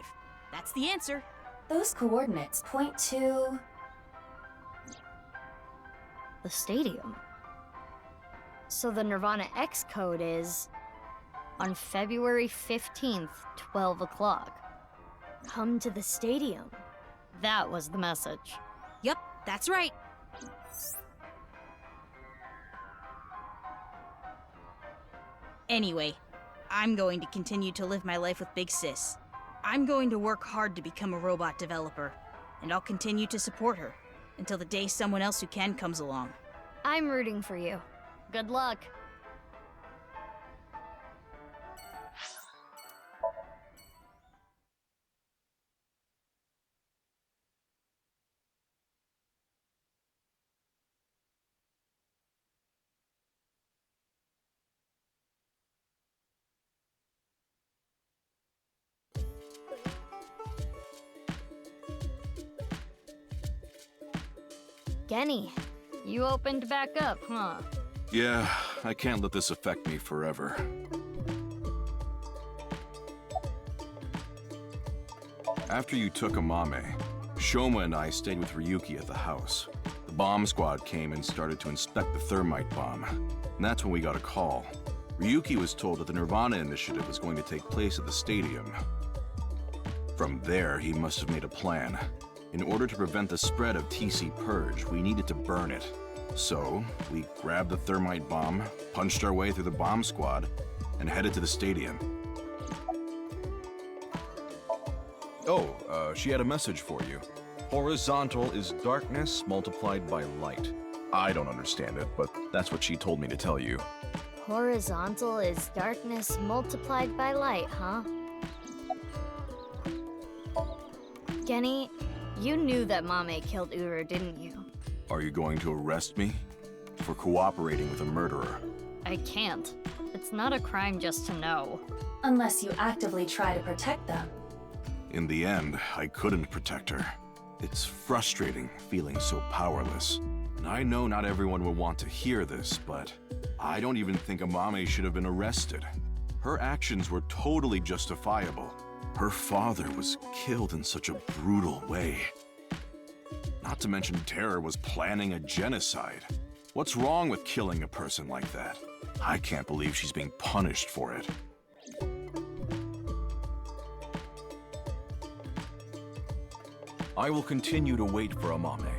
That's the answer. Those coordinates point to... The stadium. So the Nirvana X code is on February 15th, 12 o'clock. Come to the stadium. That was the message. Yep, that's right. Anyway, I'm going to continue to live my life with Big Sis. I'm going to work hard to become a robot developer, and I'll continue to support her until the day someone else who can comes along. I'm rooting for you. Good luck. Genny, you opened back up, huh? Yeah, I can't let this affect me forever. After you took Amame, Shoma and I stayed with Ryuki at the house. The bomb squad came and started to inspect the thermite bomb. And that's when we got a call. Ryuki was told that the nirvanA initiative was going to take place at the stadium. From there, he must have made a plan. In order to prevent the spread of TC Purge, we needed to burn it. So, we grabbed the thermite bomb, punched our way through the bomb squad, and headed to the stadium. Oh, she had a message for you. Horizontal is darkness multiplied by light. I don't understand it, but that's what she told me to tell you. Horizontal is darkness multiplied by light, huh? Genny, you knew that Mame killed Uru, didn't you? Are you going to arrest me? For cooperating with a murderer? I can't. It's not a crime just to know. Unless you actively try to protect them. In the end, I couldn't protect her. It's frustrating feeling so powerless. And I know not everyone will want to hear this, but I don't even think Amame should have been arrested. Her actions were totally justifiable. Her father was killed in such a brutal way. Not to mention Terror was planning a genocide. What's wrong with killing a person like that? I can't believe she's being punished for it. I will continue to wait for Amame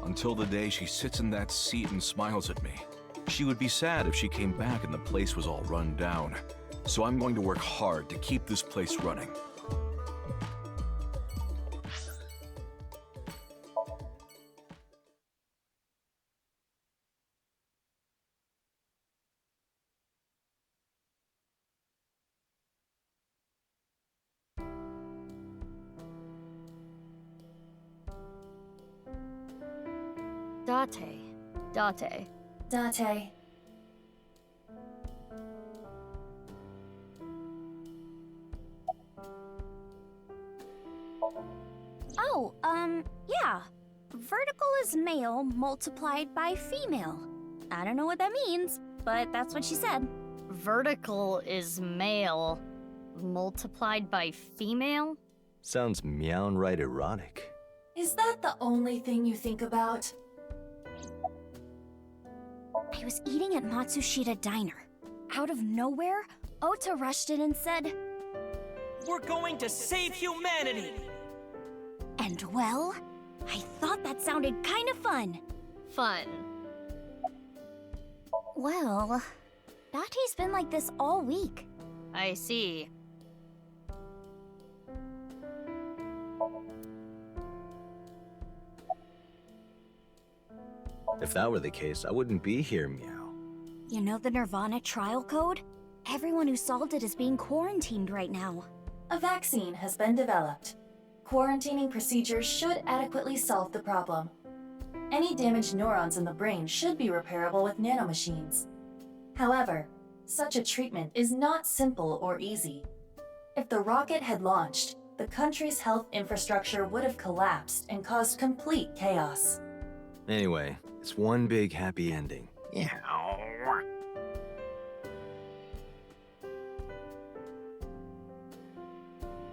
until the day she sits in that seat and smiles at me. She would be sad if she came back and the place was all run down. So I'm going to work hard to keep this place running. Date. Oh, yeah. Vertical is male multiplied by female. I don't know what that means, but that's what she said. Vertical is male multiplied by female? Sounds meow-right erotic. Is that the only thing you think about? I was eating at Matsushita Diner. Out of nowhere, Ota rushed in and said, "We're going to save humanity!" And well, I thought that sounded kind of fun. Fun. Well, Date's been like this all week. I see. If that were the case, I wouldn't be here, meow. You know the nirvanA trial code? Everyone who solved it is being quarantined right now. A vaccine has been developed. Quarantining procedures should adequately solve the problem. Any damaged neurons in the brain should be repairable with nanomachines. However, such a treatment is not simple or easy. If the rocket had launched, the country's health infrastructure would have collapsed and caused complete chaos. Anyway, it's one big happy ending. Yeah.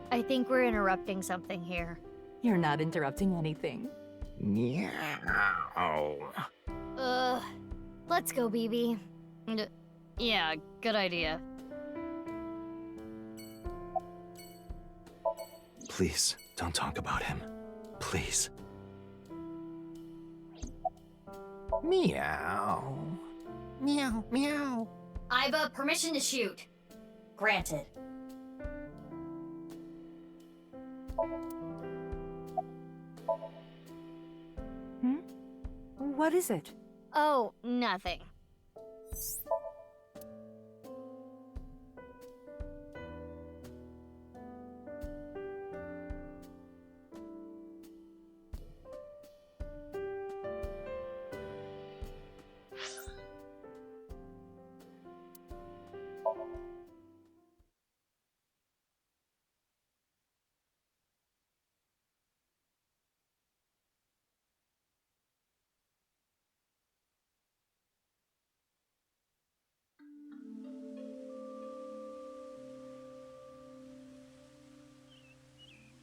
I think we're interrupting something here. You're not interrupting anything. Let's go, BB. Yeah, good idea. Please, don't talk about him. Please. Meow. Meow, meow. I've permission to shoot. Granted. What is it? Oh, nothing.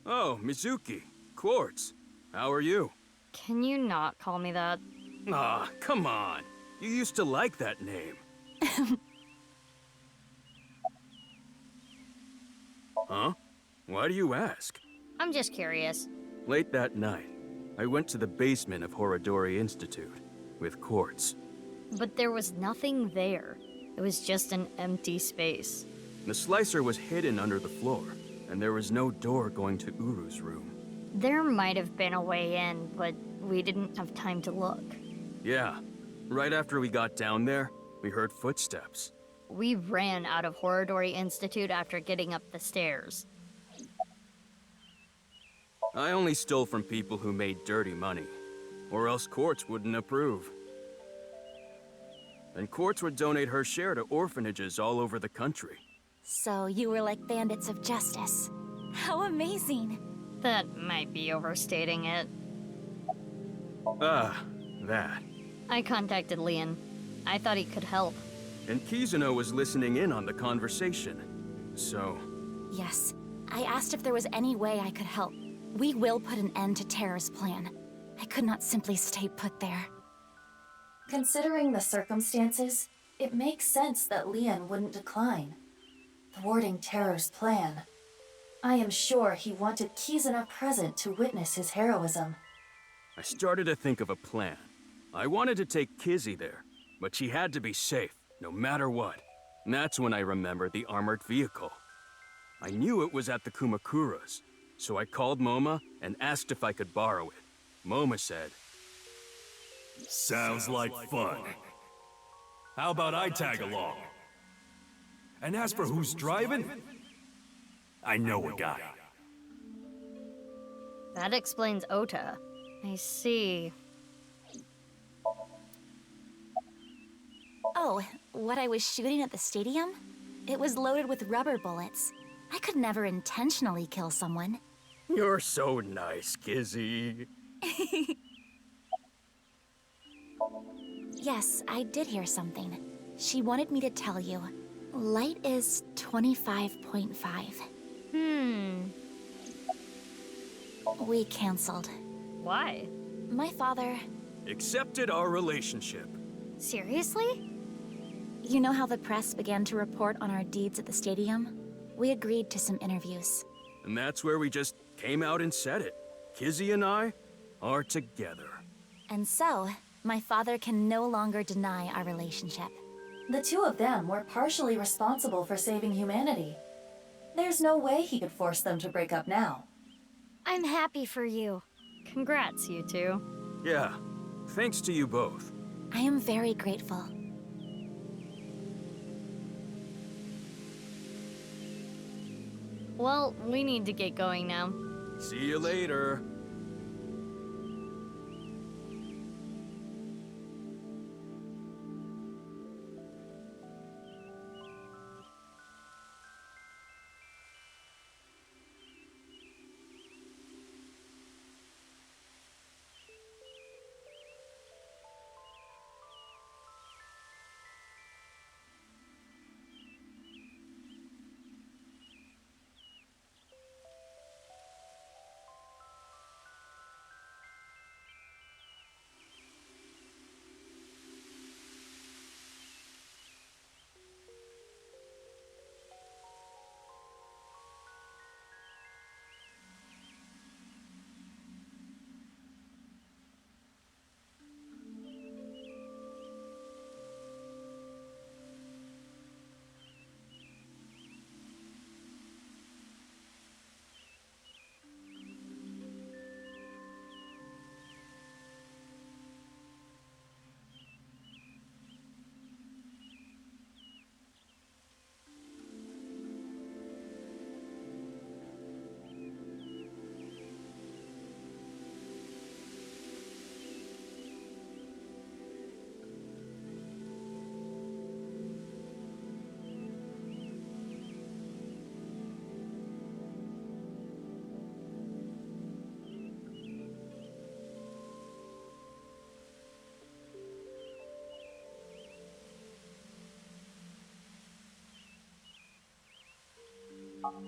Oh, Mizuki. Quartz. How are you? Can you not call me that? Ah, come on. You used to like that name. Huh? Why do you ask? I'm just curious. Late that night, I went to the basement of Horodori Institute with Quartz. But there was nothing there. It was just an empty space. The slicer was hidden under the floor, and there was no door going to Uru's room. There might have been a way in, but we didn't have time to look. Yeah. Right after we got down there, we heard footsteps. We ran out of Horodori Institute after getting up the stairs. I only stole from people who made dirty money, or else Quartz wouldn't approve. And Quartz would donate her share to orphanages all over the country. So you were like bandits of justice. How amazing! That might be overstating it. Ah, that. I contacted Leon. I thought he could help. And Kizuno was listening in on the conversation. So... Yes. I asked if there was any way I could help. We will put an end to Terror's plan. I could not simply stay put there. Considering the circumstances, it makes sense that Leon wouldn't decline. Thwarting Terror's plan. I am sure he wanted Kizuna present to witness his heroism. I started to think of a plan. I wanted to take Kizzy there, but she had to be safe, no matter what. And that's when I remembered the armored vehicle. I knew it was at the Kumakura's, so I called Moma and asked if I could borrow it. Moma said, "Sounds like fun. How about I tag along? And as for who's driving, I know a guy." That explains Ota. I see. Oh, what I was shooting at the stadium? It was loaded with rubber bullets. I could never intentionally kill someone. "You're so nice, Kizzy." Yes, I did hear something. She wanted me to tell you. Light is 25.5. We canceled. Why? My father... Accepted our relationship. Seriously? You know how the press began to report on our deeds at the stadium? We agreed to some interviews. And that's where we just came out and said it. Kizzy and I are together. And so, my father can no longer deny our relationship. The two of them were partially responsible for saving humanity. There's no way he could force them to break up now. I'm happy for you. Congrats, you two. Yeah, thanks to you both. I am very grateful. Well, we need to get going now. See you later.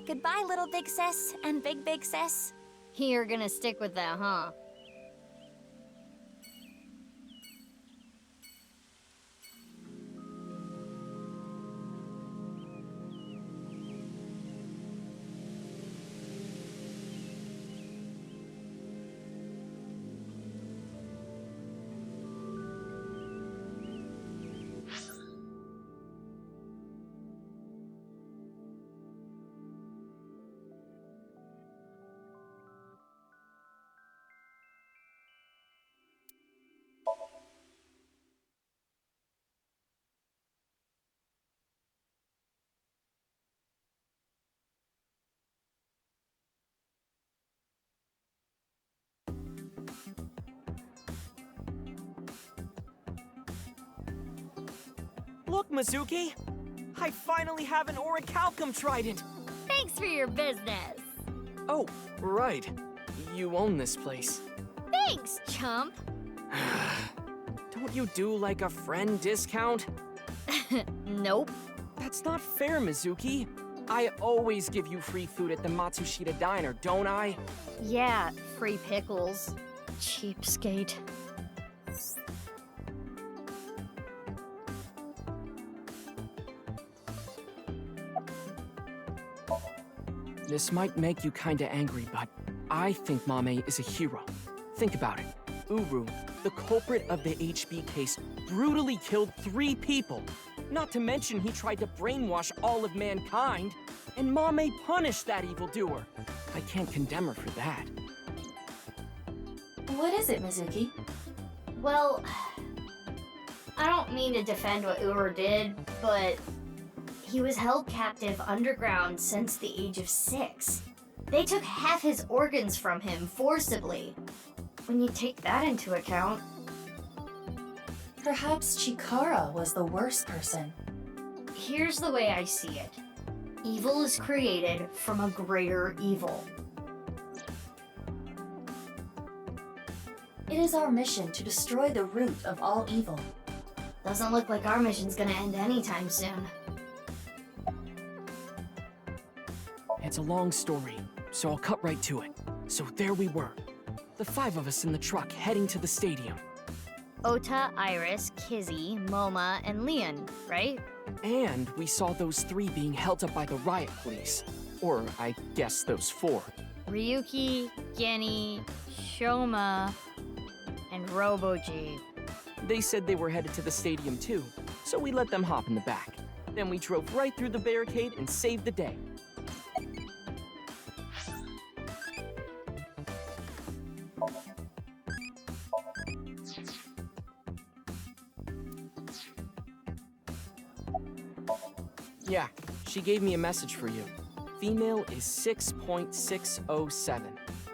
Goodbye, little big sis and big sis. You're gonna stick with that, huh? Look, Mizuki! I finally have an orichalcum trident! Thanks for your business. Oh, right. You own this place. Thanks, chump. Don't you do like a friend discount? Nope. That's not fair, Mizuki. I always give you free food at the Matsushita Diner, don't I? Yeah, free pickles. Cheapskate. This might make you kinda angry, but I think Mame is a hero. Think about it. Uru, the culprit of the HB case, brutally killed 3 people. Not to mention he tried to brainwash all of mankind. And Mame punished that evildoer. I can't condemn her for that. What is it, Mizuki? Well, I don't mean to defend what Uru did, but he was held captive underground since the age of 6. They took half his organs from him forcibly. When you take that into account... Perhaps Chikara was the worst person. Here's the way I see it. Evil is created from a greater evil. It is our mission to destroy the root of all evil. Doesn't look like our mission's gonna end anytime soon. It's a long story, so I'll cut right to it. So there we were. The 5 of us in the truck heading to the stadium. Ota, Iris, Kizzy, Moma, and Leon, right? And we saw those 3 being held up by the riot police. Or, I guess those 4. Ryuki, Genny, Shoma, and Roboji. They said they were headed to the stadium too, so we let them hop in the back. Then we drove right through the barricade and saved the day. Yeah, she gave me a message for you. Female is 6.607.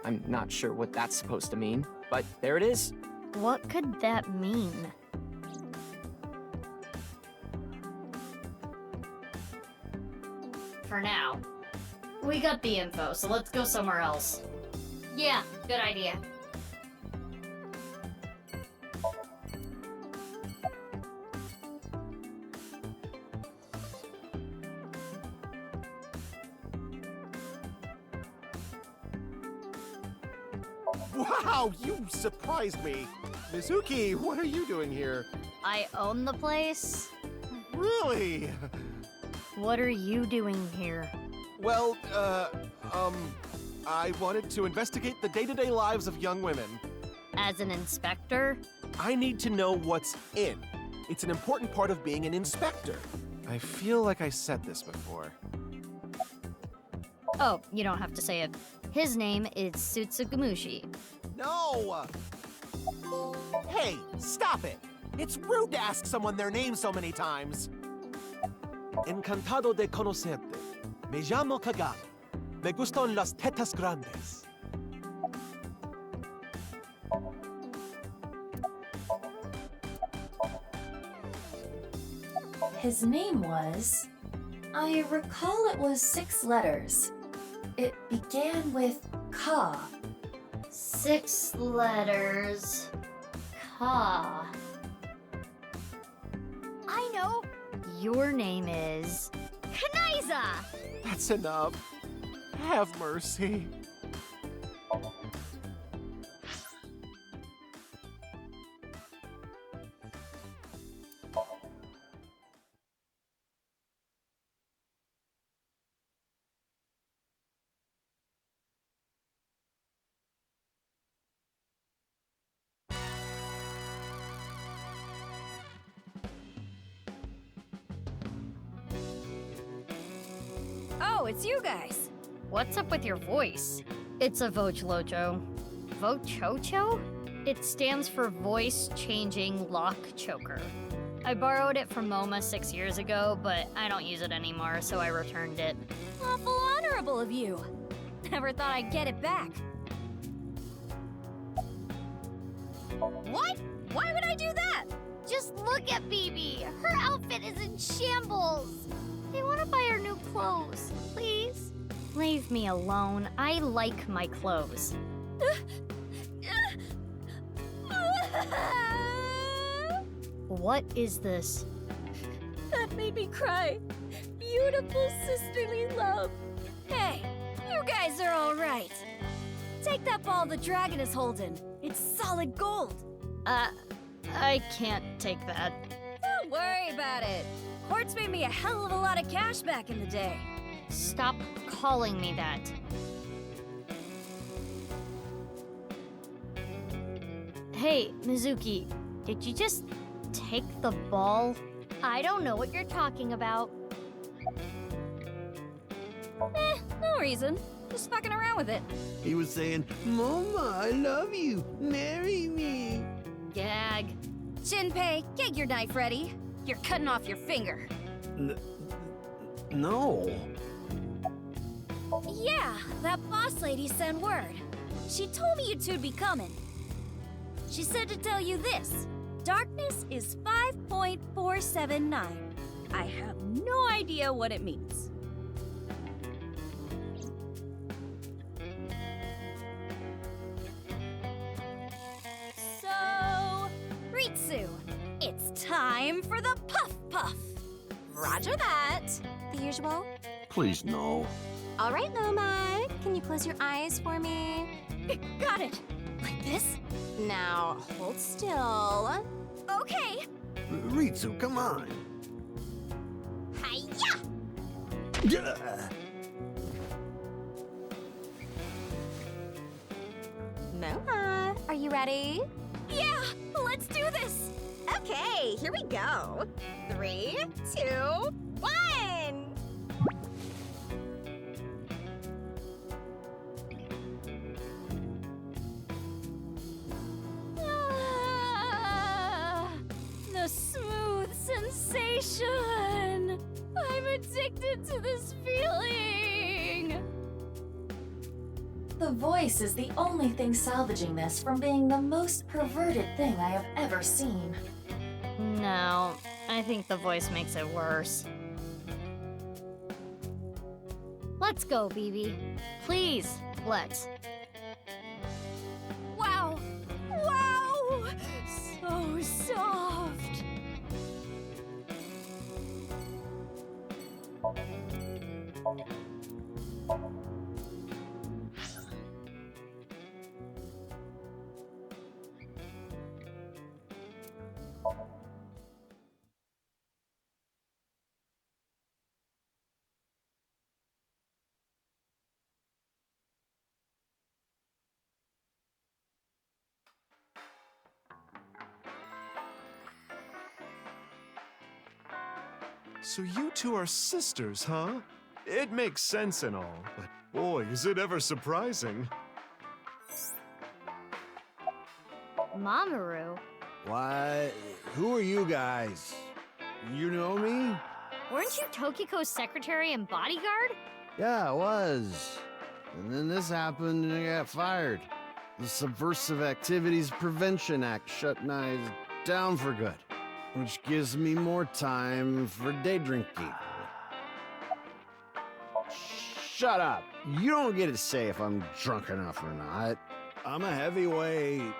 I'm not sure what that's supposed to mean, but there it is. What could that mean? For now. We got the info, so let's go somewhere else. Yeah, good idea. Wow, you surprised me. Mizuki, what are you doing here? I own the place. Really? What are you doing here? Well, I wanted to investigate the day-to-day lives of young women. As an inspector? I need to know what's in. It's an important part of being an inspector. I feel like I said this before. Oh, you don't have to say it. His name is Tsutsugamushi. No! Hey, stop it! It's rude to ask someone their name so many times. Encantado de conocerte. Me llamo Kagami. Me gustan las tetas grandes. His name was... I recall it was 6 letters. It began with Ka. 6 letters. Ka. I know. Your name is... Kanaiza! That's enough. Have mercy. Oh, it's you guys. What's up with your voice? It's a Vochlocho. Vochocho? It stands for Voice Changing Lock Choker. I borrowed it from MoMA 6 years ago, but I don't use it anymore, so I returned it. Awful honorable of you. Never thought I'd get it back. What? Why would I do that? Just look at BB. Her outfit is in shambles. I want to buy her new clothes, please. Leave me alone. I like my clothes. What is this? That made me cry. Beautiful sisterly love. Hey, you guys are all right. Take that ball the dragon is holding. It's solid gold. I can't take that. Don't worry about it. Quartz made me a hell of a lot of cash back in the day. Stop calling me that. Hey, Mizuki, did you just take the ball? I don't know what you're talking about. No reason. Just fucking around with it. He was saying, Mama, I love you. Marry me. Gag. Shinpei, get your knife ready. You're cutting off your finger. No. Yeah, that boss lady sent word. She told me you two'd be coming. She said to tell you this. Darkness is 5.479. I have no idea what it means. So, Ritsu, it's time for the Puff Puff. Roger that. The usual? Please, no. All right, Loma. Can you close your eyes for me? Got it. Like this? Now, hold still. Okay. Ritsu, come on. Hiya! Moha, are you ready? Yeah, let's do this. Okay, here we go. 3, 2, 1. The smooth sensation. I'm addicted to this feeling. The voice is the only thing salvaging this from being the most perverted thing I have ever seen. No, I think the voice makes it worse. Let's go, BB. Please, let's. Wow! Wow! So soft! So you two are sisters, huh? It makes sense and all, but boy, is it ever surprising. Mamoru? What? Who are you guys? You know me? Weren't you Tokiko's secretary and bodyguard? Yeah, I was. And then this happened and I got fired. The Subversive Activities Prevention Act shut Nye down for good, which gives me more time for day drinking. Shut up. You don't get to say if I'm drunk enough or not. I'm a heavyweight.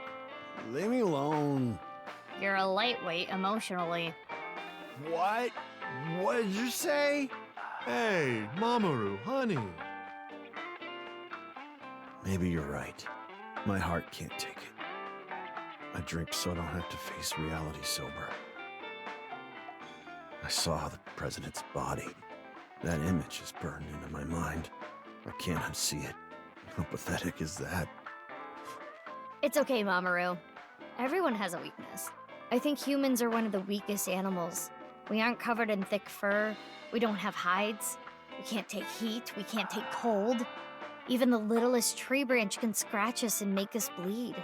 Leave me alone. You're a lightweight emotionally. What? What did you say? Hey, Mamoru, honey. Maybe you're right. My heart can't take it. I drink so I don't have to face reality sober. I saw the president's body. That image is burned into my mind. I can't unsee it. How pathetic is that? It's okay, Mamoru. Everyone has a weakness. I think humans are one of the weakest animals. We aren't covered in thick fur. We don't have hides. We can't take heat. We can't take cold. Even the littlest tree branch can scratch us and make us bleed.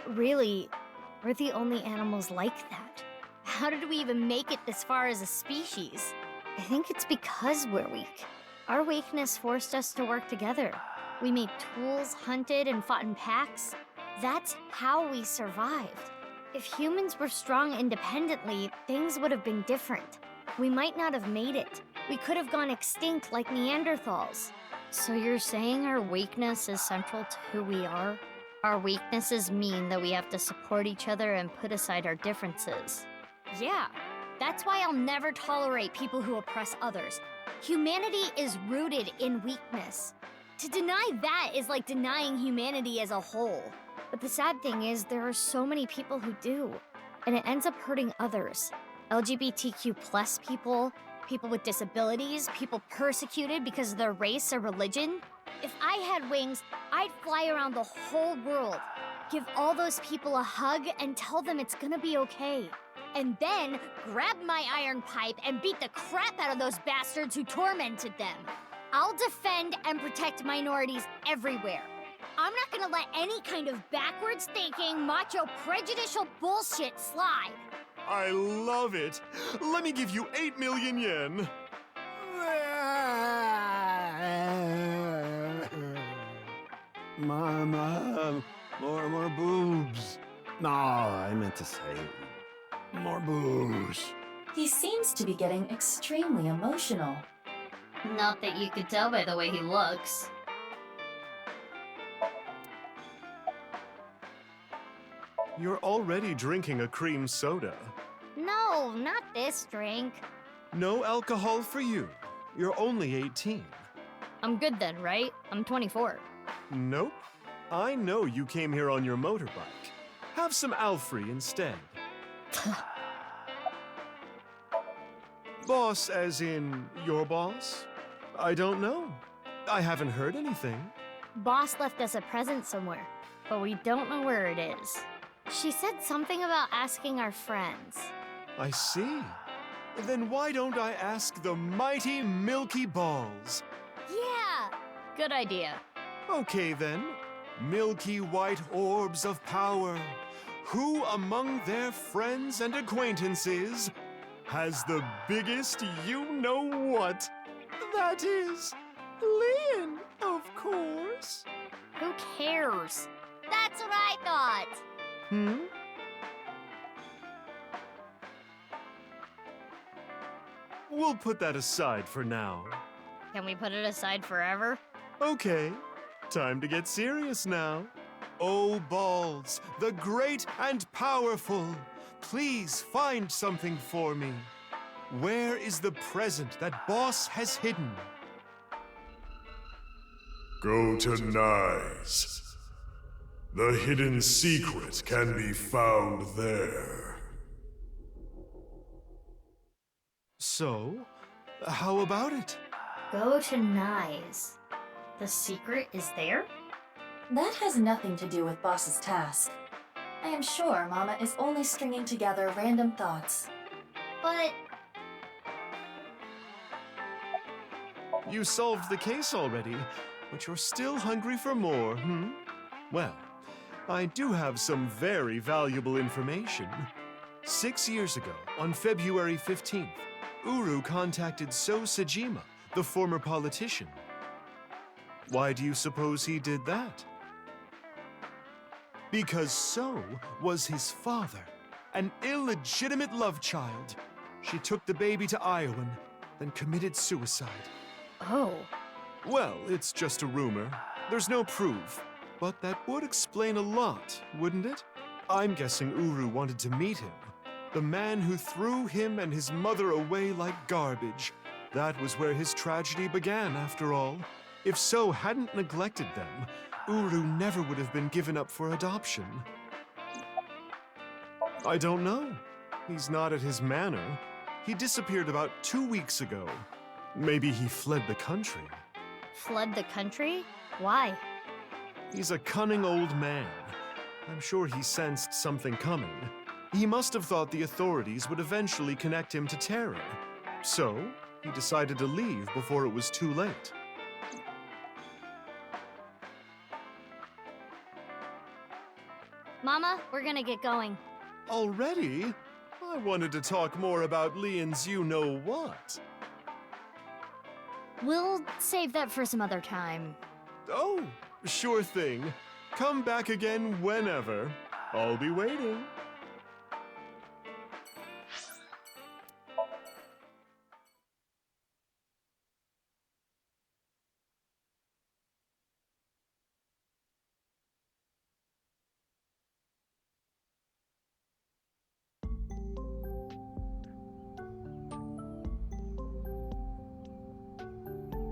Really, we're the only animals like that. How did we even make it this far as a species? I think it's because we're weak. Our weakness forced us to work together. We made tools, hunted, and fought in packs. That's how we survived. If humans were strong independently, things would have been different. We might not have made it. We could have gone extinct like Neanderthals. So you're saying our weakness is central to who we are? Our weaknesses mean that we have to support each other and put aside our differences. Yeah, that's why I'll never tolerate people who oppress others. Humanity is rooted in weakness. To deny that is like denying humanity as a whole. But the sad thing is, there are so many people who do, and it ends up hurting others. LGBTQ+ people, people with disabilities, people persecuted because of their race or religion. If I had wings, I'd fly around the whole world, give all those people a hug and tell them it's gonna be okay. And then grab my iron pipe and beat the crap out of those bastards who tormented them. I'll defend and protect minorities everywhere. I'm not gonna let any kind of backwards thinking, macho, prejudicial bullshit slide. I love it. Let me give you 8 million yen. Mama, more boobs. No, I meant to say more boobs. He seems to be getting extremely emotional. Not that you could tell by the way he looks. You're already drinking a cream soda. No, not this drink. No alcohol for you. You're only 18. I'm good then, right? I'm 24. Nope. I know you came here on your motorbike. Have some Alfrey instead. Boss as in your boss? I don't know. I haven't heard anything. Boss left us a present somewhere, but we don't know where it is. She said something about asking our friends. I see. Then why don't I ask the mighty Milky Balls? Yeah! Good idea. Okay then. Milky white orbs of power. Who among their friends and acquaintances has the biggest you-know-what? That is, Lian, of course. Who cares? That's what I thought. We'll put that aside for now. Can we put it aside forever? Okay, time to get serious now. Oh, Balls, the great and powerful, please find something for me. Where is the present that Boss has hidden? Go to Nyes. The hidden secret can be found there. So, how about it? Go to Nyes. The secret is there? That has nothing to do with Boss's task. I am sure Mama is only stringing together random thoughts. But You solved the case already, but you're still hungry for more, Well, I do have some very valuable information. 6 years ago, on February 15th, Uru contacted So Sejima, the former politician. Why do you suppose he did that? Because So was his father, an illegitimate love child. She took the baby to Iowan, then committed suicide. Oh. Well, it's just a rumor. There's no proof. But that would explain a lot, wouldn't it? I'm guessing Uru wanted to meet him. The man who threw him and his mother away like garbage. That was where his tragedy began, after all. If So hadn't neglected them, Uru never would have been given up for adoption? I don't know. He's not at his manor. He disappeared about 2 weeks ago. Maybe he fled the country. Fled the country? Why? He's a cunning old man. I'm sure he sensed something coming. He must have thought the authorities would eventually connect him to Terra. So, he decided to leave before it was too late. Mama, we're gonna get going. Already? I wanted to talk more about Leon's you-know-what. We'll save that for some other time. Oh, sure thing. Come back again whenever. I'll be waiting.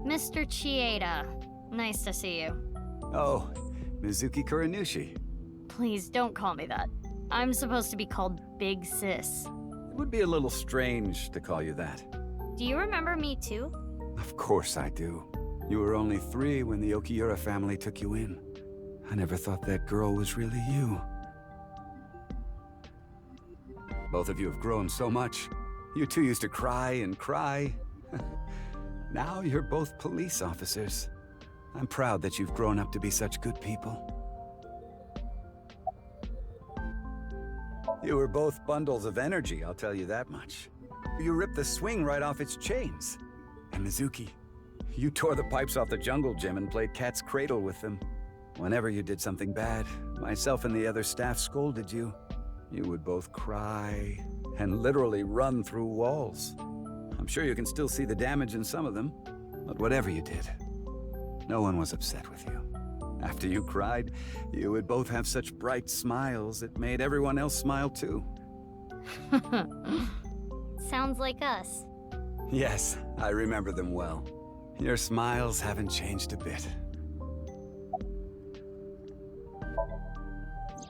Mr. Chieda, nice to see you. Oh, Mizuki Kuranushi. Please don't call me that. I'm supposed to be called Big Sis. It would be a little strange to call you that. Do you remember me too? Of course I do. You were only 3 when the Okiura family took you in. I never thought that girl was really you. Both of you have grown so much. You two used to cry and cry. Now you're both police officers. I'm proud that you've grown up to be such good people. You were both bundles of energy, I'll tell you that much. You ripped the swing right off its chains. And Mizuki, you tore the pipes off the jungle gym and played cat's cradle with them. Whenever you did something bad, myself and the other staff scolded you. You would both cry and literally run through walls. I'm sure you can still see the damage in some of them, but whatever you did, no one was upset with you. After you cried, you would both have such bright smiles it made everyone else smile too. Sounds like us. Yes, I remember them well. Your smiles haven't changed a bit.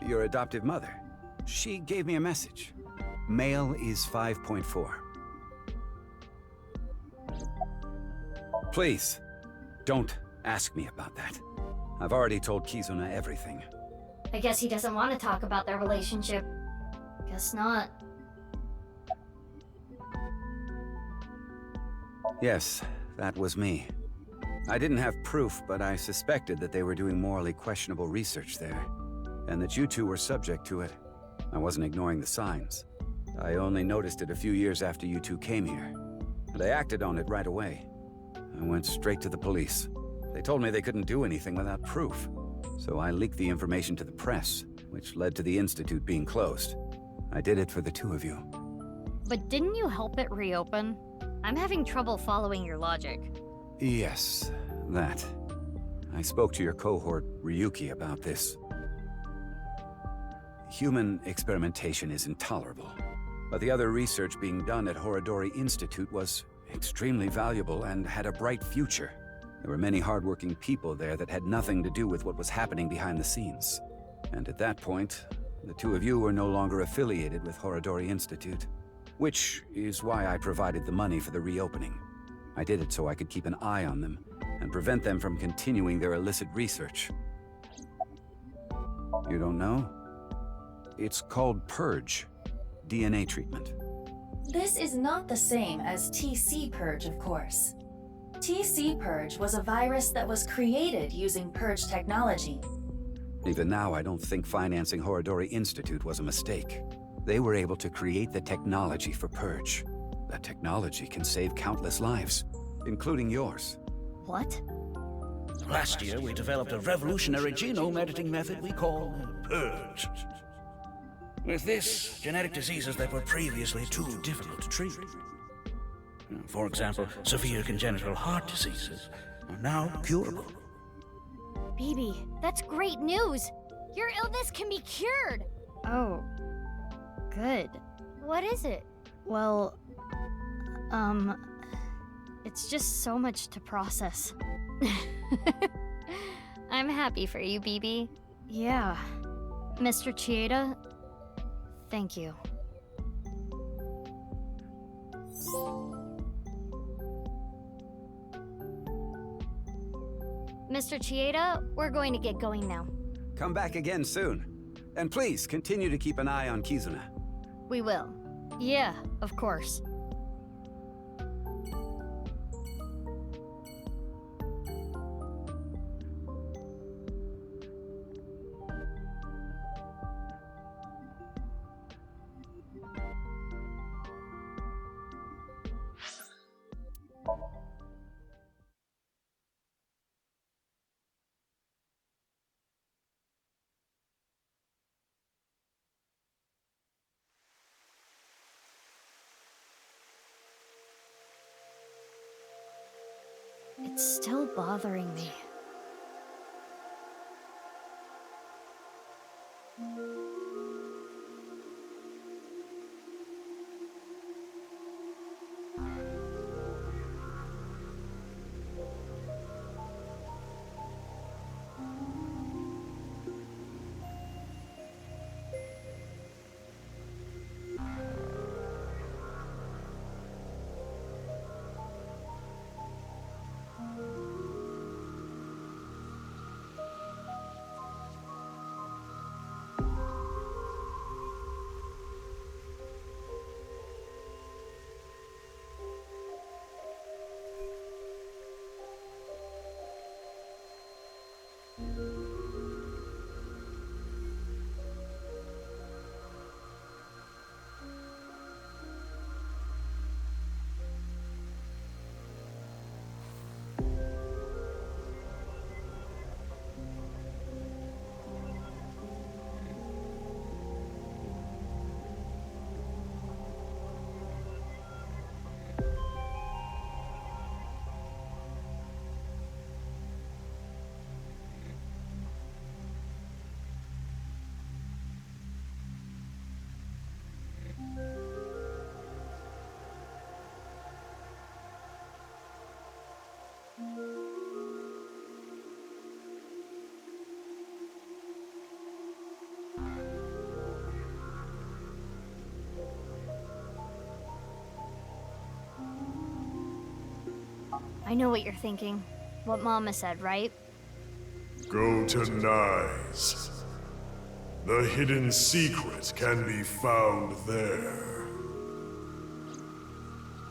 Your adoptive mother, she gave me a message. Male is 5.4. Please, don't ask me about that. I've already told Kizuna everything. I guess he doesn't want to talk about their relationship. Guess not. Yes, that was me. I didn't have proof, but I suspected that they were doing morally questionable research there, and that you two were subject to it. I wasn't ignoring the signs. I only noticed it a few years after you two came here, and I acted on it right away. I went straight to the police. They told me they couldn't do anything without proof, so I leaked the information to the press, which led to the Institute being closed. I did it for the two of you. But didn't you help it reopen? I'm having trouble following your logic. Yes, that. I spoke to your cohort, Ryuki, about this. Human experimentation is intolerable, but the other research being done at Horodori Institute was extremely valuable and had a bright future. There were many hardworking people there that had nothing to do with what was happening behind the scenes. And at that point, the two of you were no longer affiliated with Horodori Institute, which is why I provided the money for the reopening. I did it so I could keep an eye on them and prevent them from continuing their illicit research. You don't know? It's called Purge, DNA treatment. This is not the same as TC Purge, of course. TC Purge was a virus that was created using Purge technology. Even now, I don't think financing Horodori Institute was a mistake. They were able to create the technology for Purge. That technology can save countless lives, including yours. What? Last year, we developed a revolutionary genome editing method we call Purge. With this, genetic diseases that were previously too difficult to treat, for example, severe congenital heart diseases, are now curable. Baby, that's great news! Your illness can be cured! Oh, good. What is it? Well, it's just so much to process. I'm happy for you, BB. Yeah. Mr. Chieda, thank you. Mr. Chieda, we're going to get going now. Come back again soon. And please, continue to keep an eye on Kizuna. We will. Yeah, of course. It's still bothering me. I know what you're thinking. What Mama said, right? Go to Nyes. The hidden secret can be found there.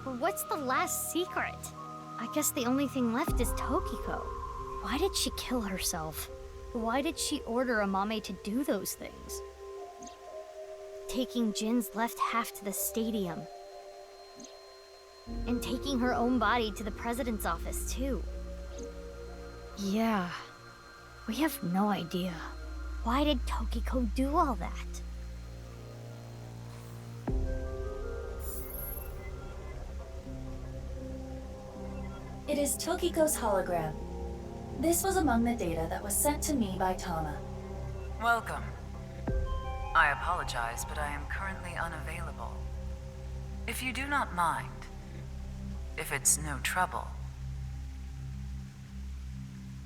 But what's the last secret? I guess the only thing left is Tokiko. Why did she kill herself? Why did she order Amame to do those things? Taking Jin's left half to the stadium. And taking her own body to the president's office, too. Yeah. We have no idea. Why did Tokiko do all that? It is Tokiko's hologram. This was among the data that was sent to me by Tama. Welcome. I apologize, but I am currently unavailable. If you do not mind, if it's no trouble,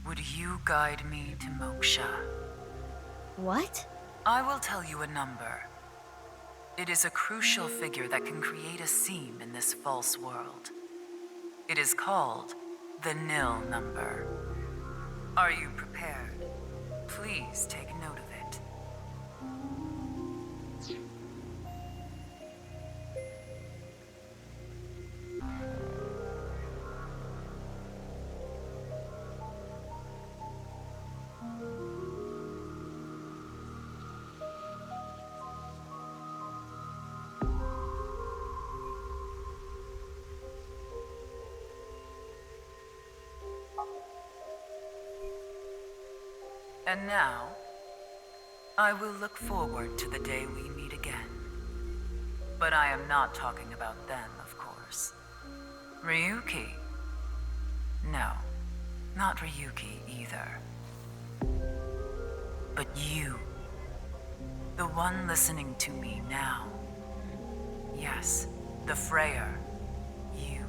would you guide me to Moksha? What? I will tell you a number. It is a crucial figure that can create a seam in this false world. It is called the nil number. Are you prepared? Please take note of it. And now, I will look forward to the day we meet again. But I am not talking about them, of course. Ryuki? No, not Ryuki either. But you. The one listening to me now. Yes, the Freyer. You.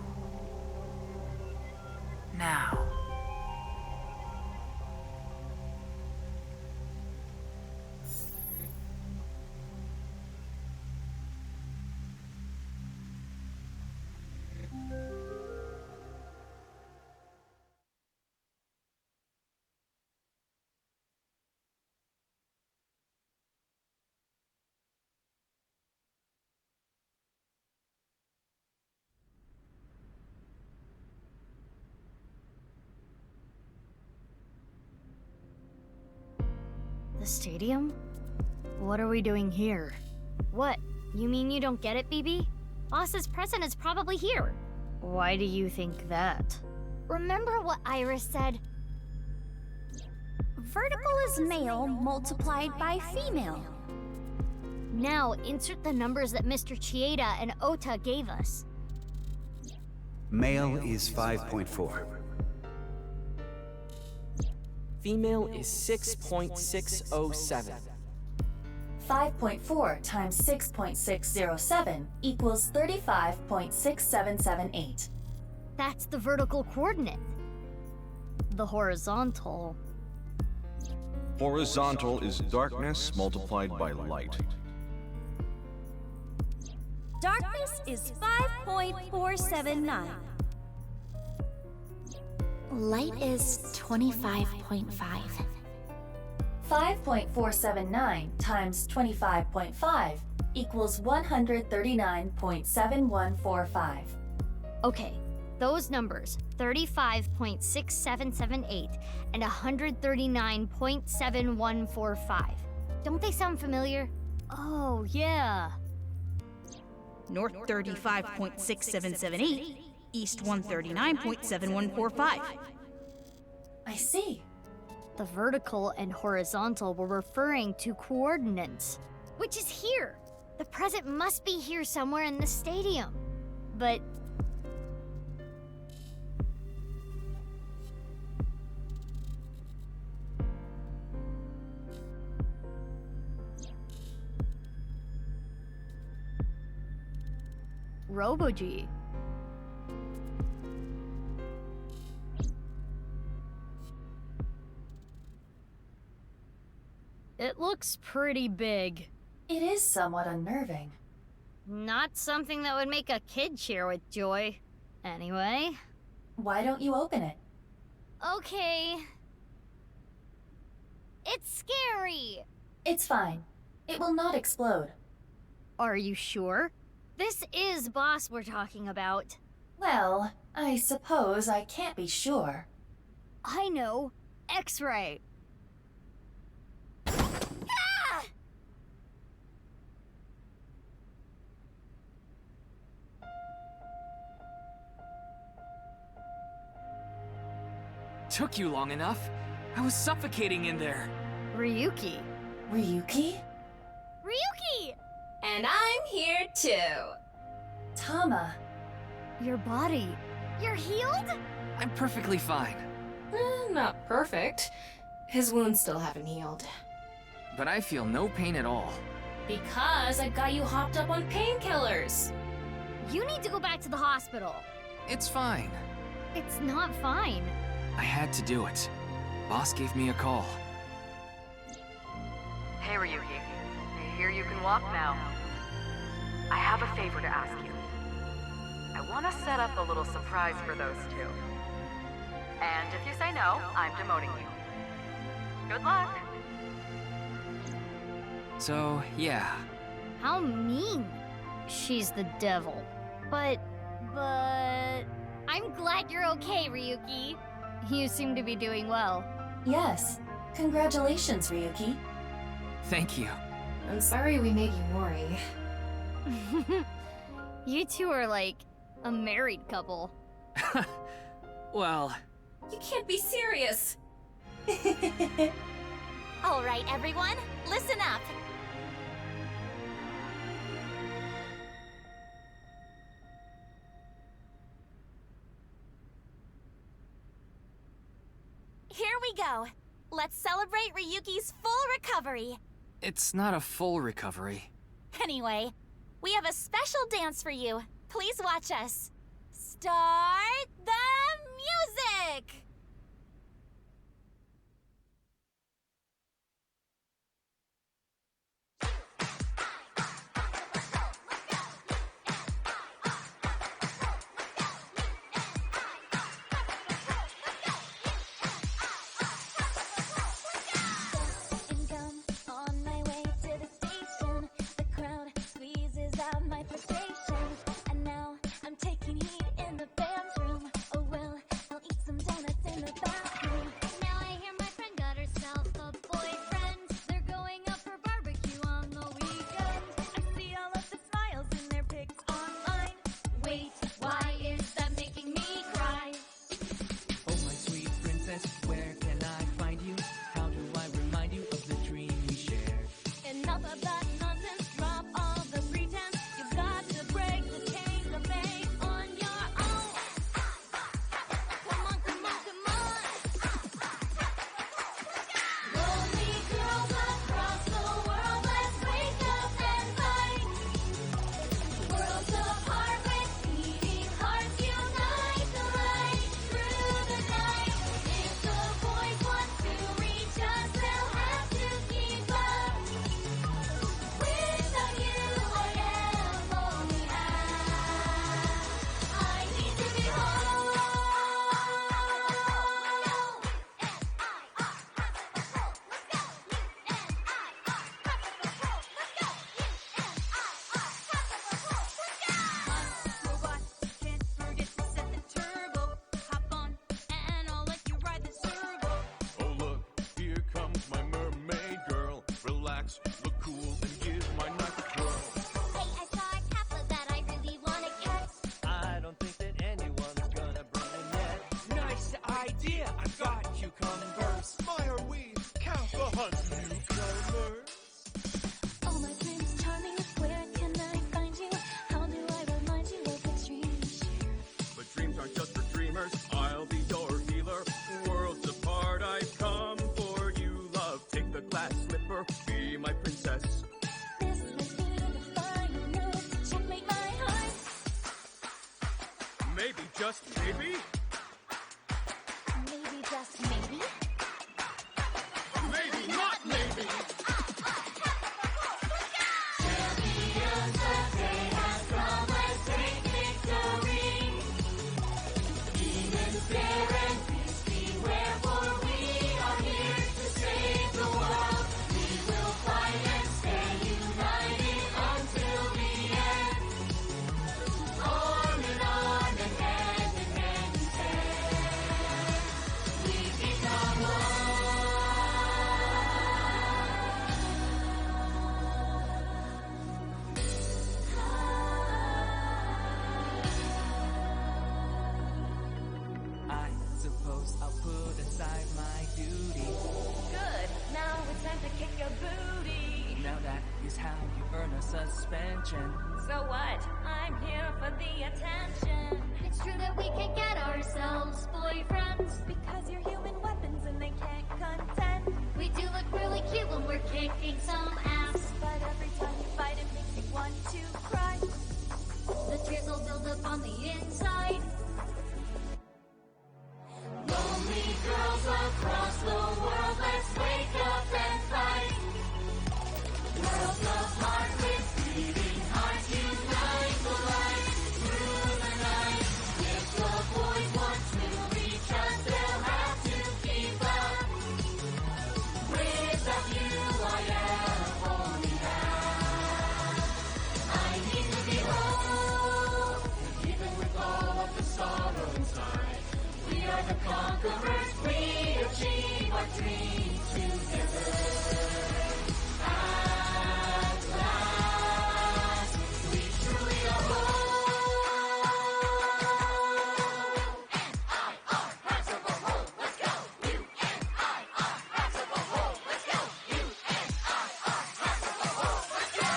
The stadium? What are we doing here? What? You mean you don't get it, BB? Boss's present is probably here. Why do you think that? Remember what Iris said? Vertical is male multiplied by female. Now, insert the numbers that Mr. Chieda and Ota gave us. Male is 5.4. Female is 6.607. 5.4 times 6.607 equals 35.6778. That's the vertical coordinate. The horizontal. Horizontal is darkness multiplied by light. Darkness is 5.479. Light is 25.5. 5.479 times 25.5 equals 139.7145. Okay, those numbers, 35.6778 and 139.7145. Don't they sound familiar? Oh, yeah. North 35.6778, East 139.7145. I see. The vertical and horizontal were referring to coordinates. Which is here. The present must be here somewhere in the stadium. But... Robo-G. It looks pretty big. It is somewhat unnerving. not something that would make a kid cheer with joy. Anyway. Why don't you open it? Okay. It's scary! It's fine. It will not explode. Are you sure? This is Boss we're talking about. Well, I suppose I can't be sure. I know. X-ray. Ah! Took you long enough. I was suffocating in there. Ryuki. Ryuki? Ryuki! And I'm here too. Tama. Your body. You're healed? I'm perfectly fine. Not perfect. His wounds still haven't healed. But I feel no pain at all. Because I've got you hopped up on painkillers. You need to go back to the hospital. It's fine. It's not fine. I had to do it. Boss gave me a call. Hey, Ryuki. I hear you can walk now. I have a favor to ask you. I want to set up a little surprise for those two. And if you say no, I'm demoting you. Good luck. So, yeah. How mean. She's the devil. But... I'm glad you're okay, Ryuki. You seem to be doing well. Yes. Congratulations, Ryuki. Thank you. I'm sorry we made you worry. You two are like a married couple. Well... You can't be serious. All right, everyone, listen up. Here we go. Let's celebrate Ryuki's full recovery. It's not a full recovery. Anyway, we have a special dance for you. Please watch us. Start the music! And now I'm taking heat in the bathroom. Oh well, I'll eat some donuts. idea. I've got cucumbers. My, are we Kappa newcomers? Oh, my Prince Charming, where can I find you? How do I remind you of the dreams? But dreams aren't just for dreamers. I'll be your healer. Worlds apart, I've come for you, love. Take the glass slipper, be my princess. This may be the final note to checkmate my heart. Maybe, just maybe? Maybe, just maybe. Maybe, not maybe. Champions, the day has come. Let's take victory. Demons stare and beasts beware, for we are here to save the world. We will fight and stay united until the end. Arm in arm and hand in hand we stand. We become one. I suppose I'll put aside my duty. Good. Now it's time to kick your booty. Now that is how you earn a suspension. So what? I'm here for the attention. It's true that we can get ourselves boyfriends. Because you're human weapons and they can't contend. We do look really cute when we're kicking some ass. But every time you fight, it makes me want to cry. The tears will build up on the inside. Lonely girls across the world, let's wake up and fight. Worlds apart with beating hearts, unite the light through the night. If the boys want to reach us, they'll have to keep up. Without you, I am only half. I need to be whole, even with all of the sorrow inside. We are the conquerors, we achieve our dreams together. At last, we truly are whole. N-I-R, hearts of a whole, let's go. U-N-I-R, hearts of a whole, let's go. U-N-I-R, hearts of a whole, let's go.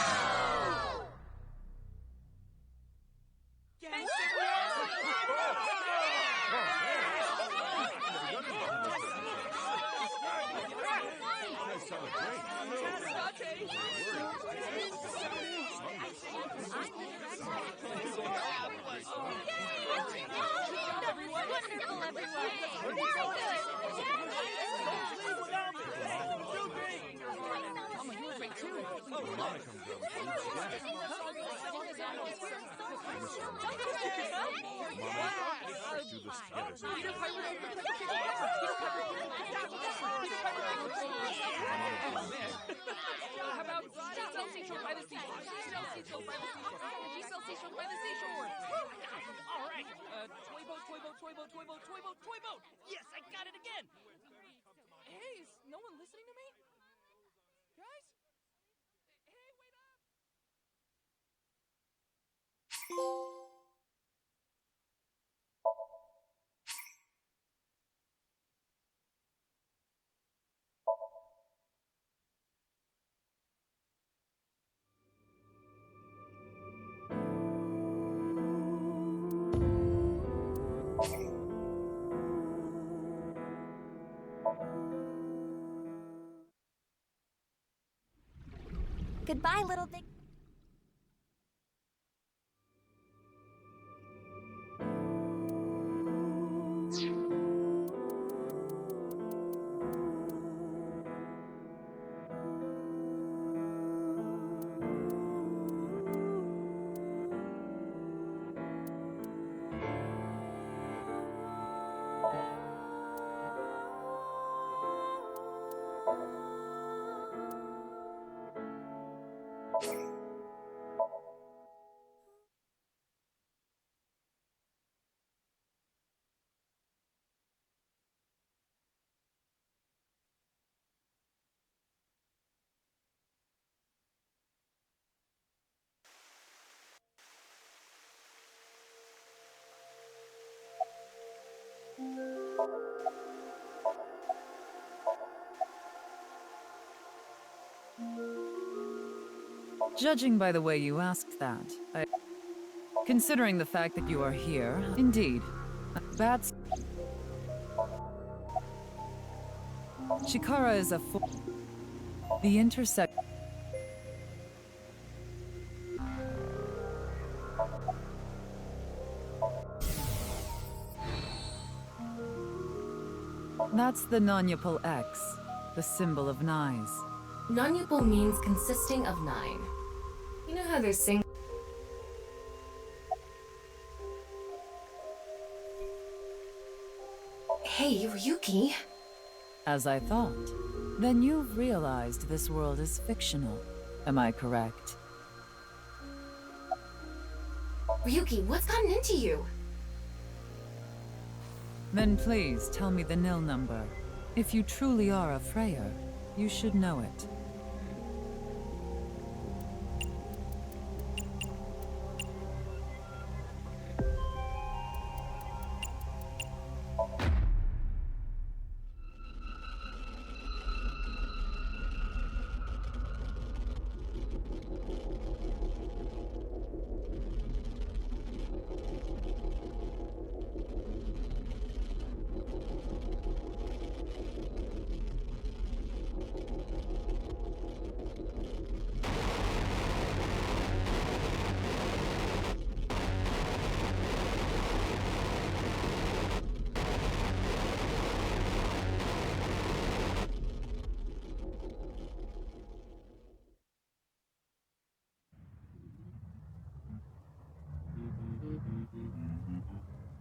How about she sells seashore by the seashore? She sells seashore by the seashore. She sells seashore by the seashore. All right. Toy boat, toy boat, toy boat, toy boat, toy boat, toy boat. Yes, I got it again. Hey, is no one listening to me? Guys? Hey, wait up. Goodbye, little big. you Judging by the way you asked that, considering the fact that you are here, indeed, that's... Chikara is a the intersect... That's the Nanyapal X, the symbol of Nyes. Nanyapal means consisting of 9. You know how they're saying. Hey, Ryuki. As I thought. Then you've realized this world is fictional. Am I correct? Ryuki, what's gotten into you? Then please tell me the nil number. If you truly are a Freya, you should know it.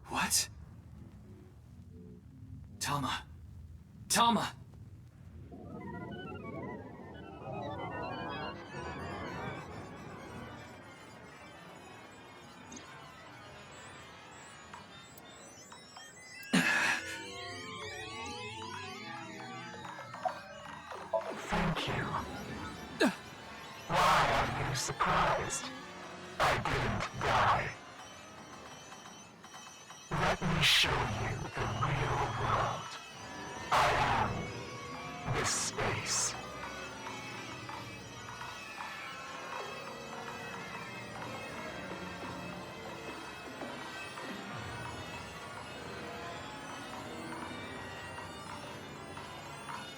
What? Tama. Tama! Thank you. Why are you surprised? I didn't die. Let me show you the real world. I am this space.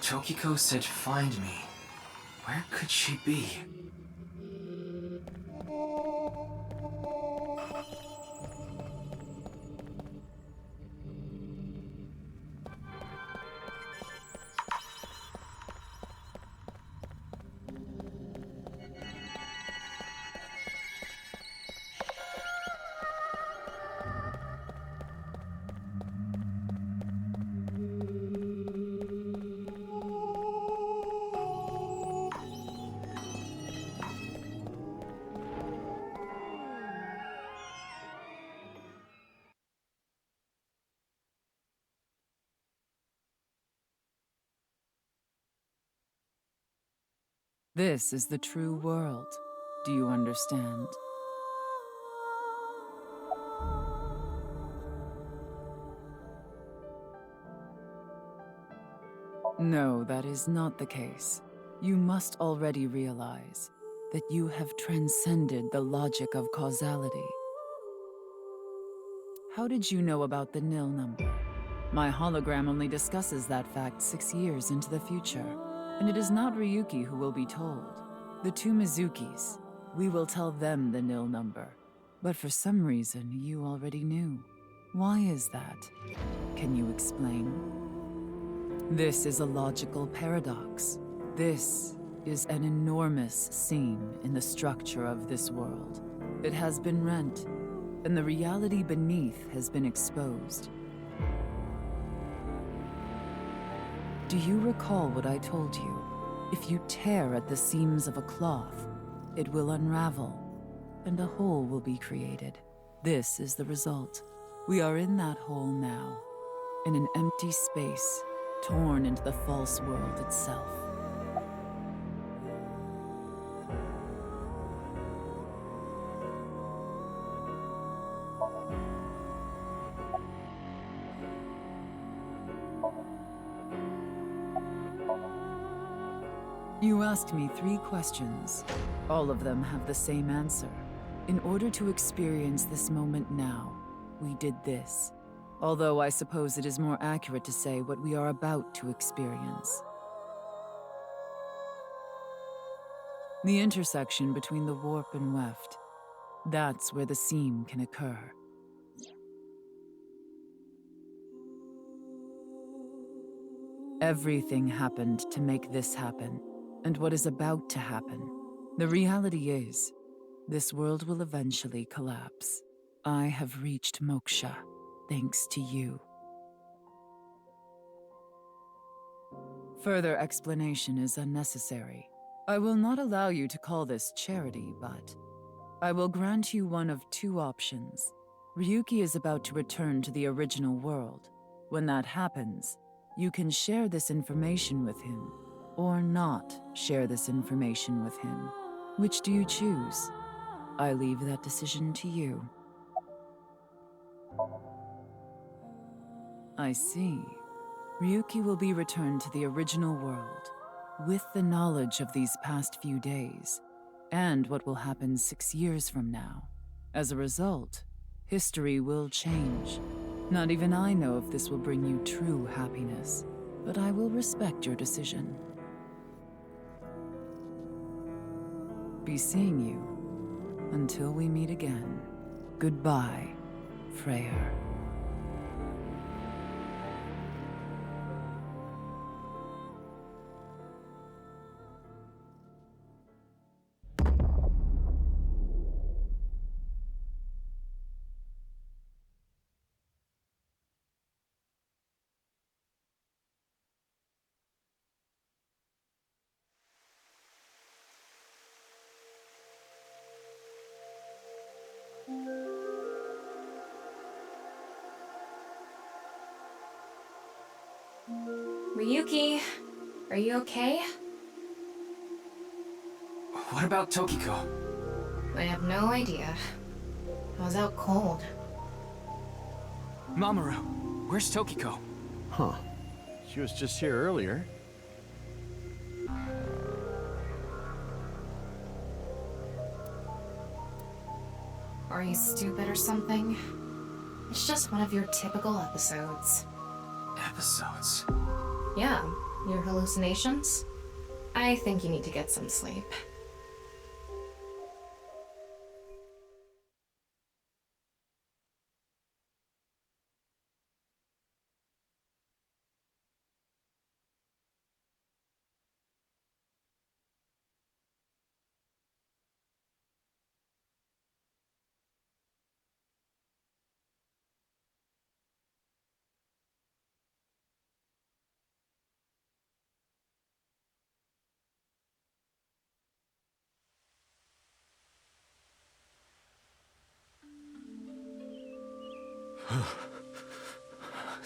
Tokiko said find me. Where could she be? This is the true world. Do you understand? No, that is not the case. You must already realize that you have transcended the logic of causality. How did you know about the nil number? My hologram only discusses that fact 6 years into the future. And it is not Ryuki who will be told. The 2 Mizukis. We will tell them the nil number. But for some reason, you already knew. Why is that? Can you explain? This is a logical paradox. This is an enormous seam in the structure of this world. It has been rent, and the reality beneath has been exposed. Do you recall what I told you? If you tear at the seams of a cloth, it will unravel, and a hole will be created. This is the result. We are in that hole now, in an empty space, torn into the false world itself. You asked me 3 questions. All of them have the same answer. In order to experience this moment now, we did this. Although I suppose it is more accurate to say what we are about to experience. The intersection between the warp and weft. That's where the seam can occur. Everything happened to make this happen, and what is about to happen. The reality is, this world will eventually collapse. I have reached moksha, thanks to you. Further explanation is unnecessary. I will not allow you to call this charity, but I will grant you one of 2 options. Ryuki is about to return to the original world. When that happens, you can share this information with him, or not share this information with him. Which do you choose? I leave that decision to you. I see. Ryuki will be returned to the original world, with the knowledge of these past few days, and what will happen 6 years from now. As a result, history will change. Not even I know if this will bring you true happiness, but I will respect your decision. Be seeing you. Until we meet again. Goodbye, Freyr. Ryuki, are you okay? What about Tokiko? I have no idea. I was out cold. Mamoru, where's Tokiko? Huh. She was just here earlier. Are you stupid or something? It's just one of your typical episodes. Episodes? Yeah, your hallucinations? I think you need to get some sleep.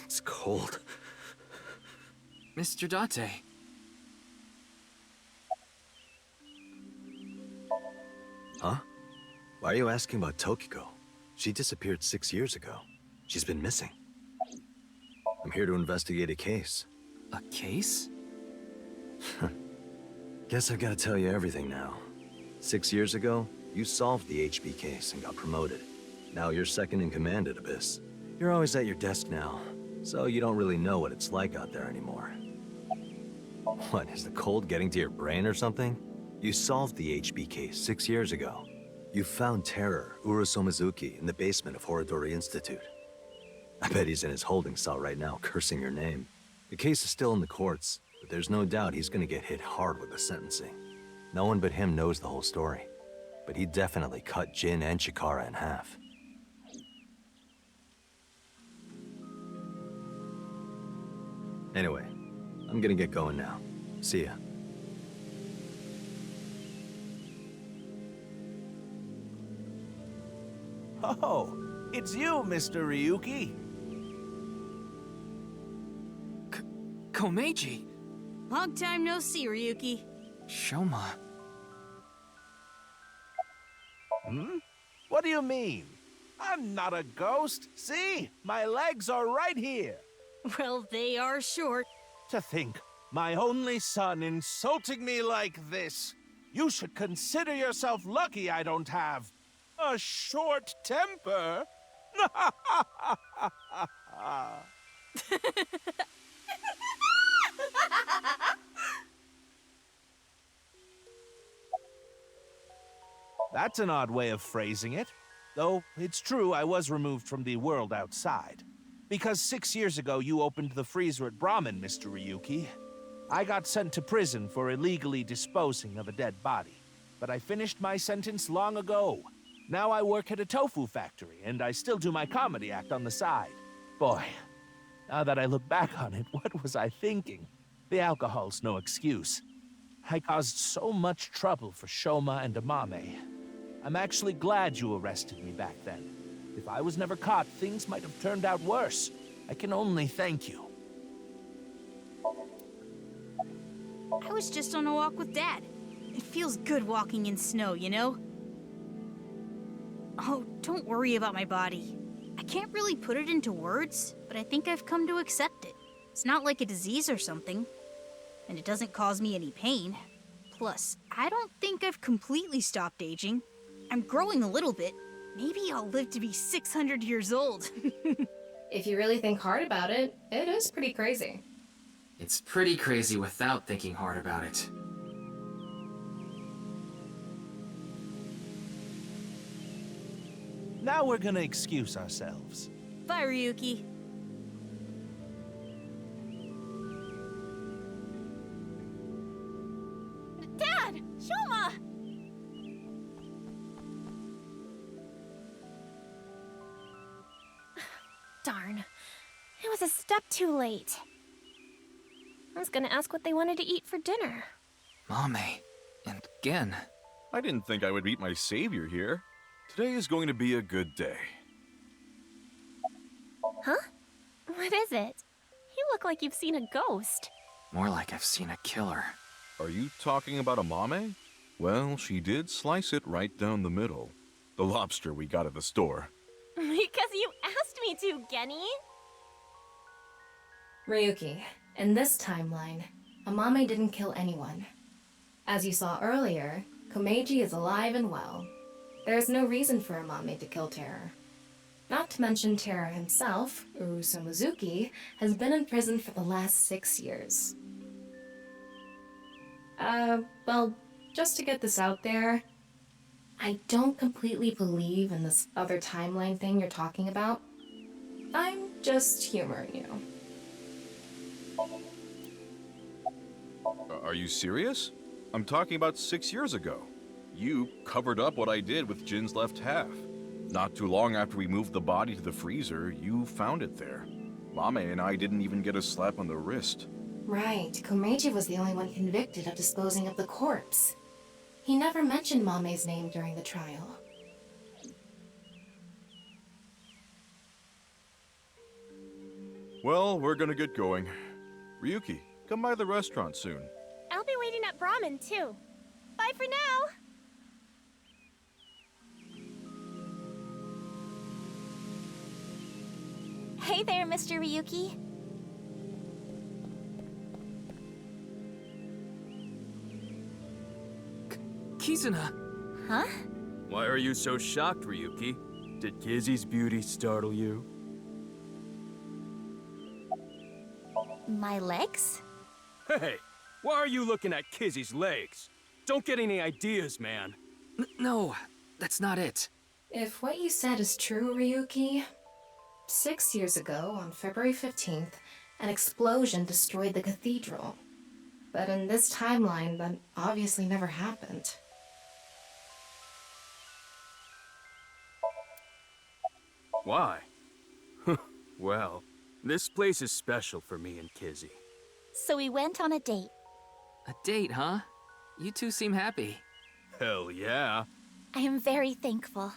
It's cold. Mr. Date. Huh? Why are you asking about Tokiko? She disappeared 6 years ago. She's been missing. I'm here to investigate a case. A case? Guess I've got to tell you everything now. 6 years ago, you solved the HB case and got promoted. Now you're second in command at Abyss. You're always at your desk now, so you don't really know what it's like out there anymore. What, is the cold getting to your brain or something? You solved the HB case 6 years ago. You found Terror, Urusomizuki, in the basement of Horodori Institute. I bet he's in his holding cell right now, cursing your name. The case is still in the courts, but there's no doubt he's gonna get hit hard with the sentencing. No one but him knows the whole story, but he definitely cut Jin and Chikara in half. Anyway, I'm gonna get going now. See ya. Oh, it's you, Mr. Ryuki. Komeiji! Long time no see, Ryuki. Shoma. Hmm? What do you mean? I'm not a ghost. See? My legs are right here. Well, they are short. To think, My only son insulting me like this. You should consider yourself lucky I don't have a short temper. That's an odd way of phrasing it. Though, it's true I was removed from the world outside. Because 6 years ago you opened the freezer at Brahmin, Mr. Ryuki. I got sent to prison for illegally disposing of a dead body. But I finished my sentence long ago. Now I work at a tofu factory, and I still do my comedy act on the side. Boy, now that I look back on it, what was I thinking? The alcohol's no excuse. I caused so much trouble for Shoma and Amame. I'm actually glad you arrested me back then. If I was never caught, things might have turned out worse. I can only thank you. I was just on a walk with Dad. It feels good walking in snow, you know? Oh, don't worry about my body. I can't really put it into words, but I think I've come to accept it. It's not like a disease or something, and it doesn't cause me any pain. Plus, I don't think I've completely stopped aging. I'm growing a little bit. Maybe I'll live to be 600 years old. If you really think hard about it, it is pretty crazy. It's pretty crazy without thinking hard about it. Now we're gonna excuse ourselves. Bye, Ryuki. Dad! Shoma! Darn. It was a step too late. I was gonna ask what they wanted to eat for dinner. Mame, and again. I didn't think I would meet my savior here. Today is going to be a good day. Huh? What is it? You look like you've seen a ghost. More like I've seen a killer. Are you talking about Amame? Well, she did slice it right down the middle. The lobster we got at the store. Because you asked me to, Genny. Ryuki, in this timeline, Amame didn't kill anyone. As you saw earlier, Komeiji is alive and well. There's no reason for Amame to kill Terror. Not to mention Terror himself, Urusu Mizuki, has been in prison for the last 6 years. Well, just to get this out there, I don't completely believe in this other timeline thing you're talking about. I'm just humoring you. Are you serious? I'm talking about 6 years ago. You covered up what I did with Jin's left half. Not too long after we moved the body to the freezer, you found it there. Mame and I didn't even get a slap on the wrist. Right, Komeiji was the only one convicted of disposing of the corpse. He never mentioned Mame's name during the trial. Well, we're gonna get going. Ryuki, come by the restaurant soon. I'll be waiting at Brahmin, too. Bye for now! Hey there, Mr. Ryuki. Kizuna! Huh? Why are you so shocked, Ryuki? Did Kizzy's beauty startle you? My legs? Hey, why are you looking at Kizzy's legs? Don't get any ideas, man. No, that's not it. If what you said is true, Ryuki, 6 years ago, on February 15th, an explosion destroyed the cathedral. But in this timeline, that obviously never happened. Why? Well, this place is special for me and Kizzy. So we went on a date. A date, huh? You two seem happy. Hell yeah. I am very thankful.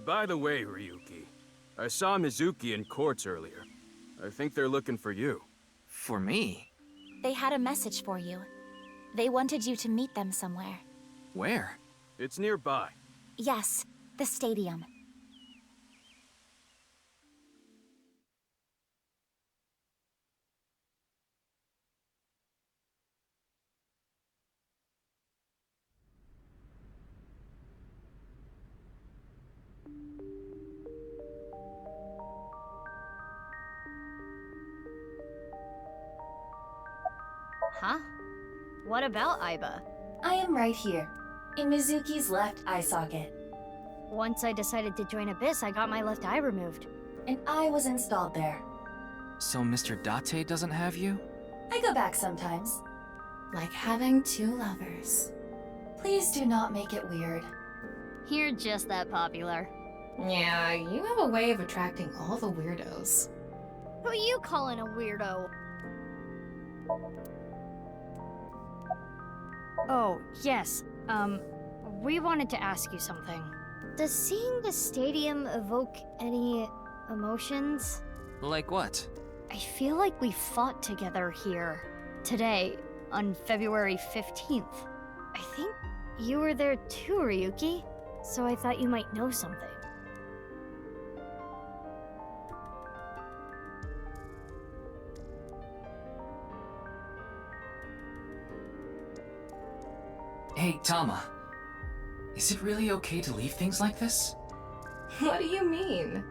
By the way, Ryuki, I saw Mizuki in courts earlier. I think they're looking for you. For me? They had a message for you. They wanted you to meet them somewhere. Where? It's nearby. Yes, the stadium. Huh? What about Aiba? I am right here, in Mizuki's left eye socket. Once I decided to join Abyss, I got my left eye removed. And I was installed there. So Mr. Date doesn't have you? I go back sometimes. Like having two lovers. Please do not make it weird. You're just that popular. Yeah, you have a way of attracting all the weirdos. Who you calling a weirdo? Oh, yes. We wanted to ask you something. Does seeing the stadium evoke any emotions? Like what? I feel like we fought together here. Today, on February 15th. I think you were there too, Ryuki. So I thought you might know something. Hey, Tama. Is it really okay to leave things like this? What do you mean?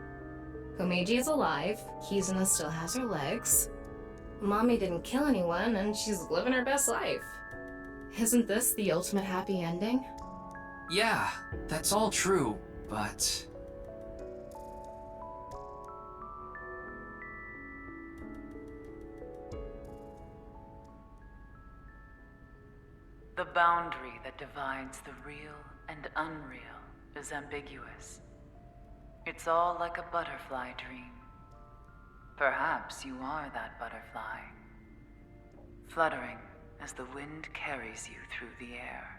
Komeiji is alive, Kizuna still has her legs. Mommy didn't kill anyone, and she's living her best life. Isn't this the ultimate happy ending? Yeah, that's all true, but... The boundary that divides the real and unreal is ambiguous. It's all like a butterfly dream. Perhaps you are that butterfly, fluttering as the wind carries you through the air.